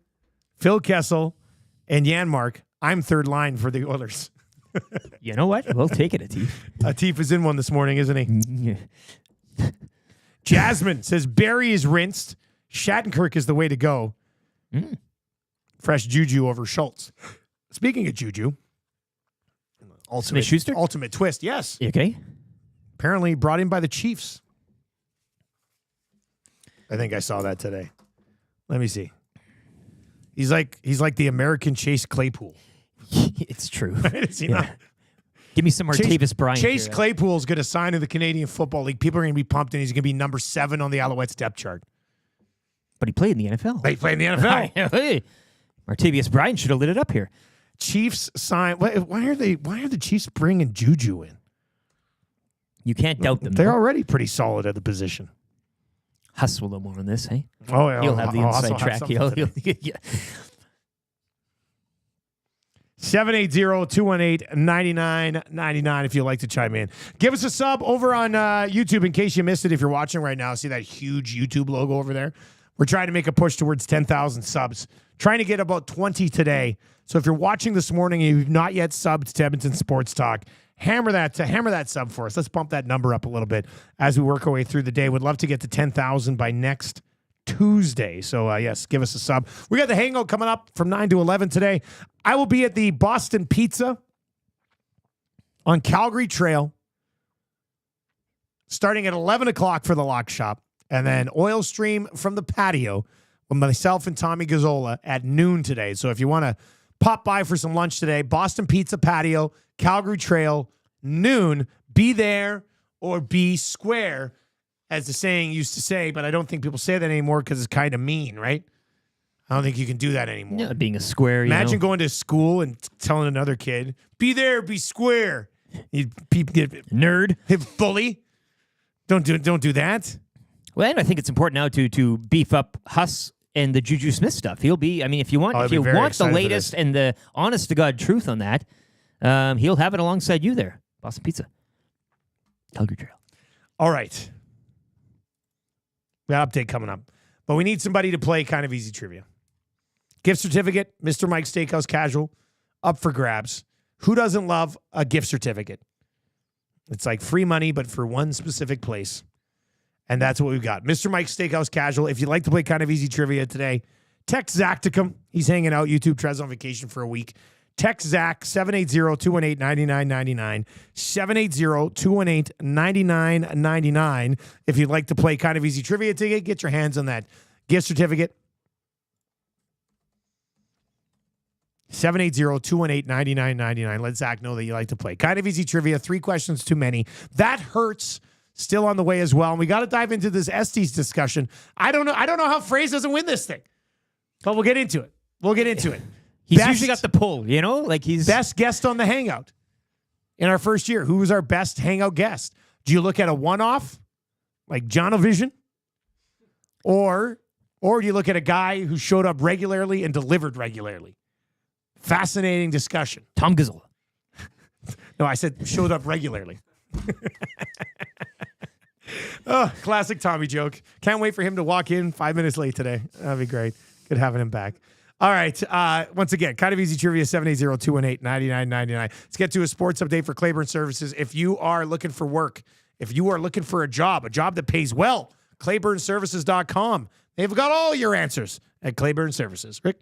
Phil Kessel, and Janmark, I'm third line for the Oilers. You know what? We'll take it, Atif. Atif is in one this morning, isn't he? Yeah. Jasmine says, Barry is rinsed. Shattenkirk is the way to go. Fresh Juju over Schultz. Speaking of Juju, ultimate twist, yes. You okay? Apparently brought in by the Chiefs. I think I saw that today. Let me see. He's like the American Chase Claypool. It's true. Is he not? Give me some Martavis Bryant. Chase Claypool's going to sign in the Canadian Football League. People are going to be pumped, and he's going to be number 7 on the Alouettes depth chart. But he played in the NFL. He played in the NFL. Hey, Martavis Bryant should have lit it up here. Chiefs sign. Why are the Chiefs bringing Juju in? You can't doubt them. They're already pretty solid at the position. Huss will know more on this, hey? Oh, yeah. He'll have the inside track. Yeah. 780-218-9999 if you'd like to chime in. Give us a sub over on YouTube in case you missed it. If you're watching right now, see that huge YouTube logo over there? We're trying to make a push towards 10,000 subs. Trying to get about 20 today. So if you're watching this morning and you've not yet subbed to Edmonton Sports Talk, hammer that sub for us. Let's bump that number up a little bit as we work our way through the day. Would love to get to 10,000 by next Tuesday. So, yes, give us a sub. We got the Hangout coming up from 9 to 11 today. I will be at the Boston Pizza on Calgary Trail starting at 11 o'clock for the lock shop, and then Oil Stream from the patio with myself and Tommy Gazzola at noon today. So if you want to pop by for some lunch today, Boston Pizza patio, Calgary Trail, noon, be there or be square, as the saying used to say, but I don't think people say that anymore because it's kind of mean, right? I don't think you can do that anymore. Yeah, being a square. Imagine going to school and telling another kid, be there, be square. Nerd. Bully. Don't do that. Well, and I think it's important now to beef up Huss and the Juju Smith stuff. He'll be, if you want the latest and the honest to God truth on that, he'll have it alongside you there. Boston Pizza. Calgary Trail. All right. We got an update coming up. But we need somebody to play kind of easy trivia. Gift certificate, Mr. Mike Steakhouse Casual, up for grabs. Who doesn't love a gift certificate? It's like free money, but for one specific place. And that's what we've got. Mr. Mike Steakhouse Casual. If you'd like to play kind of easy trivia today, text Zach to come. He's hanging out. YouTube Trez on vacation for a week. Text Zach, 780-218-9999. 780-218-9999. If you'd like to play kind of easy trivia ticket, get your hands on that gift certificate. 780-218-9999. Let Zach know that you like to play. Kind of easy trivia. 3 questions too many. That hurts. Still on the way as well. And we got to dive into this Estes discussion. I don't know how Fraze doesn't win this thing. But we'll get into it. He's usually got the pull, like he's best guest on the Hangout in our first year. Who was our best Hangout guest? Do you look at a one-off like Jonovision? Or do you look at a guy who showed up regularly and delivered regularly? Fascinating discussion. Tom Gazzola. No, I said showed up regularly. Oh, classic Tommy joke. Can't wait for him to walk in 5 minutes late today. That'd be great. Good having him back. All right. Once again, kind of easy trivia, 780-218-9999. Let's get to a sports update for Claiborne Services. If you are looking for work, if you are looking for a job that pays well, ClaiborneServices.com. They've got all your answers at Claiborne Services. Rick?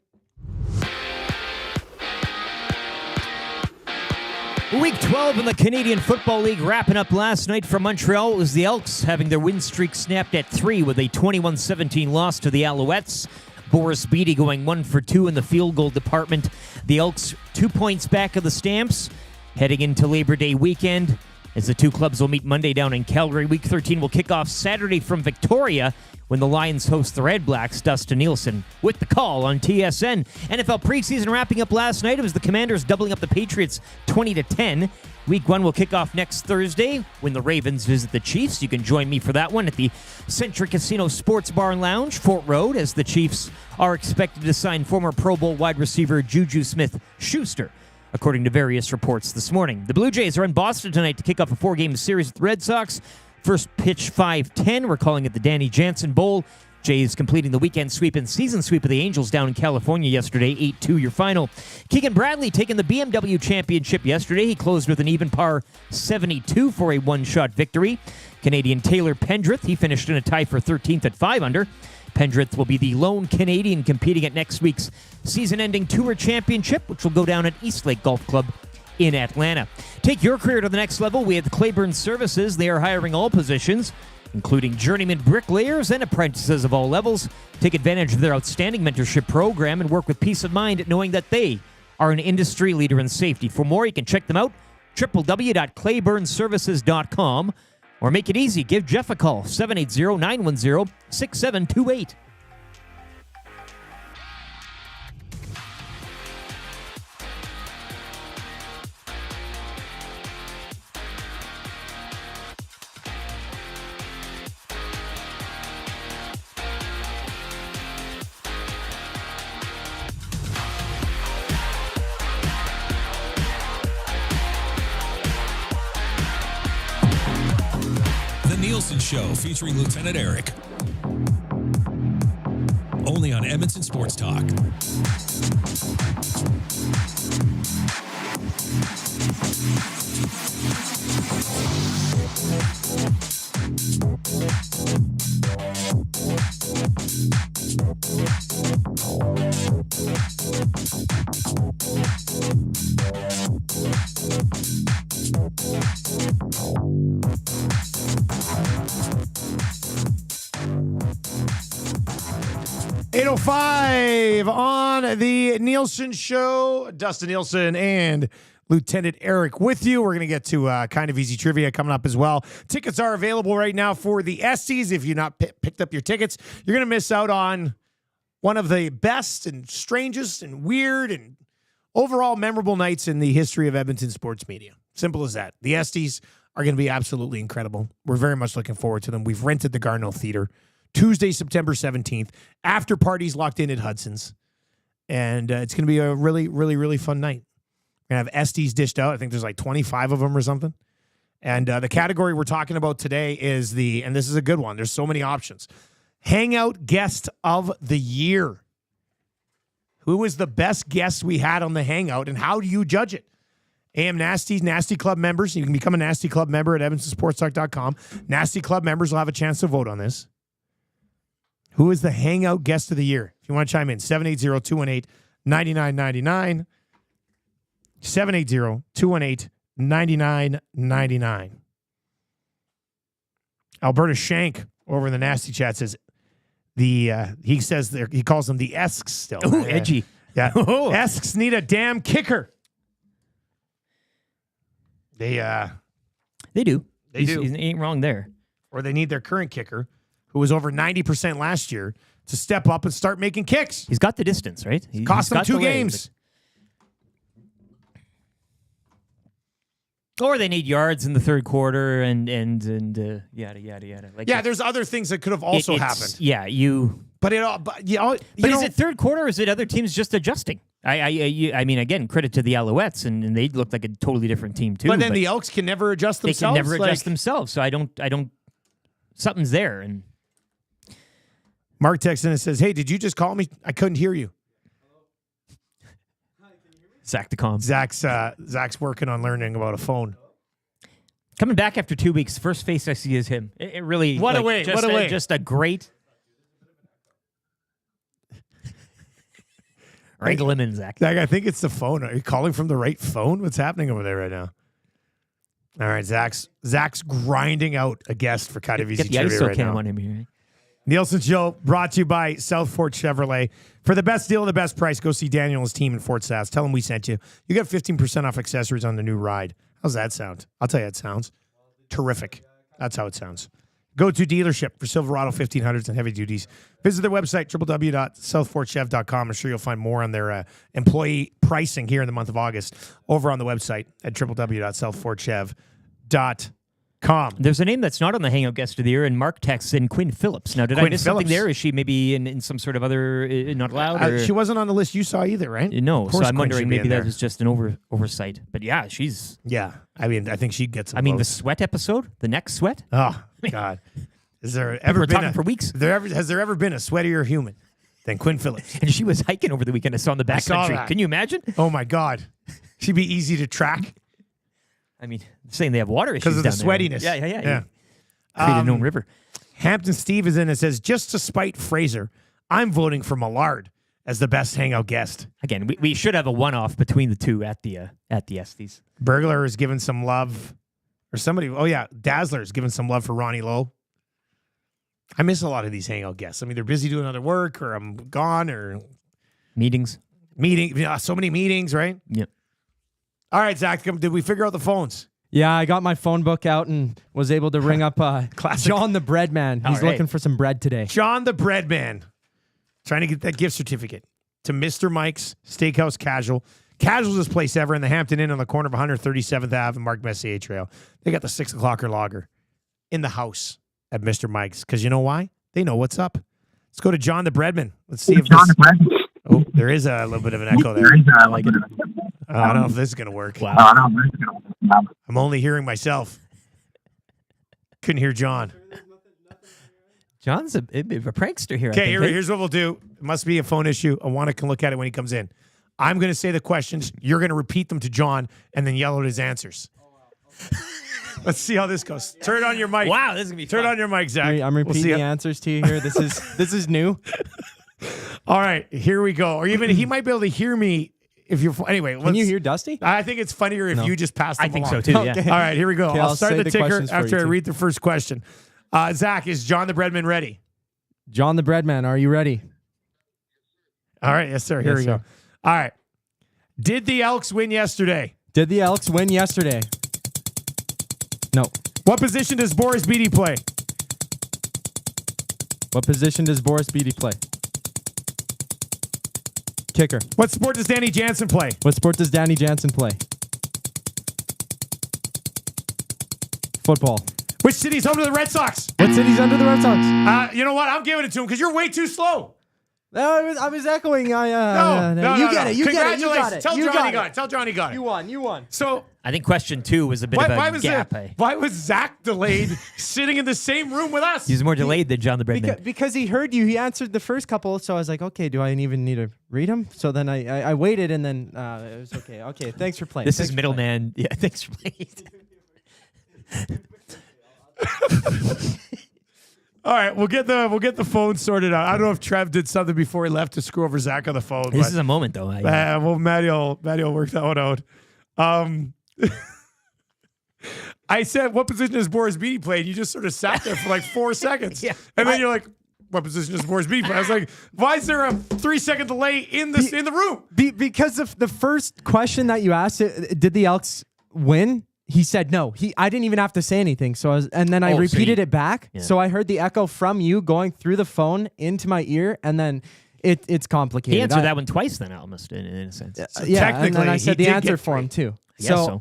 Week 12 in the Canadian Football League wrapping up last night for Montreal. It was the Elks having their win streak snapped at 3 with a 21-17 loss to the Alouettes. Boris Beatty going 1 for 2 in the field goal department. The Elks 2 points back of the Stamps heading into Labor Day weekend as the two clubs will meet Monday down in Calgary. Week 13 will kick off Saturday from Victoria when the Lions host the Red Blacks. Dustin Nielson with the call on TSN. NFL preseason wrapping up last night. It was the Commanders doubling up the Patriots 20-10. Week 1 will kick off next Thursday when the Ravens visit the Chiefs. You can join me for that one at the Century Casino Sports Bar and Lounge, Fort Road, as the Chiefs are expected to sign former Pro Bowl wide receiver Juju Smith-Schuster, according to various reports this morning. The Blue Jays are in Boston tonight to kick off a 4-game series with the Red Sox. First pitch 5:10. We're calling it the Danny Jansen Bowl. Jays completing the weekend sweep and season sweep of the Angels down in California yesterday, 8-2 your final. Keegan Bradley taking the BMW championship yesterday. He closed with an even par 72 for a one-shot victory. Canadian Taylor Pendrith, he finished in a tie for 13th at 5 under. Pendrith will be the lone Canadian competing at next week's season-ending Tour Championship, which will go down at Eastlake Golf Club in Atlanta. Take your career to the next level with Claiborne Services. They are hiring all positions, including journeyman bricklayers and apprentices of all levels. Take advantage of their outstanding mentorship program and work with peace of mind knowing that they are an industry leader in safety. For more, you can check them out, www.claiborneservices.com, or make it easy. Give Jeff a call, 780-910-6728. Nielson Show featuring Lieutenant Eric. Only on Edmonton Sports Talk. .05 on the Nielson Show. Dustin Nielson and Lieutenant Eric with you. We're going to get to kind of easy trivia coming up as well. Tickets are available right now for the Esties. If you've not picked up your tickets, you're going to miss out on one of the best and strangest and weird and overall memorable nights in the history of Edmonton sports media. Simple as that. The Esties are going to be absolutely incredible. We're very much looking forward to them. We've rented the Garneau Theater. Tuesday, September 17th. After parties locked in at Hudson's. And it's going to be a really, really, really fun night. We're going to have Esties dished out. I think there's like 25 of them or something. And the category we're talking about today is and this is a good one. There's so many options. Hangout Guest of the Year. Who was the best guest we had on the Hangout, and how do you judge it? AM Nasty Club members. You can become a Nasty Club member at EdmontonSportsTalk.com. Nasty Club members will have a chance to vote on this. Who is the Hangout Guest of the Year? If you want to chime in, 780-218-9999. 780-218-9999. Alberta Shank over in the Nasty Chat says he calls them the Esks still. Ooh, edgy. Yeah. Esks need a damn kicker. They do. They do. He ain't wrong there. Or they need their current kicker, who was over 90% last year, to step up and start making kicks. He's got the distance, right? Cost them 2 games. Or they need yards in the third quarter and yada, yada, yada. Like there's other things that could have also happened. Yeah, But is it third quarter or is it other teams just adjusting? I mean, again, credit to the Alouettes, and they look like a totally different team too. But then the Elks can never adjust themselves. They can never adjust themselves, so I don't something's there. And Mark texts in and says, "Hey, did you just call me? I couldn't hear you." Zach the Calm. Zach's working on learning about a phone. Coming back after 2 weeks, first face I see is him. It really What a way! Just, What a way! Just a great. Wrangle him in, Zach. Zach, I think it's the phone. Are you calling from the right phone? What's happening over there right now? All right, Zach's grinding out a guest for kind of easy Get the trivia ISO right cam now. on him here. Nielsen Show brought to you by South Fort Chevrolet. For the best deal and the best price, go see Daniel and his team in Fort Sask. Tell them we sent you. You get 15% off accessories on the new ride. How's that sound? I'll tell you, it sounds terrific. That's how it sounds. Go to dealership for Silverado 1500s and heavy duties. Visit their website, www.southfortchev.com. I'm sure you'll find more on their employee pricing here in the month of August over on the website at www.southfortchev.com. There's a name that's not on the Hangout Guest of the Year, and Mark texts in Quinn Phillips. Now, did I miss something there? Is she maybe in some sort of other not allowed? Or? She wasn't on the list you saw either, right? No, so I'm Quinn wondering should be maybe in there. that was just an oversight. But yeah, she's... Yeah, I mean, I think she'd get some the votes. sweat episode? The next sweat? Oh, God. Has there ever been talking for weeks. Has there ever been a sweatier human than Quinn Phillips? And she was hiking over the weekend. I saw in the backcountry. Can you imagine? Oh, my God. She'd be easy to track. I mean, saying they have water issues Because of the down there. sweatiness. Yeah. Create a known river. Hampton Steve is in and says, just to spite Fraser, I'm voting for Millard as the best Hangout guest. Again, we should have a one-off between the two at the Estes. Burglar is giving some love. Or somebody, Dazzler is giving some love for Ronnie Lowe. I miss a lot of these Hangout guests. I mean, they're busy doing other work, or I'm gone, or meetings. So many meetings, right? Yep. All right, Zach, did we figure out the phones? Yeah, I got my phone book out and was able to ring up John the Bread Man. He's looking for some bread today. John the Bread Man. Trying to get that gift certificate to Mr. Mike's Steakhouse Casual. Casualest place ever in the Hampton Inn on the corner of 137th Ave and Mark Messier Trail. They got the 6 o'clocker lager in the house at Mr. Mike's. Because you know why? They know what's up. Let's go to John the Breadman. Let's see if this... Oh, there is a little bit of an echo there. I don't know if this is going to work. Wow. I'm only hearing myself. Couldn't hear John. John's a prankster here. Okay, here's what we'll do. It must be a phone issue. Awana can look at it when he comes in. I'm going to say the questions. You're going to repeat them to John and then yell out his answers. Let's see how this goes. Turn on your mic. Wow, this is going to be Turn on your mic, Zach. I'm repeating the answers to you here. This is new. All right, here we go. Or even he might be able to hear me if you're... Anyway, Can you hear Dusty? I think it's funnier if you just pass them I think along. so, too, yeah. Okay. All right, here we go. Okay, I'll start say the ticker questions for after you, I too. read the first question. Zach, is John the Breadman ready? John the Bread Man, are you ready? All right, yes, sir. Here Yes, we sir. go. All right. Did the Elks win yesterday? Did the Elks win yesterday? No. What position does Boris Beatty play? What position does Boris Beatty play? Kicker. What sport does Danny Jansen play? What sport does Danny Jansen play? Football. Which city's home to the Red Sox? What city's under the Red Sox? You know what? I'm giving it to him because you're way too slow. No, I was echoing. You get it. You get it. You got it. Tell You Johnny got got it. it. Tell Johnny got it. You won. So I think question 2 was a bit of a gap. why was Zach delayed sitting in the same room with us? He's more delayed than John the Breadman. Because he heard you. He answered the first couple, so I was like, okay, do I even need to read them? So then I waited, and then it was okay. Okay, thanks for playing. This is middleman. Yeah, thanks for playing. All right, we'll get the phone sorted out. I don't know if Trev did something before he left to screw over Zach on the phone. This is a moment, though. Well, Matty will work that one out. I said, what position does Boris Beatty play? And you just sort of sat there for like 4 seconds. Yeah. And then you're like, what position does Boris Beatty play? I was like, why is there a 3-second delay in the room? Because of the first question that you asked, did the Elks win? He said no. I didn't even have to say anything. So I repeated it back. Yeah. So I heard the echo from you going through the phone into my ear, and then it's complicated. He answered that one twice then, almost, in a sense. So yeah, technically, and then I said the did answer get for 3. him too. So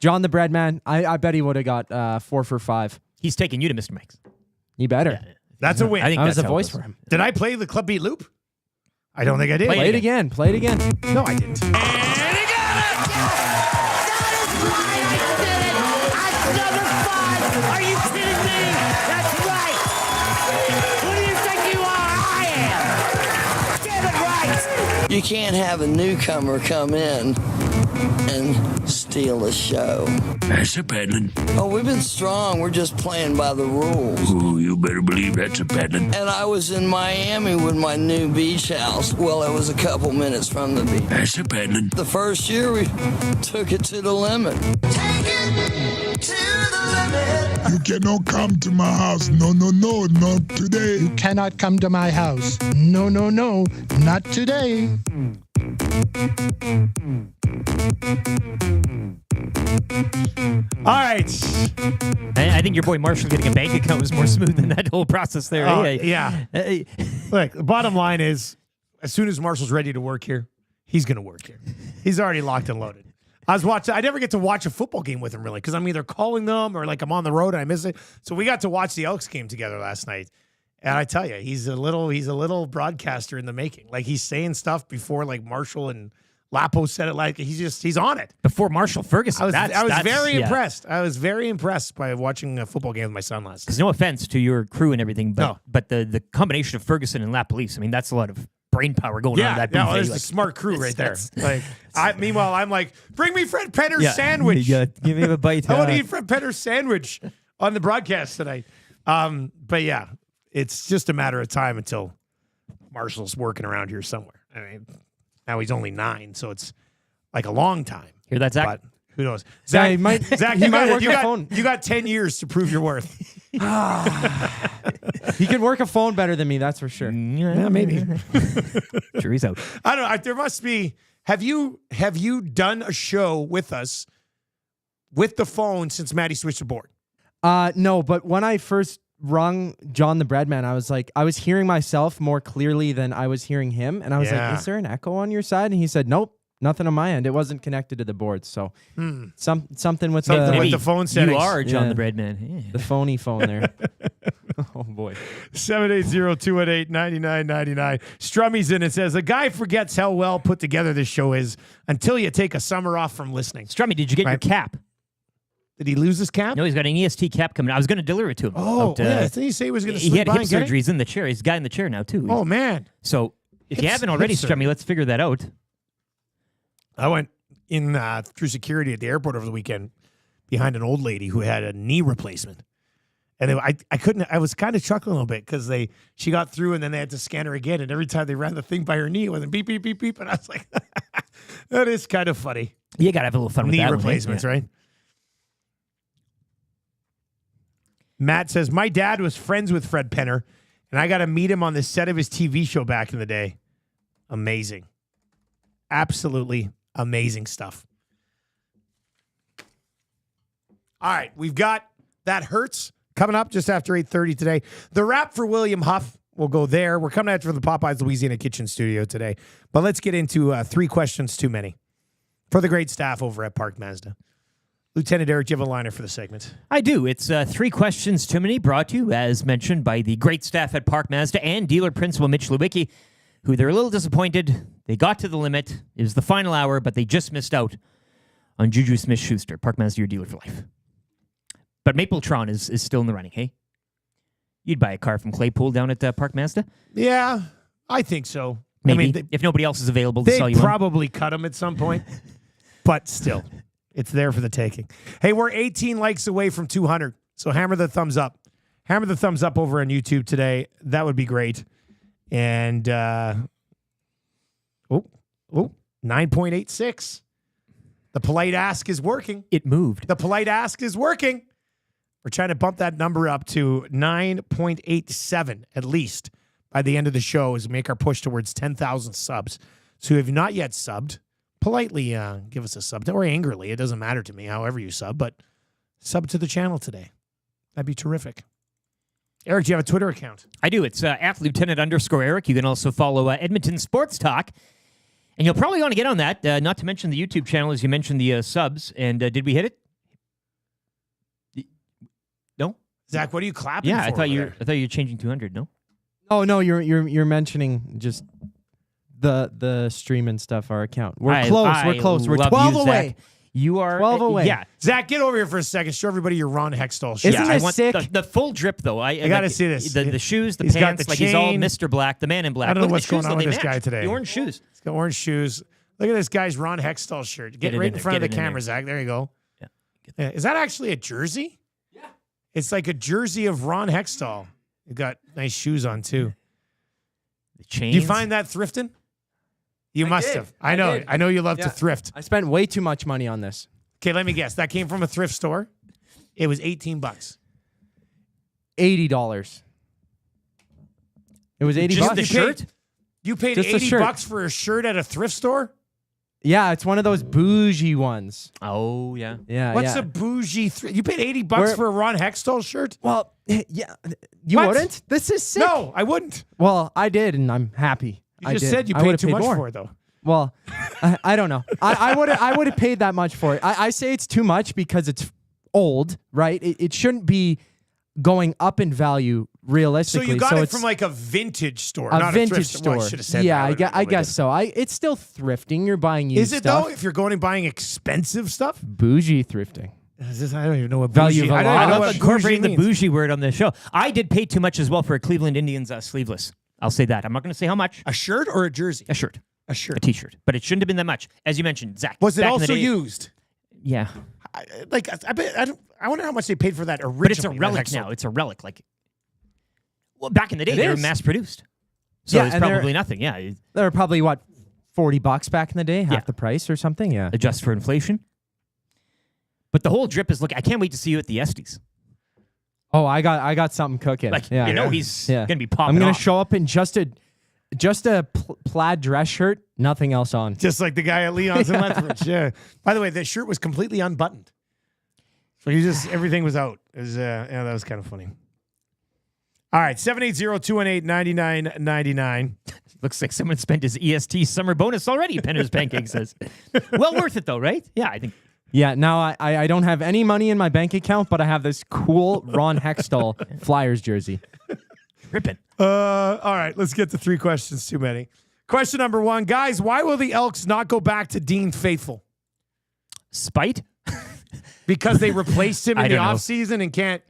John the Bread Man, I bet he would have got 4 for 5. He's taking you to Mr. Mike's. You better. Yeah. That's a win. I think I was that's a how it voice goes. for him. Did I play the Club Beat loop? I don't think I did. Play it again. Play it again. No, I didn't. Are you kidding me? That's right. You can't have a newcomer come in and steal the show. That's a peddling. Oh, we've been strong. We're just playing by the rules. Ooh, you better believe that's a peddling. And I was in Miami with my new beach house. Well, it was a couple minutes from the beach. That's a peddling. The first year we took it to the limit. Take it to the limit. You cannot come to my house. No, not today. You cannot come to my house. No, not today. All right. I think your boy Marshall getting a bank account was more smooth than that whole process there. Yeah. Look, the bottom line is, as soon as Marshall's ready to work here, he's going to work here. He's already locked and loaded. I never get to watch a football game with him, really, because I'm either calling them or like I'm on the road and I miss it. So we got to watch the Elks game together last night. And I tell you, he's a little broadcaster in the making. Like, he's saying stuff before like Marshall and Lapo said it. Like, he's on it. Before Marshall Ferguson. I was very impressed. I was very impressed by watching a football game with my son last night. Because no offense to your crew and everything, but the combination of Ferguson and Lapolice, I mean, that's a lot of brain power going on in that buffet. There's a smart crew right there. Meanwhile, I'm like, bring me Fred Penner's sandwich. Give me a bite. I want to eat Fred Penner's sandwich on the broadcast tonight. But yeah, it's just a matter of time until Marshall's working around here somewhere. I mean, now he's only 9, so it's like a long time. Hear that, Zach? But who knows? Zach, he might work a phone. You got 10 years to prove your worth. He can work a phone better than me, that's for sure. Yeah, maybe. Sure, he's out. I don't know. There must be. Have you done a show with us with the phone since Maddie switched the board? No, but when I first rung John the Breadman, I was hearing myself more clearly than I was hearing him. And I was like, is there an echo on your side? And he said, nope. Nothing on my end. It wasn't connected to the board. So something with the phone settings. You are John the Breadman. Yeah. The phony phone there. Oh, boy. 780-218-9999. Strummy's in and says, a guy forgets how well put together this show is until you take a summer off from listening. Strummy, did you get your cap? Did he lose his cap? No, he's got an EST cap coming. I was going to deliver it to him. Oh, yeah. I think he said he was going to He had hip and get surgery. He's in the chair. He's a guy in the chair now, too. Oh, man. So if you haven't already, Strummy, let's figure that out. I went in through security at the airport over the weekend behind an old lady who had a knee replacement. And I was kind of chuckling a little bit because she got through and then they had to scan her again. And every time they ran the thing by her knee, it went beep, beep, beep, beep. And I was like, that is kind of funny. You got to have a little fun with knee that replacements, one, right? Matt says, my dad was friends with Fred Penner, and I got to meet him on the set of his TV show back in the day. Amazing. Absolutely amazing stuff. All right, we've got That Hurts coming up just after 8:30 today. The wrap for William Huff will go there. We're coming at you from the Popeyes Louisiana Kitchen Studio today. But let's get into 3 questions too many for the great staff over at Park Mazda. Lieutenant Eric, do you have a liner for the segment? I do. It's 3 questions too many, brought to you, as mentioned, by the great staff at Park Mazda and dealer principal Mitch Lewicki, who they're a little disappointed. They got to the limit. It was the final hour, but they just missed out on Juju Smith-Schuster. Park Mazda, your dealer for life. But Mapletron is still in the running, hey? You'd buy a car from Claypool down at Park Mazda? Yeah, I think so. Maybe, I mean, if nobody else is available to sell you one. They probably cut them at some point, but still, it's there for the taking. Hey, we're 18 likes away from 200, so hammer the thumbs up. Hammer the thumbs up over on YouTube today. That would be great. And, 9.86. The polite ask is working. It moved. The polite ask is working. We're trying to bump that number up to 9.87 at least by the end of the show as we make our push towards 10,000 subs. So if you've not yet subbed, politely give us a sub. Or angrily. It doesn't matter to me, however you sub, but sub to the channel today. That'd be terrific. Eric, do you have a Twitter account? I do. It's at Lieutenant_Eric. You can also follow Edmonton Sports Talk. And you'll probably want to get on that, not to mention the YouTube channel, as you mentioned the subs. And did we hit it? No? Zach, what are you clapping for? I thought you were changing 200, no? Oh, no, you're mentioning just the stream and stuff, our account. We're close. We're 12 away. You are 12 away. Yeah. Zach, get over here for a second. Show everybody your Ron Hextall shirt. Isn't I it want sick? the full drip though. I gotta see this. The shoes, the He's got pants, the like he's all chain. Mr. Black, the man in black. I don't know Look at what's the shoes, going on though, with they this guy match. today. The orange shoes. He's got orange shoes. Look at this guy's Ron Hextall shirt. Get it right in in there. front of Get the it in camera, there. Zach. There you go. Yeah. Is that actually a jersey? Yeah. It's like a jersey of Ron Hextall. You got nice shoes on too. The chains. Do you find that thrifting? You must did. have. I know. did. I know you love Yeah. to thrift. I spent way too much money on this. Okay, let me guess. That came from a thrift store. It was $18. $80. It was $80. Just the shirt? You paid Just the shirt. $80 for a shirt at a thrift store? Yeah, it's one of those bougie ones. Oh yeah. Yeah. What's yeah. a bougie? You paid $80 Where- for a Ron Hextall shirt? Well, yeah. You What? wouldn't? This is sick. No, I wouldn't. Well, I did, and I'm happy. You I just did. said you I paid would've too much more. for it, though. Well, I don't know. I would have paid that much for it. I say it's too much because it's old, right? It shouldn't be going up in value So realistically. you got it it's from like a vintage store, a not vintage a thrift store. Well, I store. should have said Yeah, that. I guess so. It's still thrifting. You're buying used Is it stuff. though? If you're going and buying expensive stuff, Bougie thrifting. I don't even know what Value bougie. of a I don't lot. even know I love what incorporating the means. bougie word on the show. I did pay too much as well for a Cleveland Indians sleeveless. I'll say that. I'm not going to say how much. A shirt or a jersey? A shirt. A shirt. A T-shirt. But it shouldn't have been that much. As you mentioned, Zach. Was it back in the also day- used? Yeah. I wonder how much they paid for that originally. But it's a that relic Hextall. now. It's a relic. Like, well, back in the day, It they were is. mass-produced. So Yeah, it's and they're- probably nothing. Yeah. They were probably what, $40 back in the day, half Yeah. the price or something. Yeah. Adjust for inflation. But the whole drip is look. I can't wait to see you at the Estes. Oh, I got something cooking. Like, yeah. you know, he's Yeah. gonna be popping. I'm gonna off. show up in just a plaid dress shirt, nothing else on. Just like the guy at Leon's in Lethbridge. Yeah. By the way, the shirt was completely unbuttoned. So everything was out. It was, that was kind of funny. All right, 780-218-9999. Looks like someone spent his EST summer bonus already. Penner's Pancake says. Well worth it though, right? Yeah, I think. Yeah, now I don't have any money in my bank account, but I have this cool Ron Hextall Flyers jersey. Ripping. All right, let's get to 3 questions too many. Question number 1. Guys, why will the Elks not go back to Dean Faithful? Spite? Because they replaced him I in the don't know. offseason and can't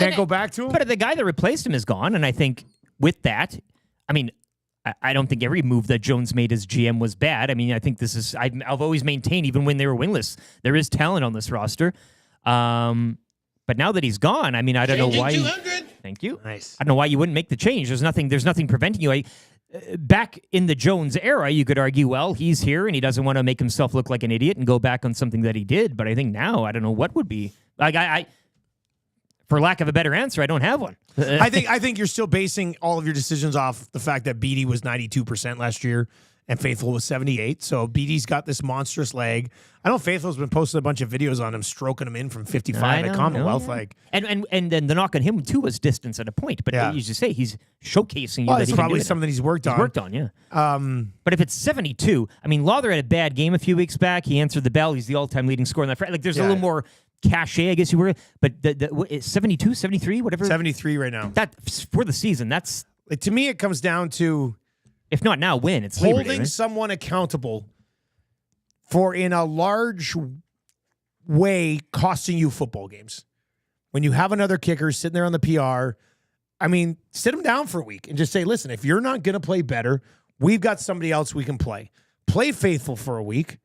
and- go back to him? But the guy that replaced him is gone, and I think with that, I mean, I don't think every move that Jones made as GM was bad. I mean, I think this is I've always maintained, even when they were winless, there is talent on this roster. But now that he's gone, I mean, I don't know why. Thank you. Nice. I don't know why you wouldn't make the change. There's nothing preventing you. Back in the Jones era, you could argue, well, he's here and he doesn't want to make himself look like an idiot and go back on something that he did. But I think now, I don't know what would be. Like I for lack of a better answer, I don't have one. I think you're still basing all of your decisions off the fact that Beatty was 92% last year and Faithful was 78. So Beatty's got this monstrous leg. I know Faithful's been posting a bunch of videos on him stroking him in from 55 at Commonwealth. Like, and then the knock on him too was distance at a point. But Yeah. as you say, he's showcasing you well, that it's he can probably do it. something he's worked on. Yeah. But if it's 72, I mean, Lawther had a bad game a few weeks back. He answered the bell. He's the all-time leading scorer in that. Like, there's a little more cachet, I guess you were. But it's 72, 73, whatever. 73 right now. That for the season. That's to me. It comes down to, if not now, when it's Labor holding Day, right? someone accountable for, in a large way, costing you football games. When you have another kicker sitting there on the PR, I mean, sit him down for a week and just say, listen, if you're not going to play better, we've got somebody else we can play. Play Faithful for a week.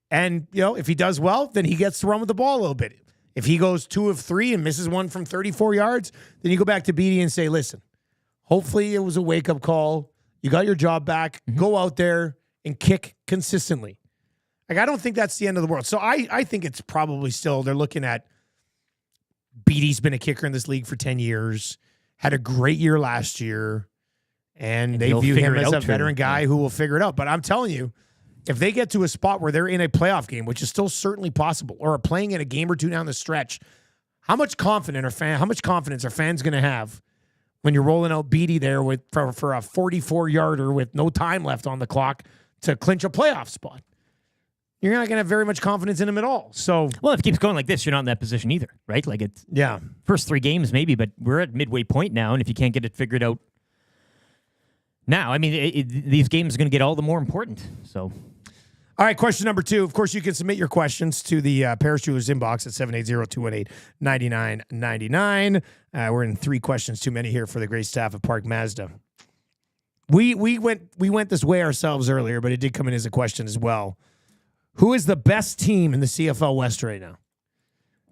And, if he does well, then he gets to run with the ball a little bit. If he goes 2 of 3 and misses one from 34 yards, then you go back to Beatty and say, listen, hopefully it was a wake-up call. You got your job back. Go out there and kick consistently. Like, I don't think that's the end of the world. So I think it's probably still, they're looking at Beatty's been a kicker in this league for 10 years, had a great year last year, and they he'll view figure him it as a out, too. veteran guy who will figure it out. But I'm telling you, if they get to a spot where they're in a playoff game, which is still certainly possible, or are playing in a game or two down the stretch, how much confidence are fans going to have when you're rolling out Beatty there for a 44-yarder with no time left on the clock to clinch a playoff spot? You're not going to have very much confidence in him at all. So, well, if it keeps going like this, you're not in that position either, right? Like, it's first 3 games maybe, but we're at midway point now, and if you can't get it figured out now, I mean, these games are going to get all the more important. So, All right, question number 2. Of course, you can submit your questions to the Parachuters inbox at 780-218-9999. We're in 3 questions too many here for the great staff of Park Mazda. We went this way ourselves earlier, but it did come in as a question as well. Who is the best team in the CFL West right now?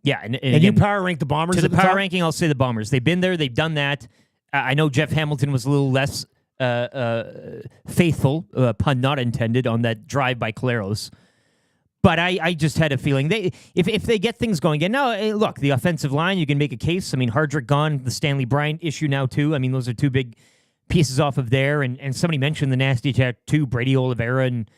Yeah, and again, you power rank the Bombers to the power top? ranking. I'll say the Bombers. They've been there. They've done that. I know Jeff Hamilton was a little less faithful, pun not intended, on that drive by Claros. But I just had a feeling if they get things going again. Now, look, the offensive line, you can make a case. I mean, Hardrick gone, the Stanley Bryant issue now too. I mean, those are 2 big pieces off of there. And somebody mentioned the nasty tattoo, Brady Oliveira, and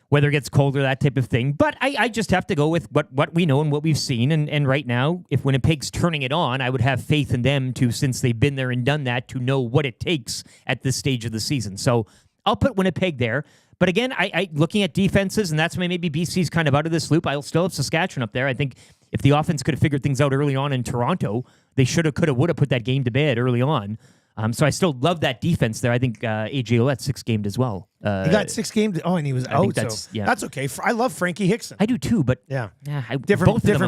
whether it gets colder, that type of thing. But I just have to go with what we know and what we've seen. And right now, if Winnipeg's turning it on, I would have faith in them to, since they've been there and done that, to know what it takes at this stage of the season. So I'll put Winnipeg there. But again, I looking at defenses, and that's why maybe BC's kind of out of this loop. I'll still have Saskatchewan up there. I think if the offense could have figured things out early on in Toronto, they should have, could have, would have put that game to bed early on. So I still love that defense there. I think AJ Ouellette 6-gamed as well. He got 6 games. Oh, and he was out. That's okay. I love Frankie Hickson. I do too, but different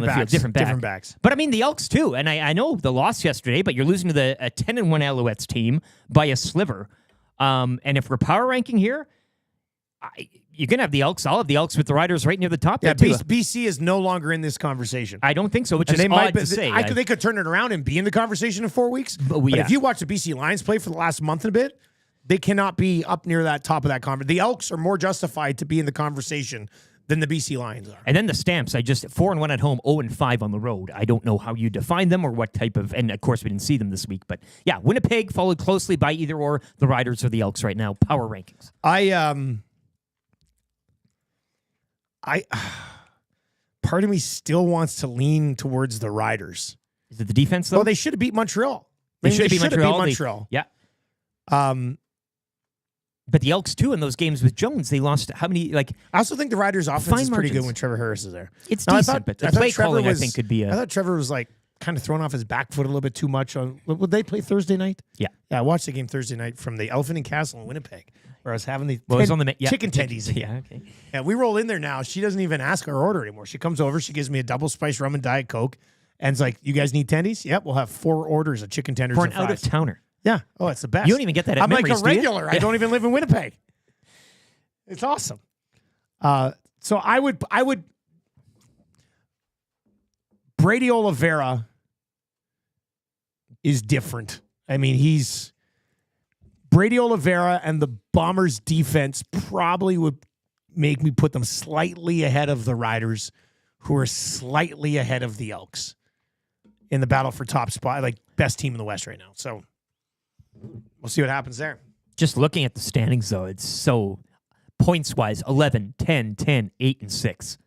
backs, field, different backs. But I mean the Elks too, and I know the loss yesterday, but you're losing to a 10-1 Alouettes team by a sliver. And if we're power ranking here, you're gonna have the Elks. I'll have the Elks with the Riders right near the top. Yeah, there too. BC is no longer in this conversation. I don't think so, which is odd to say. They could turn it around and be in the conversation in 4 weeks. But if you watch the BC Lions play for the last month and a bit, they cannot be up near that top of that conversation. The Elks are more justified to be in the conversation than the BC Lions are. And then the Stamps, 4-1 at home, 0-5 on the road. I don't know how you define them or what type of, and of course we didn't see them this week, but yeah, Winnipeg followed closely by either or the Riders or the Elks right now. Power rankings. Part of me still wants to lean towards the Riders. Is it the defense though? Well, they should have beat Montreal. They should have beat Montreal. Yeah. But the Elks too in those games with Jones, they lost how many? I also think the Riders' offense is pretty good when Trevor Harris is there. It's decent, but the play calling I think could be. I thought Trevor was kind of thrown off his back foot a little bit too much. Would they play Thursday night? Yeah. I watched the game Thursday night from the Elephant and Castle in Winnipeg, where I was having the chicken tendies. Yeah, okay. Yeah, we roll in there now. She doesn't even ask our order anymore. She comes over, she gives me a double spice rum and Diet Coke, and it's like, "You guys need tendies? Yep, we'll have 4 orders of chicken tenders for and an out of towner." Yeah. Oh, it's the best. You don't even get that at I'm Memories, like a regular. I don't even live in Winnipeg. It's awesome. So I would Brady Oliveira is different. I mean, Brady Oliveira and the Bombers defense probably would make me put them slightly ahead of the Riders, who are slightly ahead of the Elks in the battle for top spot, best team in the West right now. So we'll see what happens there. Just looking at the standings, though, it's so points-wise, 11, 10, 10, 8, and 6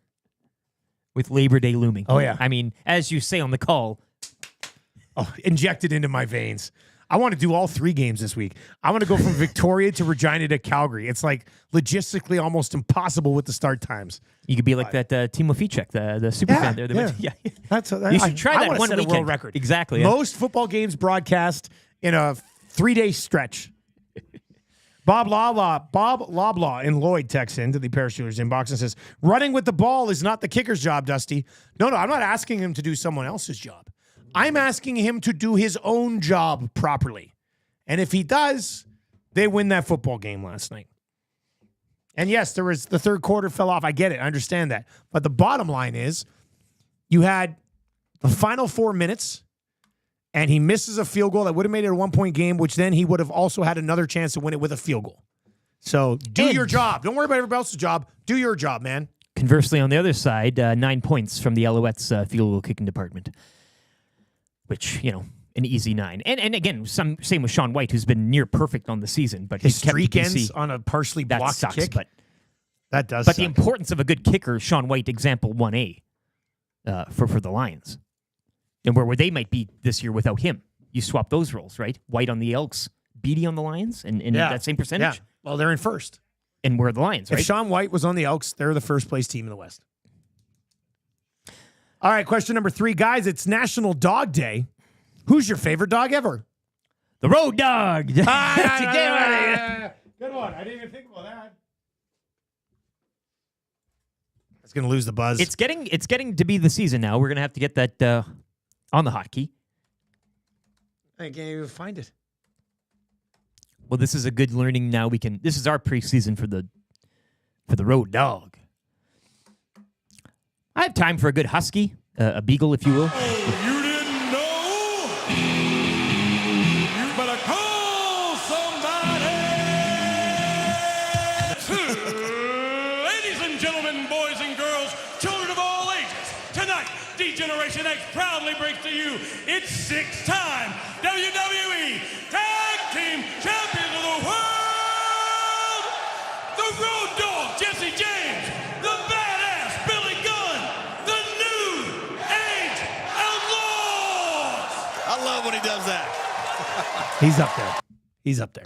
with Labor Day looming. Oh, yeah. I mean, as you say on the call. Injected into my veins. I want to do all 3 games this week. I want to go from Victoria to Regina to Calgary. It's logistically almost impossible with the start times. You could be like that Timo Ficek, the super fan there. Yeah. You should try that one set weekend. A world record. Exactly. Most football games broadcast in a 3-day stretch. Bob Loblaw in Lloyd texts into the Parachuters inbox and says, "Running with the ball is not the kicker's job, Dusty." No, I'm not asking him to do someone else's job. I'm asking him to do his own job properly. And if he does, they win that football game last night. And yes, the third quarter fell off. I get it. I understand that. But the bottom line is you had the final 4 minutes, and he misses a field goal that would have made it a 1-point game, which then he would have also had another chance to win it with a field goal. So do your job. Don't worry about everybody else's job. Do your job, man. Conversely, on the other side, 9 points from the Alouettes field goal kicking department, which, an easy 9. And again, same with Sean White, who's been near perfect on the season, but his streak ends on a partially blocked kick. But that does. But the importance of a good kicker, Sean White, example 1A, for the Lions. And where they might be this year without him. You swap those roles, right? White on the Elks, Beatty on the Lions, and that same percentage. Yeah. Well, they're in first. And we're the Lions, right? If Sean White was on the Elks, they're the first place team in the West. All right, question number 3. Guys, it's National Dog Day. Who's your favorite dog ever? The Road Dog. Good one. I didn't even think about that. It's going to lose the buzz. It's getting to be the season now. We're going to have to get that on the hotkey. I can't even find it. Well, this is a good learning. Now this is our preseason for the road dog. I have time for a good husky, a beagle, if you will. You didn't know? You better call somebody. Ladies and gentlemen, boys and girls, children of all ages, tonight, D-Generation X proudly brings to you its 6-time WWE Tag Team Champions of the World, the Road Dogg, Jesse James, the Badass Billy Gunn, the New Age Outlaws. I love when he does that. He's up there.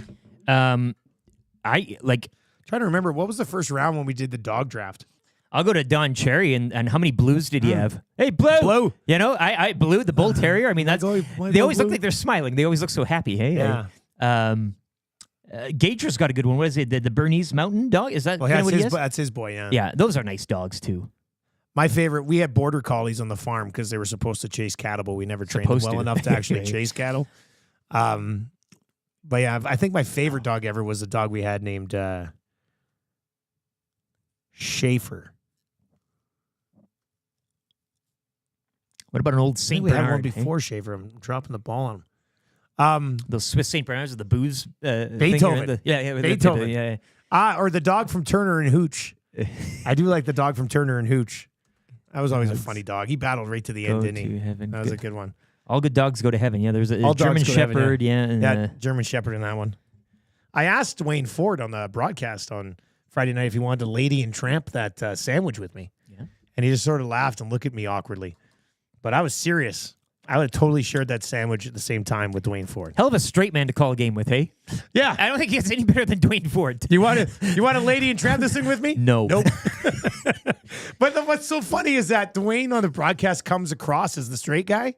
I like trying to remember what was the first round when we did the dog draft. I'll go to Don Cherry and how many blues did he have? Hey, Blue. Blue. You know, I Blue, the bull terrier. I mean, they always look like they're smiling. They always look so happy. Hey, Yeah. Gager's got a good one. What is it? The Bernese Mountain Dog? Is that Well, kind of what he is? that's his boy, yeah. Yeah, those are nice dogs too. My favorite, we had border collies on the farm because they were supposed to chase cattle, but we never trained them well enough to actually chase cattle. But yeah, I think my favorite dog ever was a dog we had named Schaefer. What about an old Saint We Bernard? had one before Schaefer. I'm dropping the ball on him. Those Swiss Saint Bernards with the booze. Beethoven. Yeah, Beethoven. Yeah. Or the dog from Turner and Hooch. I do like the dog from Turner and Hooch. That was always a funny dog. He battled right to the end, didn't he? Heaven. That was a good one. All good dogs go to heaven. Yeah, there's a All German dogs go to heaven, Shepherd. Yeah, German Shepherd in that one. I asked Dwayne Ford on the broadcast on Friday night if he wanted to lady and tramp that sandwich with me. Yeah. And he just sort of laughed and looked at me awkwardly. But I was serious. I would have totally shared that sandwich at the same time with Dwayne Ford. Hell of a straight man to call a game with, hey? Yeah. I don't think he gets any better than Dwayne Ford. You want to lady and tramp this thing with me? No. Nope. But what's so funny is that Dwayne on the broadcast comes across as the straight guy,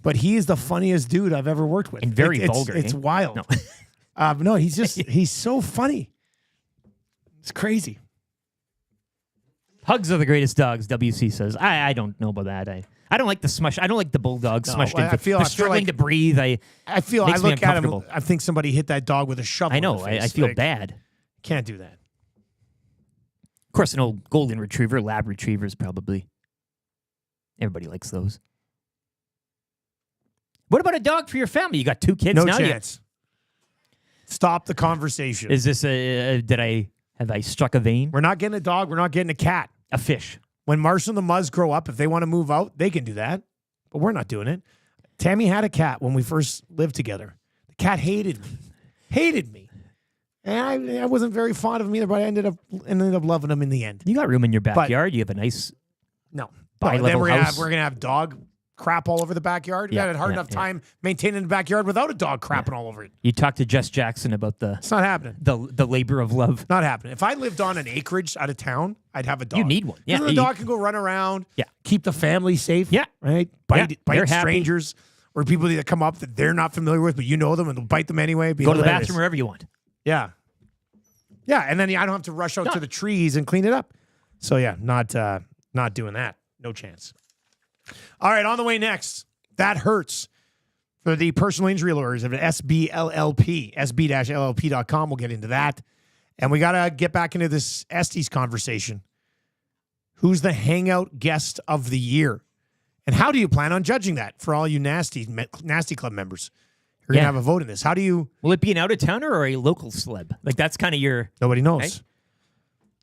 but he is the funniest dude I've ever worked with. And very vulgar. It's wild. No. No, he's so funny. It's crazy. Hugs are the greatest dogs, WC says. I don't know about that. I don't like the smush. I don't like the bulldog smushed in. They're struggling to breathe. I look at him. I think somebody hit that dog with a shovel. I know. In the face. I feel bad. Can't do that. Of course, an old golden retriever, lab retrievers, probably. Everybody likes those. What about a dog for your family? You got 2 kids No now. chance. Stop the conversation. Is this have I struck a vein? We're not getting a dog. We're not getting a cat. A fish. When Marshall and the Muzz grow up, if they want to move out, they can do that. But we're not doing it. Tammy had a cat when we first lived together. The cat hated me. And I wasn't very fond of him either, but I ended up loving him in the end. You got room in your backyard. You have a nice no. bi-level Then we're house. gonna have dog crap all over the backyard. We had a hard enough time maintaining the backyard without a dog crapping all over it. You talked to Jess Jackson about It's not happening. The labor of love. Not happening. If I lived on an acreage out of town, I'd have a dog. You need one. Yeah, the dog can go run around. Yeah. Keep the family safe. Yeah. Right. Bite they're happy. strangers or people that come up that they're not familiar with, but you know them and they'll bite them anyway. Go to the bathroom wherever you want. Yeah. Yeah. And then I don't have to rush out to the trees and clean it up. So yeah, not doing that. No chance. All right. On the way next. That hurts for the personal injury lawyers of SBLLP, sb-llp.com. We'll get into that. And we got to get back into this Estes conversation. Who's the hangout guest of the year? And how do you plan on judging that for all you Nasty Club members? You're going to have a vote in this. How do you... Will it be an out-of-towner or a local celeb? Like, that's kind of your... Nobody knows. Right?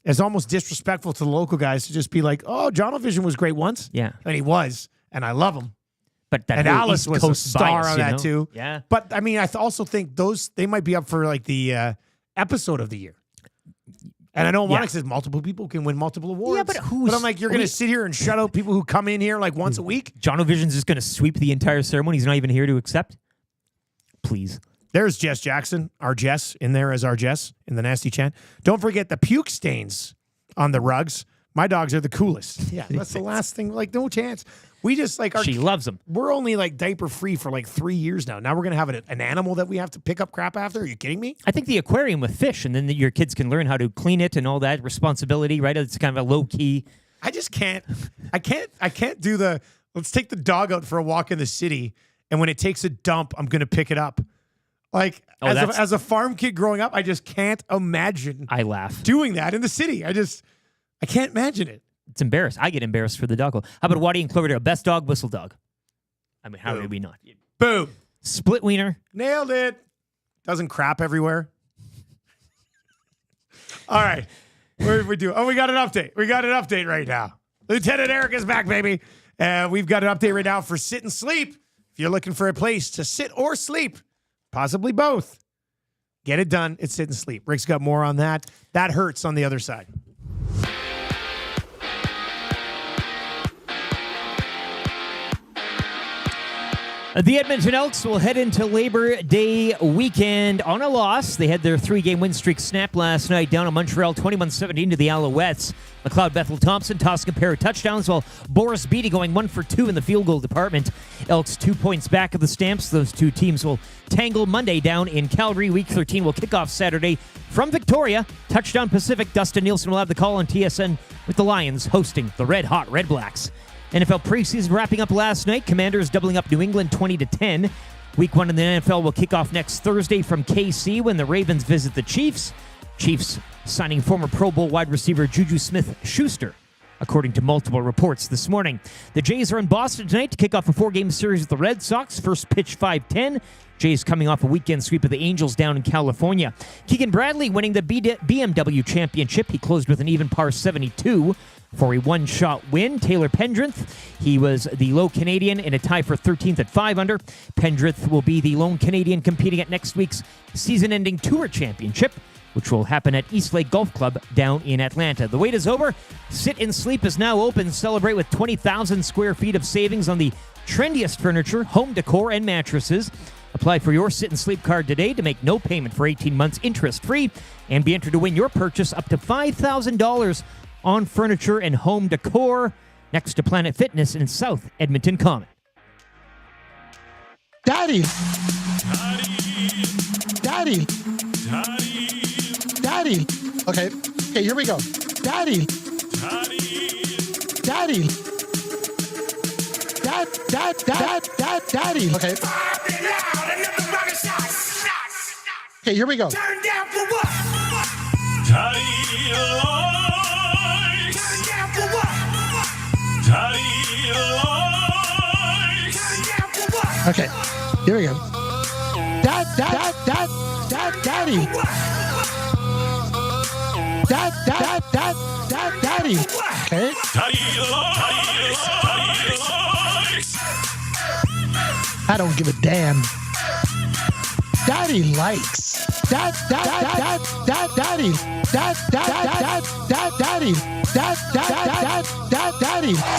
It's almost disrespectful to the local guys to just be like, oh, Jonovision was great once. Yeah. And he was. And I love him. But that and whole Alice East was a Coast star bias, on that too. Yeah. But I mean, I also think they might be up for like the episode of the year. And I know Monica says multiple people can win multiple awards. Yeah, but But I'm like, you're going to sit here and shut out people who come in here like once a week? Jonovision's just going to sweep the entire ceremony. He's not even here to accept. Please. There's Jess Jackson, our Jess, in there as our Jess in the Nasty Chat. Don't forget the puke stains on the rugs. My dogs are the coolest. Yeah, that's the last thing. Like, no chance. We just like She loves them. We're only like diaper free for like 3 years now. Now we're gonna have an animal that we have to pick up crap after. Are you kidding me? I think the aquarium with fish, and then your kids can learn how to clean it and all that responsibility, right? It's kind of a low key. I just can't. I can't do the. Let's take the dog out for a walk in the city, and when it takes a dump, I'm gonna pick it up. Like as a farm kid growing up, I just can't imagine. I laugh doing that in the city. I can't imagine it. It's embarrassed. I get embarrassed for the dog. How about Waddy and Cloverdale? Best dog, whistle dog. I mean, how did we not? Boom. Split wiener. Nailed it. Doesn't crap everywhere. All right. What did we do? Oh, we got an update. We got an update right now. Lieutenant Eric is back, baby. We've got an update right now for sit and sleep. If you're looking for a place to sit or sleep, possibly both, get it done. It's sit and sleep. Rick's got more on that. That hurts on the other side. The Edmonton Elks will head into Labor Day weekend on a loss. They had their 3-game win streak snapped last night down in Montreal, 21-17 to the Alouettes. McLeod Bethel-Thompson tossing a pair of touchdowns, while Boris Beatty going 1 for 2 in the field goal department. Elks 2 points back of the Stamps. Those two teams will tangle Monday down in Calgary. Week 13 will kick off Saturday from Victoria. Touchdown Pacific. Dustin Nielson will have the call on TSN with the Lions hosting the red-hot Red Blacks. NFL preseason wrapping up last night. Commanders doubling up New England 20-10. Week 1 in the NFL will kick off next Thursday from KC when the Ravens visit the Chiefs. Chiefs signing former Pro Bowl wide receiver Juju Smith-Schuster, according to multiple reports this morning. The Jays are in Boston tonight to kick off a 4-game series with the Red Sox. First pitch 5:10. Jays coming off a weekend sweep of the Angels down in California. Keegan Bradley winning the BMW Championship. He closed with an even par 72 for a one-shot win. Taylor Pendrith, he was the low Canadian in a tie for 13th at 5 under. Pendrith will be the lone Canadian competing at next week's season-ending Tour Championship, which will happen at East Lake Golf Club down in Atlanta. The wait is over. Sit and Sleep is now open. Celebrate with 20,000 square feet of savings on the trendiest furniture, home decor, and mattresses. Apply for your Sit and Sleep card today to make no payment for 18 months interest-free and be entered to win your purchase up to $5,000 on furniture and home decor next to Planet Fitness in South Edmonton Common. Daddy. Daddy. Daddy. Okay, here we go. Daddy. Daddy. Daddy. Okay. Okay, here we go. Turn down for what? Daddy likes. Turn down for what? Daddy likes. Turn down for what? Okay, here we go. Daddy. Daddy. Okay. I don't give a damn. Daddy likes. Daddy. Daddy.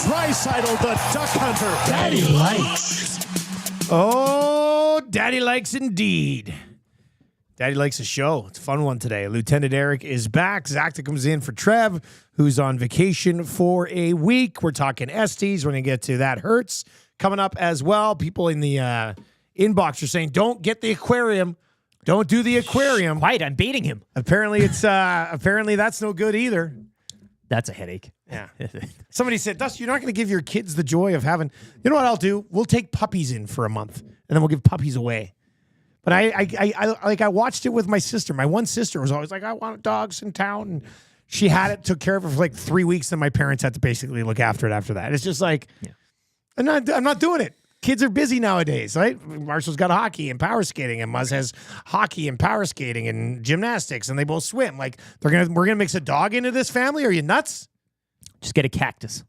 Dreisaitl, the Duck Hunter. Daddy likes. Oh, Daddy likes indeed. Daddy likes a show. It's a fun one today. Lieutenant Eric is back. Zacta comes in for Trev, who's on vacation for a week. We're talking STs. We're going to get to That Hurts coming up as well. People in the inbox are saying, don't get the aquarium. Don't do the aquarium. Quiet, I'm baiting him. Apparently that's no good either. That's a headache. Yeah. Somebody said, Dustin, you're not going to give your kids the joy of having, you know what I'll do? We'll take puppies in for a month and then we'll give puppies away. But I watched it with my sister. My one sister was always like, I want dogs in town. And she had it, took care of it for like 3 weeks. And my parents had to basically look after it after that. It's just like, I'm not doing it. Kids are busy nowadays, right? Marshall's got hockey and power skating, and Muzz has hockey and power skating and gymnastics, and they both swim. Like we're gonna mix a dog into this family? Are you nuts? Just get a cactus.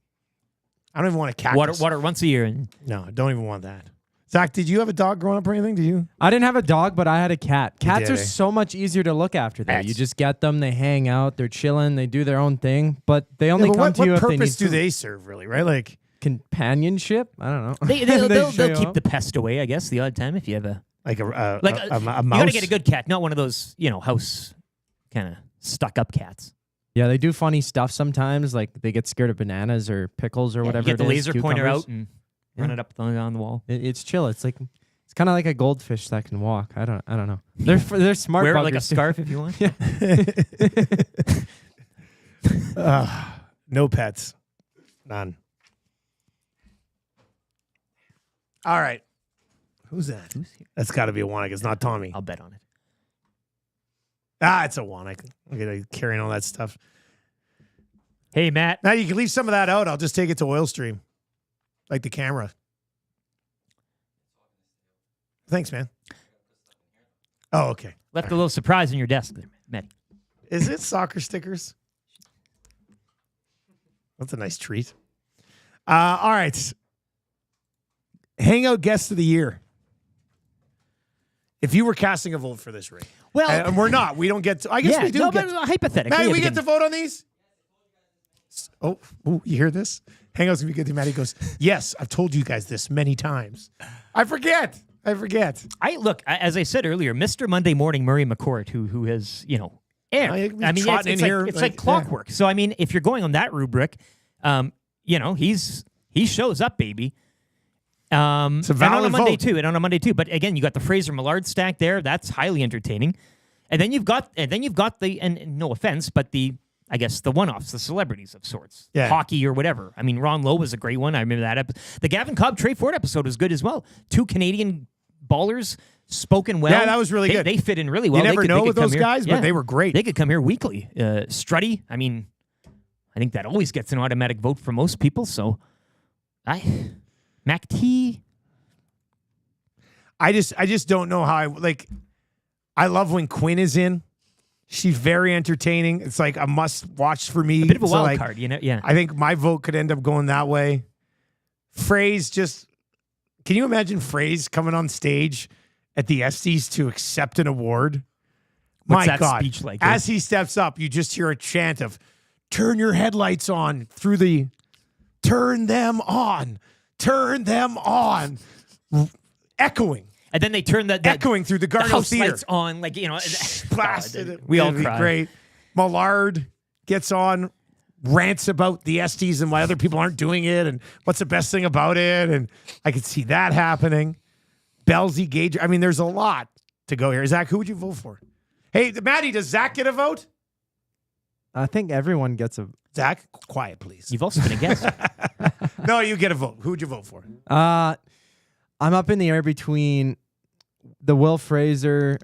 I don't even want a cactus. Water once a year. No, I don't even want that. Zach, did you have a dog growing up or anything? Did you? I didn't have a dog, but I had a cat. Cats did, are eh? so much easier to look after, though. You just get them, they hang out, they're chilling, they do their own thing, but they only come to you if they need What purpose do food. they serve, really, right? Like companionship? I don't know. They'll keep the pest away, I guess, the odd time if you have a mouse. You gotta get a good cat, not one of those, house kind of stuck up cats. Yeah, they do funny stuff sometimes, like they get scared of bananas or pickles or whatever. You get the it is, laser pointer cucumbers. out and run it up on the wall. It's chill. It's kind of like a goldfish that can walk. I don't know. They're smart. Wear it buggers like a too. scarf if you want. No pets. None. All right. Who's that? Who's here? That's got to be a Wannick. It's not Tommy. I'll bet on it. It's a Wannick. I'm going to carry all that stuff. Hey, Matt. Now you can leave some of that out. I'll just take it to Oil Stream. Like the camera. Thanks, man. Oh, okay. Left a little surprise in your desk there, Matt. Is it soccer stickers? That's a nice treat. All right. Hangout guest of the year. If you were casting a vote for this, Ray. Well, and we're not. We don't get to. I guess we do. No, get but hypothetically. Matt, we get to vote on these? Oh, you hear this? Hangout's going to be good. Maddie goes, yes, I've told you guys this many times. I forget. Look, as I said earlier, Mr. Monday Morning Murray McCourt, who has, air. It's like clockwork. So, I mean, if you're going on that rubric, he shows up, baby. It's a valid and on a Monday vote. too. But again, you got the Fraser Millard stack there. That's highly entertaining. And then you've got the, and no offense, but the one-offs, the celebrities of sorts, hockey or whatever. I mean, Ron Lowe was a great one. I remember that episode. The Gavin Cobb Trey Ford episode was good as well. 2 Canadian ballers spoken well. Yeah, that was really good. They fit in really well. You never know with those come guys, here. but they were great. They could come here weekly. Strutty, I mean, I think that always gets an automatic vote for most people. So, Mac T. I just don't know how I love when Quinn is in. She's very entertaining. It's like a must watch for me. A bit of a wild card, yeah. I think my vote could end up going that way. Phrase can you imagine Phrase coming on stage at the Estes to accept an award? What's My that God. speech like? As he steps up, you just hear a chant of turn your headlights on turn them on, echoing. And then they turn the echoing through the Garneau house Theater. lights on, Blasted. We all It'd be cried. great. Millard gets on, rants about the Estes and why other people aren't doing it and what's the best thing about it. And I could see that happening. Belsey, Gage. I mean, there's a lot to go here. Zach, who would you vote for? Hey, Maddie, does Zach get a vote? I think everyone gets a. Zach, quiet, please. You've also been a guest. No, you get a vote. Who would you vote for? I'm up in the air between the Will Fraser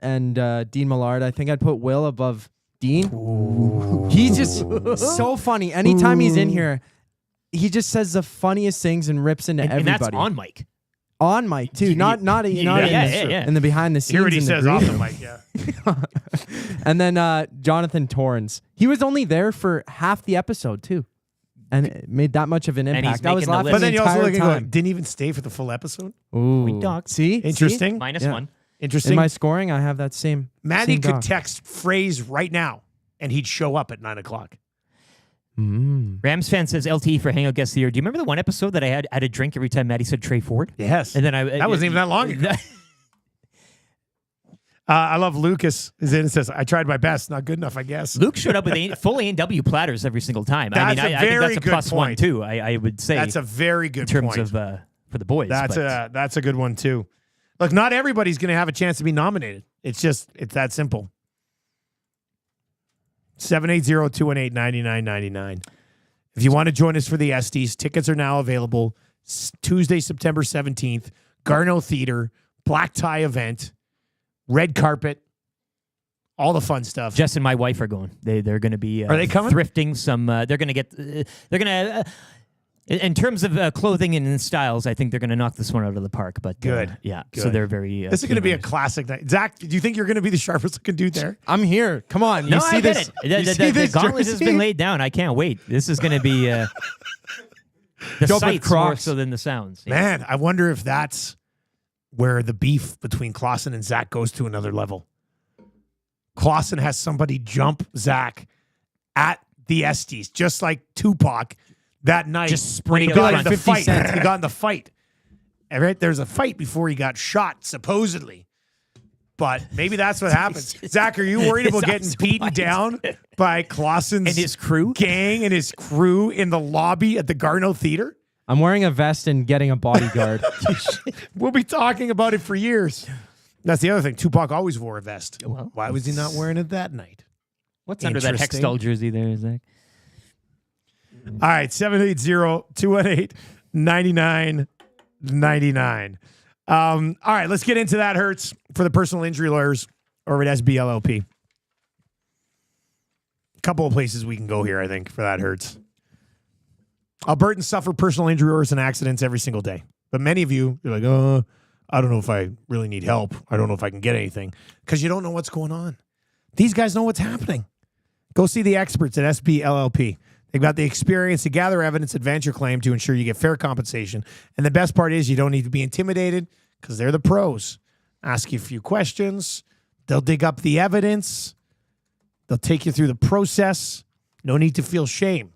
and Dean Millard. I think I'd put Will above Dean. Ooh. He's just so funny. Anytime he's in here, he just says the funniest things and rips into everybody. And that's on mic. On mic too, not in the behind the scenes. Hear what he says off the mic, yeah. And then Jonathan Torrens. He was only there for half the episode too, and it made that much of an impact. I was laughing but then the you also entire time. didn't even stay for the full episode. Ooh, we docked. See, interesting. -1. Interesting. In my scoring, I have that same. Maddie same could doc. text Phrase right now, and he'd show up at 9:00. Rams fan says LTE for Hangout Guest of the Year. Do you remember the one episode that I had a drink every time Maddie said Trey Ford? Yes. And then that wasn't even that long ago. I love Lucas is in and says, I tried my best. Not good enough, I guess. Luke showed up with full A&W platters every single time. That's I a think very that's a good +1 point. too. I would say That's a very good in terms point. of for the boys. That's a good one too. Look, not everybody's going to have a chance to be nominated. It's that simple. 780-218-9999. If you want to join us for the Estes, tickets are now available. Tuesday, September 17th, Garneau Theater, black tie event, red carpet, all the fun stuff. Jess and my wife are going. They're going to be are they coming? Thrifting some. They're going to get. They're going to. In terms of clothing and styles, I think they're going to knock this one out of the park. But good, yeah. Good. So they're very. This is going to be a classic night. Zach, do you think you're going to be the sharpest looking dude there? I'm here. Come on, No, you see I get this? it. The gauntlet has been laid down. I can't wait. This is going to be the sights more so than the sounds. Yeah. Man, I wonder if that's where the beef between Clausen and Zach goes to another level. Clausen has somebody jump Zach at the Estes, just like Tupac that night. Just when he spring got up in the front. fight. He got in the fight. And right, there's a fight before he got shot, supposedly. But maybe that's what happens. Zach, are you worried about getting beaten down by Clausen's and his crew gang and his crew in the lobby at the Garneau Theater? I'm wearing a vest and getting a bodyguard. We'll be talking about it for years. That's the other thing. Tupac always wore a vest. Well, why was he not wearing it that night? What's under that Hextall jersey there, Zach? All right, 780-218-9999. All right, let's get into that, Hurts, for the personal injury lawyers over at SBLLP. A couple of places we can go here, I think, for that, Hurts. Albertans suffer personal injuries and accidents every single day. But many of you, you're like, I don't know if I really need help. I don't know if I can get anything. Because you don't know what's going on. These guys know what's happening. Go see the experts at SBLLP. They've got the experience to gather evidence, advance your claim to ensure you get fair compensation. And the best part is you don't need to be intimidated because they're the pros. Ask you a few questions. They'll dig up the evidence. They'll take you through the process. No need to feel shame.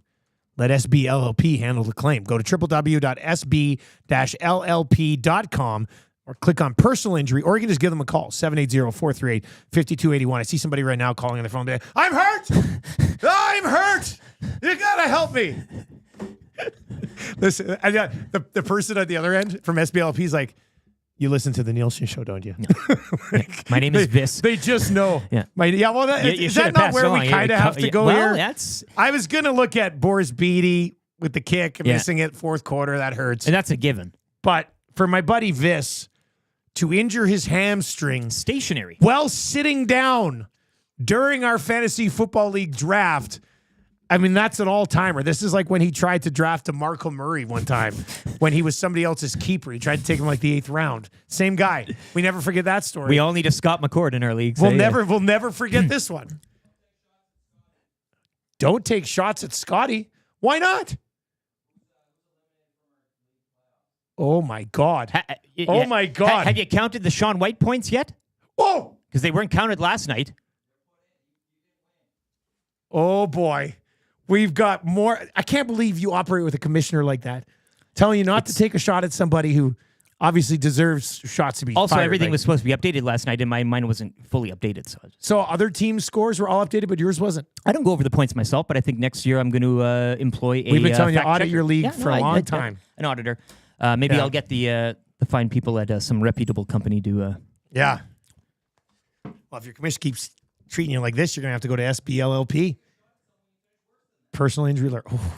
Let SBLLP handle the claim. Go to www.sb-llp.com or click on personal injury, or you can just give them a call, 780-438-5281. I see somebody right now calling on their phone. I'm hurt! I'm hurt! You gotta help me. Listen, I got the person at the other end from SBLP is like, you listen to the Nielson show, don't you? No. My name is Vis. They just know. Yeah. Is that not where we kind of have to go here? That's... I was going to look at Boris Beatty with the kick, missing it fourth quarter. That hurts. And that's a given. But for my buddy Vis to injure his hamstring stationary while sitting down during our fantasy football league draft, I mean, that's an all-timer. This is like when he tried to draft DeMarco Murray one time when he was somebody else's keeper. He tried to take him like the 8th round. Same guy. We never forget that story. We all need a Scott McCord in our league. We'll never forget this one. Don't take shots at Scotty. Why not? Oh, my God. Oh, my God. Have you counted the Shaun White points yet? Whoa! Because they weren't counted last night. Oh, boy. We've got more. I can't believe you operate with a commissioner like that. Telling you not to take a shot at somebody who obviously deserves shots to be also, fired, everything right? was supposed to be updated last night, and mine wasn't fully updated. So other teams' scores were all updated, but yours wasn't? I don't go over the points myself, but I think next year I'm going to employ a We've been telling you fact audit checker. your league for a long time. An auditor. Maybe I'll get the fine people at some reputable company to... Yeah. Well, if your commission keeps treating you like this, you're going to have to go to SBLLP. Personal injury alert. Oh.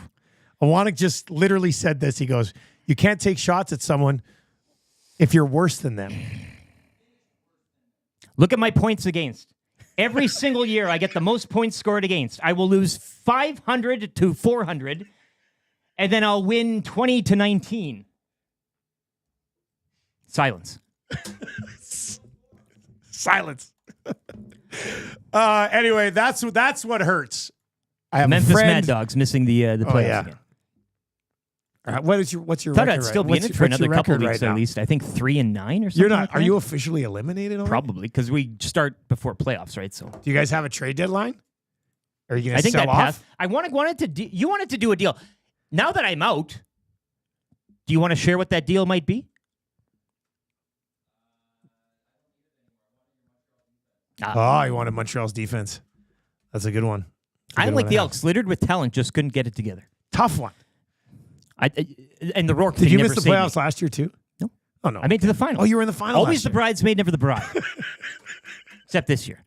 Awanik just literally said this. He goes, you can't take shots at someone if you're worse than them. Look at my points against. Every single year I get the most points scored against. I will lose 500 to 400, and then I'll win 20 to 19. Silence. Silence. Anyway, that's what hurts. I have Memphis a friend. Mad Dogs missing the playoffs again. All right, what's your Thought record? I'd still be what's, in it for another couple of weeks right at now? least. I think 3-9 or something. You're not. Like Are that. you officially eliminated already? Probably because we start before playoffs, right? So, do you guys have a trade deadline? Are you going I to think sell that off? path. You wanted to do a deal. Now that I'm out, do you want to share what that deal might be? Oh, you wanted Montreal's defense. That's a good one. I'm like the Elks, littered with talent, just couldn't get it together. Tough one. And the Rourke Did thing you never miss the saved playoffs me. last year too? No. Oh no. I made it to the final. Oh, you were in the final. Always last the year. bridesmaid, never the bride. Except this year.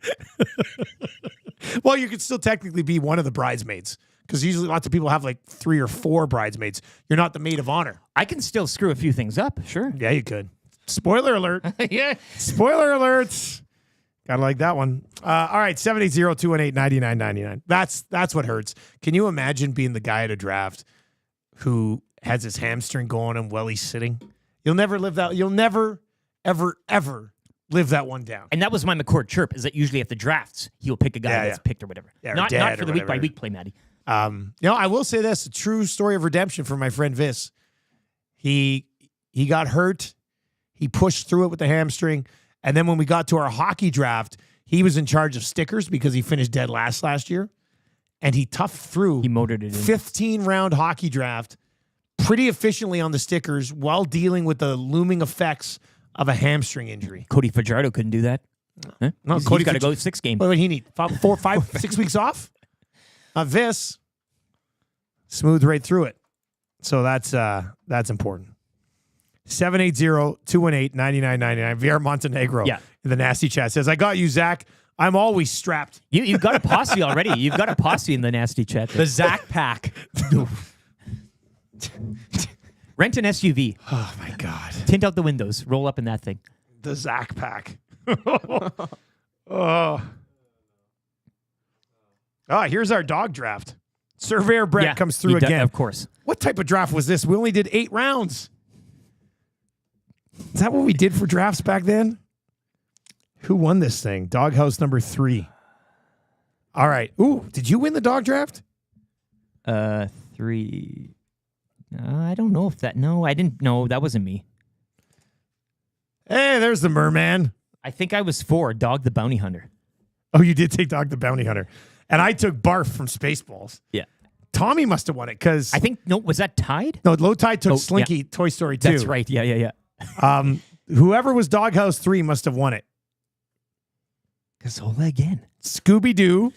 Well, you could still technically be one of the bridesmaids because usually lots of people have like 3 or 4 bridesmaids. You're not the maid of honor. I can still screw a few things up, sure. Yeah, you could. Spoiler alert. Yeah. Spoiler alerts. Gotta like that one. All right, 780-218-9999. That's what hurts. Can you imagine being the guy at a draft who has his hamstring going and while he's sitting? You'll never live that. You'll never, ever, ever live that one down. And that was my McCord chirp, is that usually at the drafts, he'll pick a guy that's picked or whatever. Yeah, or not dead for or the whatever. week-by-week play, Matty. I will say this, a true story of redemption for my friend Vis. He got hurt. He pushed through it with the hamstring. And then when we got to our hockey draft, he was in charge of stickers because he finished dead last year. And he toughed through. He motored it in. 15-round hockey draft pretty efficiently on the stickers while dealing with the looming effects of a hamstring injury. Cody Fajardo couldn't do that. Huh? No, He's Cody got to go 6 games. What would he need? 4, 5, 6 weeks off? Vis, smooth right through it. So that's important. 780-218-9999. VR Montenegro in the nasty chat says, I got you, Zach. I'm always strapped. You've got a posse already. You've got a posse in the nasty chat. The Zach pack. Rent an SUV. Oh, my God. Tint out the windows. Roll up in that thing. The Zach pack. Oh, here's our dog draft. Surveyor Brett comes through again. Of course. What type of draft was this? We only did 8 rounds. Is that what we did for drafts back then? Who won this thing? Doghouse number 3. All right. Ooh, did you win the dog draft? 3. I don't know if that. No, I didn't. No, that wasn't me. Hey, there's the merman. I think I was 4. Dog the Bounty Hunter. Oh, you did take Dog the Bounty Hunter. And I took Barf from Spaceballs. Yeah. Tommy must have won it because I think was that Tide? No, Low Tide took Slinky Toy Story 2. That's right. Yeah. Whoever was Doghouse 3 must have won it. Gazola again. Scooby-Doo,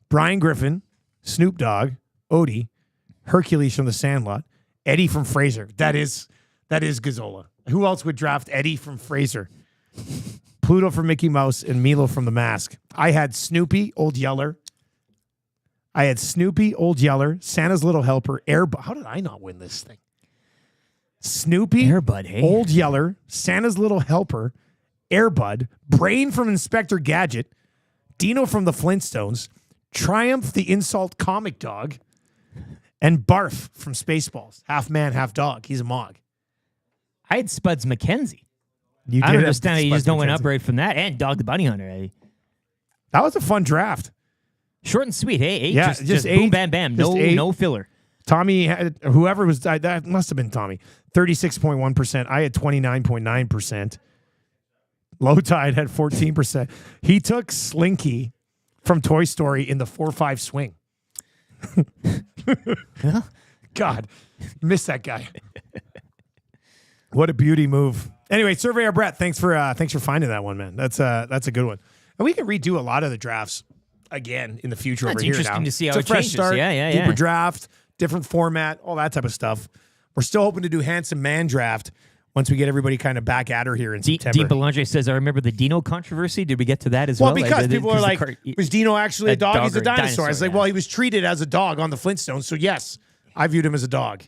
Brian Griffin, Snoop Dogg, Odie, Hercules from The Sandlot, Eddie from Fraser. That is Gazola. Who else would draft Eddie from Fraser? Pluto from Mickey Mouse and Milo from The Mask. I had Snoopy, Old Yeller. Santa's Little Helper, Airbud. How did I not win this thing? Snoopy, Airbud, hey. Old Yeller, Santa's Little Helper, Airbud, Brain from Inspector Gadget, Dino from the Flintstones, Triumph the Insult Comic Dog, and Barf from Spaceballs. Half man, half dog. He's a Mog. I had Spuds McKenzie. You I did don't have understand how you just Spuds don't went McKenzie. up right from that. And Dog the Bounty Hunter. That was a fun draft. Short and sweet. Hey, 8. Yeah, just eight. boom, bam, bam. No filler. Tommy had, whoever was, that must have been Tommy, 36.1%. I had 29.9%. Low Tide had 14%. He took Slinky from Toy Story in the 4-5 swing. God, miss that guy. What a beauty move. Anyway, Surveyor Brett, thanks for finding that one, man. That's a good one. And we can redo a lot of the drafts again in the future. That's over here interesting now. to see how It's a it fresh changes. start, Yeah. deeper draft, different format, all that type of stuff. We're still hoping to do Handsome Man draft once we get everybody kind of back at her here in September. Dean Belanger says, I remember the Dino controversy. Did we get to that as well? Well, because people are like, was Dino actually a dog? He's a or dinosaur. I was like, well, he was treated as a dog on the Flintstones. So yes, I viewed him as a dog.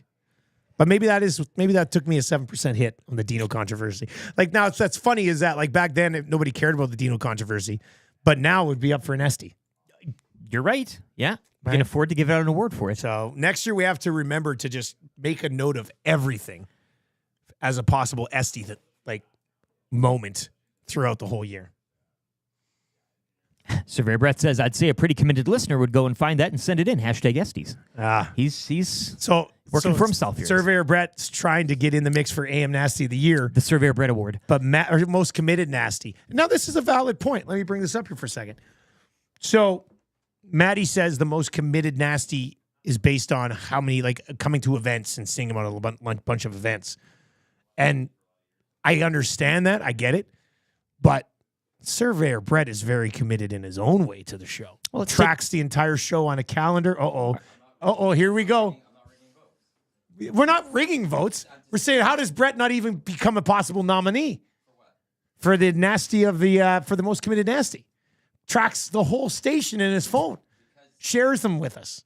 But maybe that took me a 7% hit on the Dino controversy. Like now, that's funny is that like back then nobody cared about the Dino controversy, but now it would be up for an Esty. You're right. Yeah, we can afford to give out an award for it. So next year we have to remember to just make a note of everything as a possible Esty moment throughout the whole year. Surveyor Brett says, I'd say a pretty committed listener would go and find that and send it in. #Esties. He's working for himself here. Surveyor Brett's trying to get in the mix for AM Nasty of the Year. The Surveyor Brett Award. But most committed Nasty. Now, this is a valid point. Let me bring this up here for a second. So, Maddie says the most committed Nasty is based on how many, coming to events and seeing about a bunch of events. And I understand that. I get it. But Surveyor Brett is very committed in his own way to the show. Well, tracks the entire show on a calendar. Here we go. We're not rigging votes. We're saying, how does Brett not even become a possible nominee for the nasty of the for the most committed nasty? Tracks the whole station in his phone, shares them with us.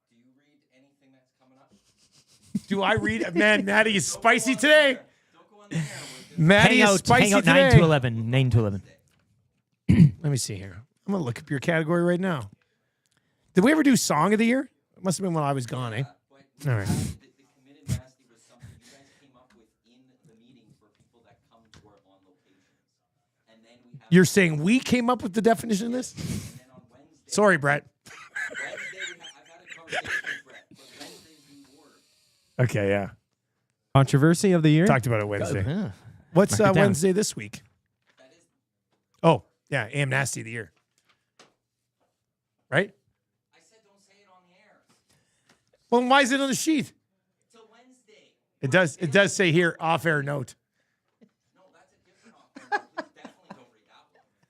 Do you read anything that's coming up? Do I read? Man, Maddie is spicy today. Don't go on the air. Maddie is spicy hang out today. 9 to 11. 9 to 11. Let me see here. I'm gonna look up your category right now. Did we ever do Song of the Year? It must have been when I was gone, eh? All right. The committed nasty was something you guys came up with in the meetings for people that come to our on locations. And then we have You're saying we came up with the definition of this? Sorry, Brett. Wednesday I've had a conversation with Brett, but Wednesday's new word. Okay, yeah. Controversy of the year? Talked about it Wednesday. Yeah. What's Mark it down. Wednesday this week? Oh, yeah, AM Nasty of the Year. Right? I said don't say it on the air. Well, why is it on the sheet? Till Wednesday. It does say here, off-air note. No, that's a different offer. Definitely don't read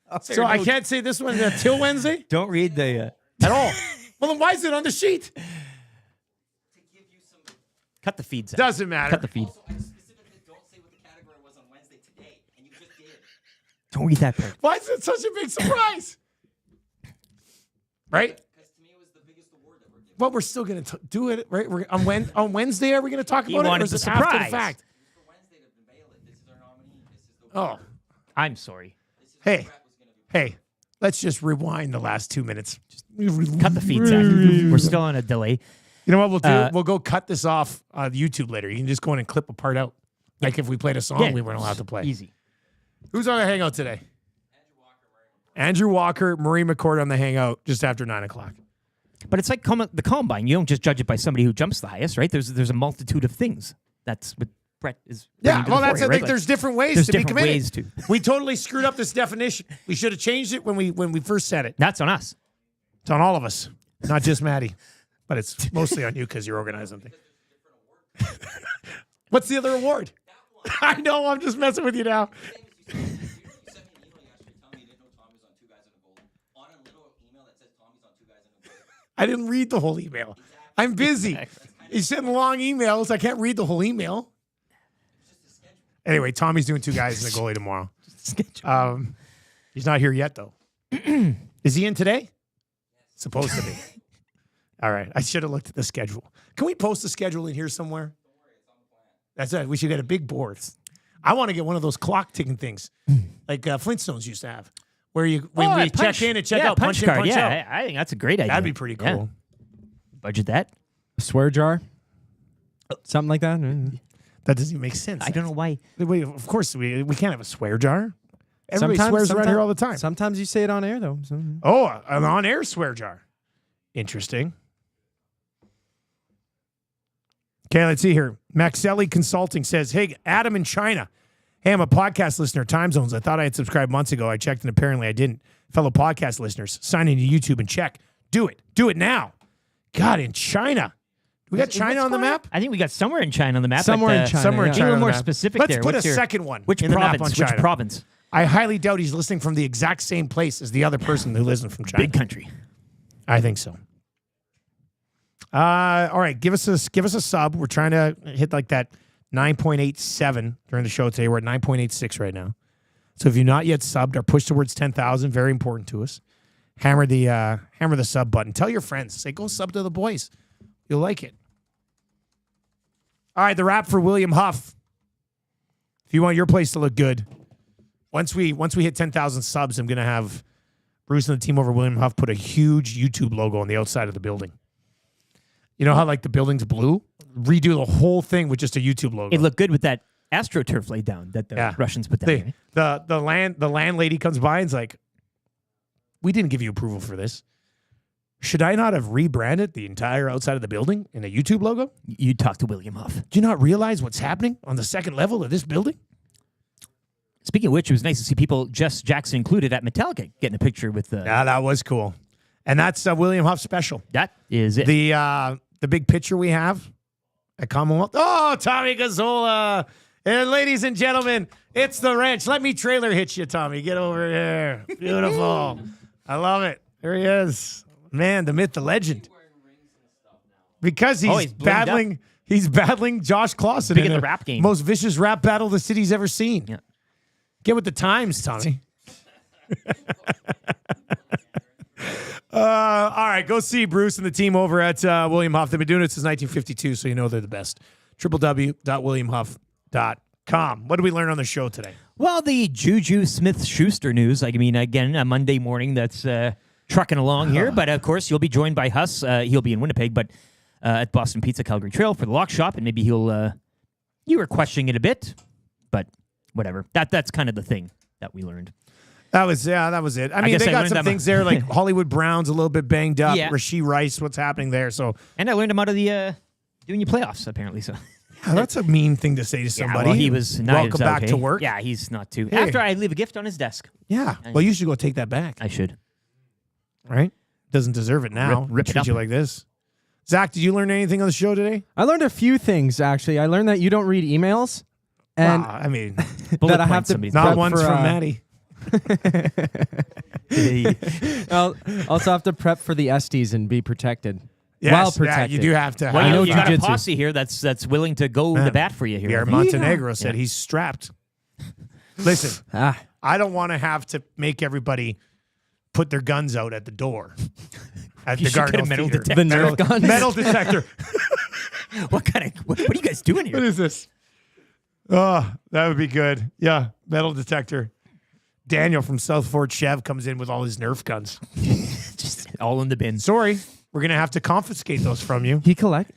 that one. So I can't say this one till Wednesday? Don't read the... At all. Well, then why is it on the sheet? To give you some Cut the feed, Zach. Doesn't matter. Cut the feed. Also, I specifically don't say what the category was on Wednesday today, and you just did. Don't read that part. Why is it such a big surprise? Right? Because to me, it was the biggest award that we're giving. Well, we're still going to do it, right? We're, on Wednesday, are we going to talk He about it? Or wanted is the it after the surprise. fact? For Wednesday to unveil it, this is our nominee. This is the Oh, I'm sorry. hey, hey, let's just rewind the last 2 minutes. Just Cut the feed, Zach. We're still on a delay. You know what we'll do? We'll go cut this off on YouTube later. You can just go in and clip a part out. Like if we played a song we weren't allowed to play. Easy. Who's on the hangout today? Andrew Walker, Marie McCord on the hangout just after 9 o'clock. But it's like the combine. You don't just judge it by somebody who jumps the highest, right? There's a multitude of things. That's what Brett is. Yeah, bringing to well, the that's fore the here, thing. right? There's different ways There's to be different committed. ways to. We totally screwed up this definition. We should have changed it when we first said it. That's on us. It's on all of us, not just Maddie. But it's mostly on you because you're organizing things. What's the other award? I know, I'm just messing with you now. You sent me an email yesterday telling me you didn't know Tommy was on 2 guys in a goal. On a little email that says Tommy's on 2 guys in a goal. I didn't read the whole email. I'm busy. You send long emails. I can't read the whole email. Anyway, Tommy's doing 2 guys in the goalie tomorrow. He's not here yet, though. Is he in today? Supposed to be. All right. I should have looked at the schedule. Can we post the schedule in here somewhere? That's it. We should get a big board. I want to get one of those clock ticking things like Flintstones used to have, where you check in and check out, punch in, card. punch out. I think that's a great idea. That'd be pretty cool. Yeah. Budget that. A swear jar? Something like that? That doesn't even make sense. I don't know why. Wait, of course, we can't have a swear jar. Everybody swears around here all the time. Sometimes you say it on air, though. So. Oh, an on-air swear jar. Interesting. Okay, let's see here. Maxelli Consulting says, hey, Adam in China. Hey, I'm a podcast listener, Time Zones. I thought I had subscribed months ago. I checked and apparently I didn't. Fellow podcast listeners, sign into YouTube and check. Do it. Do it now. God, in China. We got China on the map? I think we got somewhere in China on the map. Somewhere in China. Somewhere in Be a China. little on the more map. specific Let's there. put What's a your- second one. Which in the map province? on Which China. province? I highly doubt he's listening from the exact same place as the other person who listens from China. Big country. I think so. All right, give us a sub. We're trying to hit like that 9.87 during the show today. We're at 9.86 right now. So if you're not yet subbed, our push towards 10,000, very important to us. Hammer the sub button. Tell your friends. Say go sub to the boys. You'll like it. All right, the wrap for William Huff. If you want your place to look good, once we hit 10,000 subs, I'm gonna have Bruce and the team over William Huff put a huge YouTube logo on the outside of the building. You know how like the building's blue? Redo the whole thing with just a YouTube logo. It looked good with that AstroTurf laid down that the Russians put down. The landlady comes by and's like, we didn't give you approval for this. Should I not have rebranded the entire outside of the building in a YouTube logo? You talk to William Huff. Do you not realize what's happening on the second level of this building? Speaking of which, it was nice to see people, Jess Jackson included, at Metallica getting a picture with the. Yeah, that was cool. And that's William Huff special. That is it. The big picture we have at Commonwealth. Oh, Tommy Gazzola. And ladies and gentlemen, it's the wrench. Let me trailer hit you, Tommy. Get over here. Beautiful. I love it. There he is. Man, the myth, the legend. Because he's battling Josh Clausen Big in in the the rap game. most vicious rap battle the city's ever seen. Yeah. Get with the times, Tommy. All right, go see Bruce and the team over at William Huff. They've been doing it since 1952, so you know they're the best. www.williamhuff.com. What did we learn on the show today? Well, the Juju Smith-Schuster news. I mean, again, a Monday morning that's trucking along here. But, of course, you'll be joined by Huss. He'll be in Winnipeg, but at Boston Pizza Calgary Trail for the lock shop. And maybe he'll you were questioning it a bit, but whatever. That's kind of the thing that we learned. That was it. I mean, they got some things there, like Hollywood Brown's a little bit banged up. Yeah. Rasheed Rice, what's happening there? So, and I learned him out of the doing your playoffs, apparently. So yeah, that's a mean thing to say to somebody. Yeah, well, he was welcome back to work. Yeah, he's not too. Hey. After I leave a gift on his desk. Yeah. Well, you should go take that back. I should. Right? Doesn't deserve it now. Rip it Treat up. you like this. Zach, did you learn anything on the show today? I learned a few things, actually. I learned that you don't read emails. And I mean, that I have to not once from Maddie. I'll also have to prep for the Estes and be protected. Yes, well protected. you do have to. Well, have you got a jiu-jitsu. posse here that's willing to go to bat for you here. Pierre Montenegro said he's strapped. Listen, I don't want to have to make everybody put their guns out at the door. At You the should get a Cardinal metal Theater. detector. The Nerf guns. Metal detector. What are you guys doing here? What is this? Oh, that would be good. Yeah, metal detector. Daniel from South Fort Chev comes in with all his Nerf guns. Just all in the bin. Sorry, we're going to have to confiscate those from you. He collect.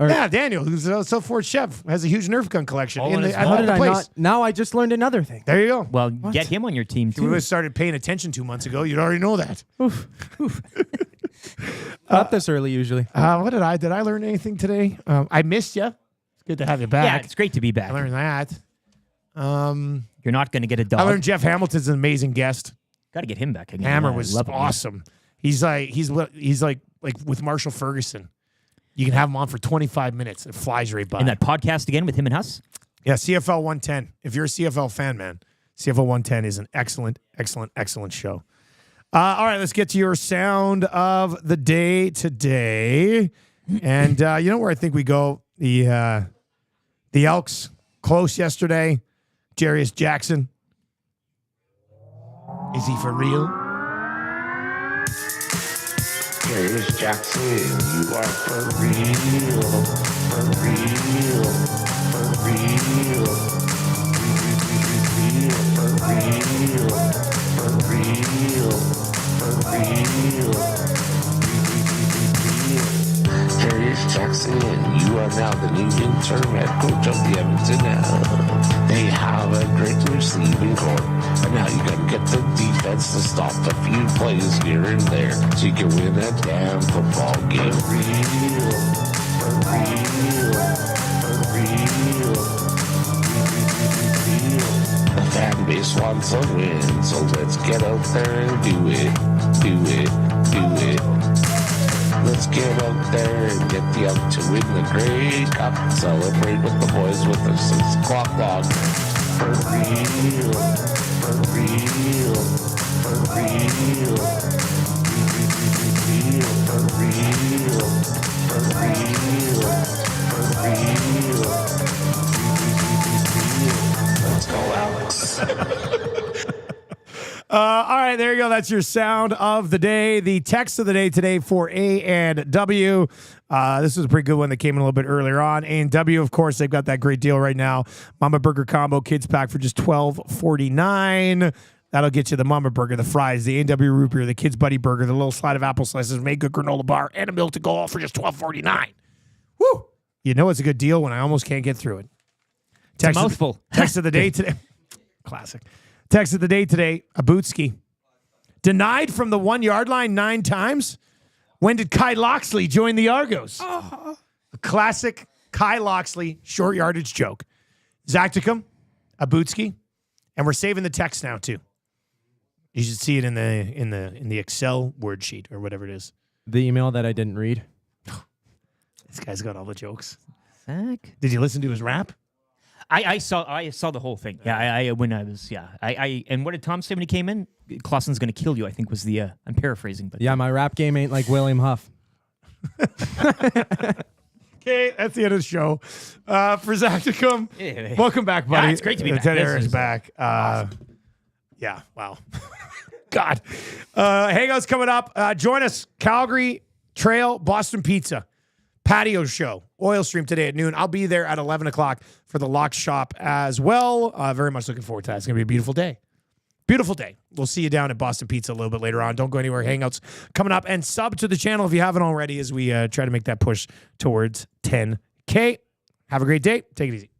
Yeah, Daniel, who's South Fort Chev, has a huge Nerf gun collection. All in his at How the did I place. not? Now I just learned another thing. There you go. Well, get him on your team If you too. would have started paying attention 2 months ago, you'd already know that. Up this early usually. What did I learn anything today? I missed you. It's good to have you back. Yeah, it's great to be back. I learned that. You're not going to get a dog. I learned Jeff Hamilton's an amazing guest. Got to get him back again. Hammer Yeah, I was love him. awesome. He's like with Marshall Ferguson. You can have him on for 25 minutes. It flies right by. And that podcast again with him and Huss? Yeah, CFL 110. If you're a CFL fan, man, CFL 110 is an excellent, excellent, excellent show. All right, let's get to your sound of the day today. And you know where I think we go? The Elks close yesterday. Jarious Jackson. Is he for real? Jarious Jackson, you are for real, for real, for real, for real, for real, for real. Jarious Jackson, you are now the new interim head coach of the Edmonton Elks. They have a great receiving corps, and now you gotta get the defense to stop a few plays here and there, so you can win a damn football game. For real, for real, for real. The fan base wants a win, so let's get out there and do it, do it, do it. Let's get out there and get the Elk to win the Grey Cup. Celebrate with the boys with the 6 o'clock dog. For real, for real, for real. For real, for real, for real. Let's go, Alex. All right, there you go. That's your sound of the day. The text of the day today for A and W. This was a pretty good one that came in a little bit earlier on. A and W, of course, they've got that great deal right now. Mama Burger Combo Kids Pack for just $12.49. That'll get you the Mama Burger, the fries, the A&W Root Beer, the Kids Buddy Burger, the little slide of apple slices, make good granola bar, and a milk to go all for just $12.49. Woo! You know it's a good deal when I almost can't get through it. It's a mouthful. Text of the day today. Classic. Text of the day today, Abutski. Denied from the 1 yard line 9 times. When did Kai Loxley join the Argos? A classic Kai Loxley short yardage joke. Zacticum, Abutski, and we're saving the text now too. You should see it in the Excel word sheet or whatever it is. The email that I didn't read. This guy's got all the jokes. Zach? Did you listen to his rap? I saw the whole thing. Yeah, and what did Tom say when he came in? Clausen's going to kill you, I think was the I'm paraphrasing, but Yeah, my rap game ain't like William Huff. Okay, that's the end of the show. For Zacticum, Yeah. welcome back, buddy. Yeah, it's great to be back. Ted This Eric's is back. Yeah, wow. God. Hangouts coming up. Join us, Calgary Trail, Boston Pizza, patio show, oil stream today at noon. I'll be there at 11 o'clock for the lock shop as well. Very much looking forward to that. It's going to be a beautiful day. Beautiful day. We'll see you down at Boston Pizza a little bit later on. Don't go anywhere. Hangouts coming up. And sub to the channel if you haven't already as we try to make that push towards 10K. Have a great day. Take it easy.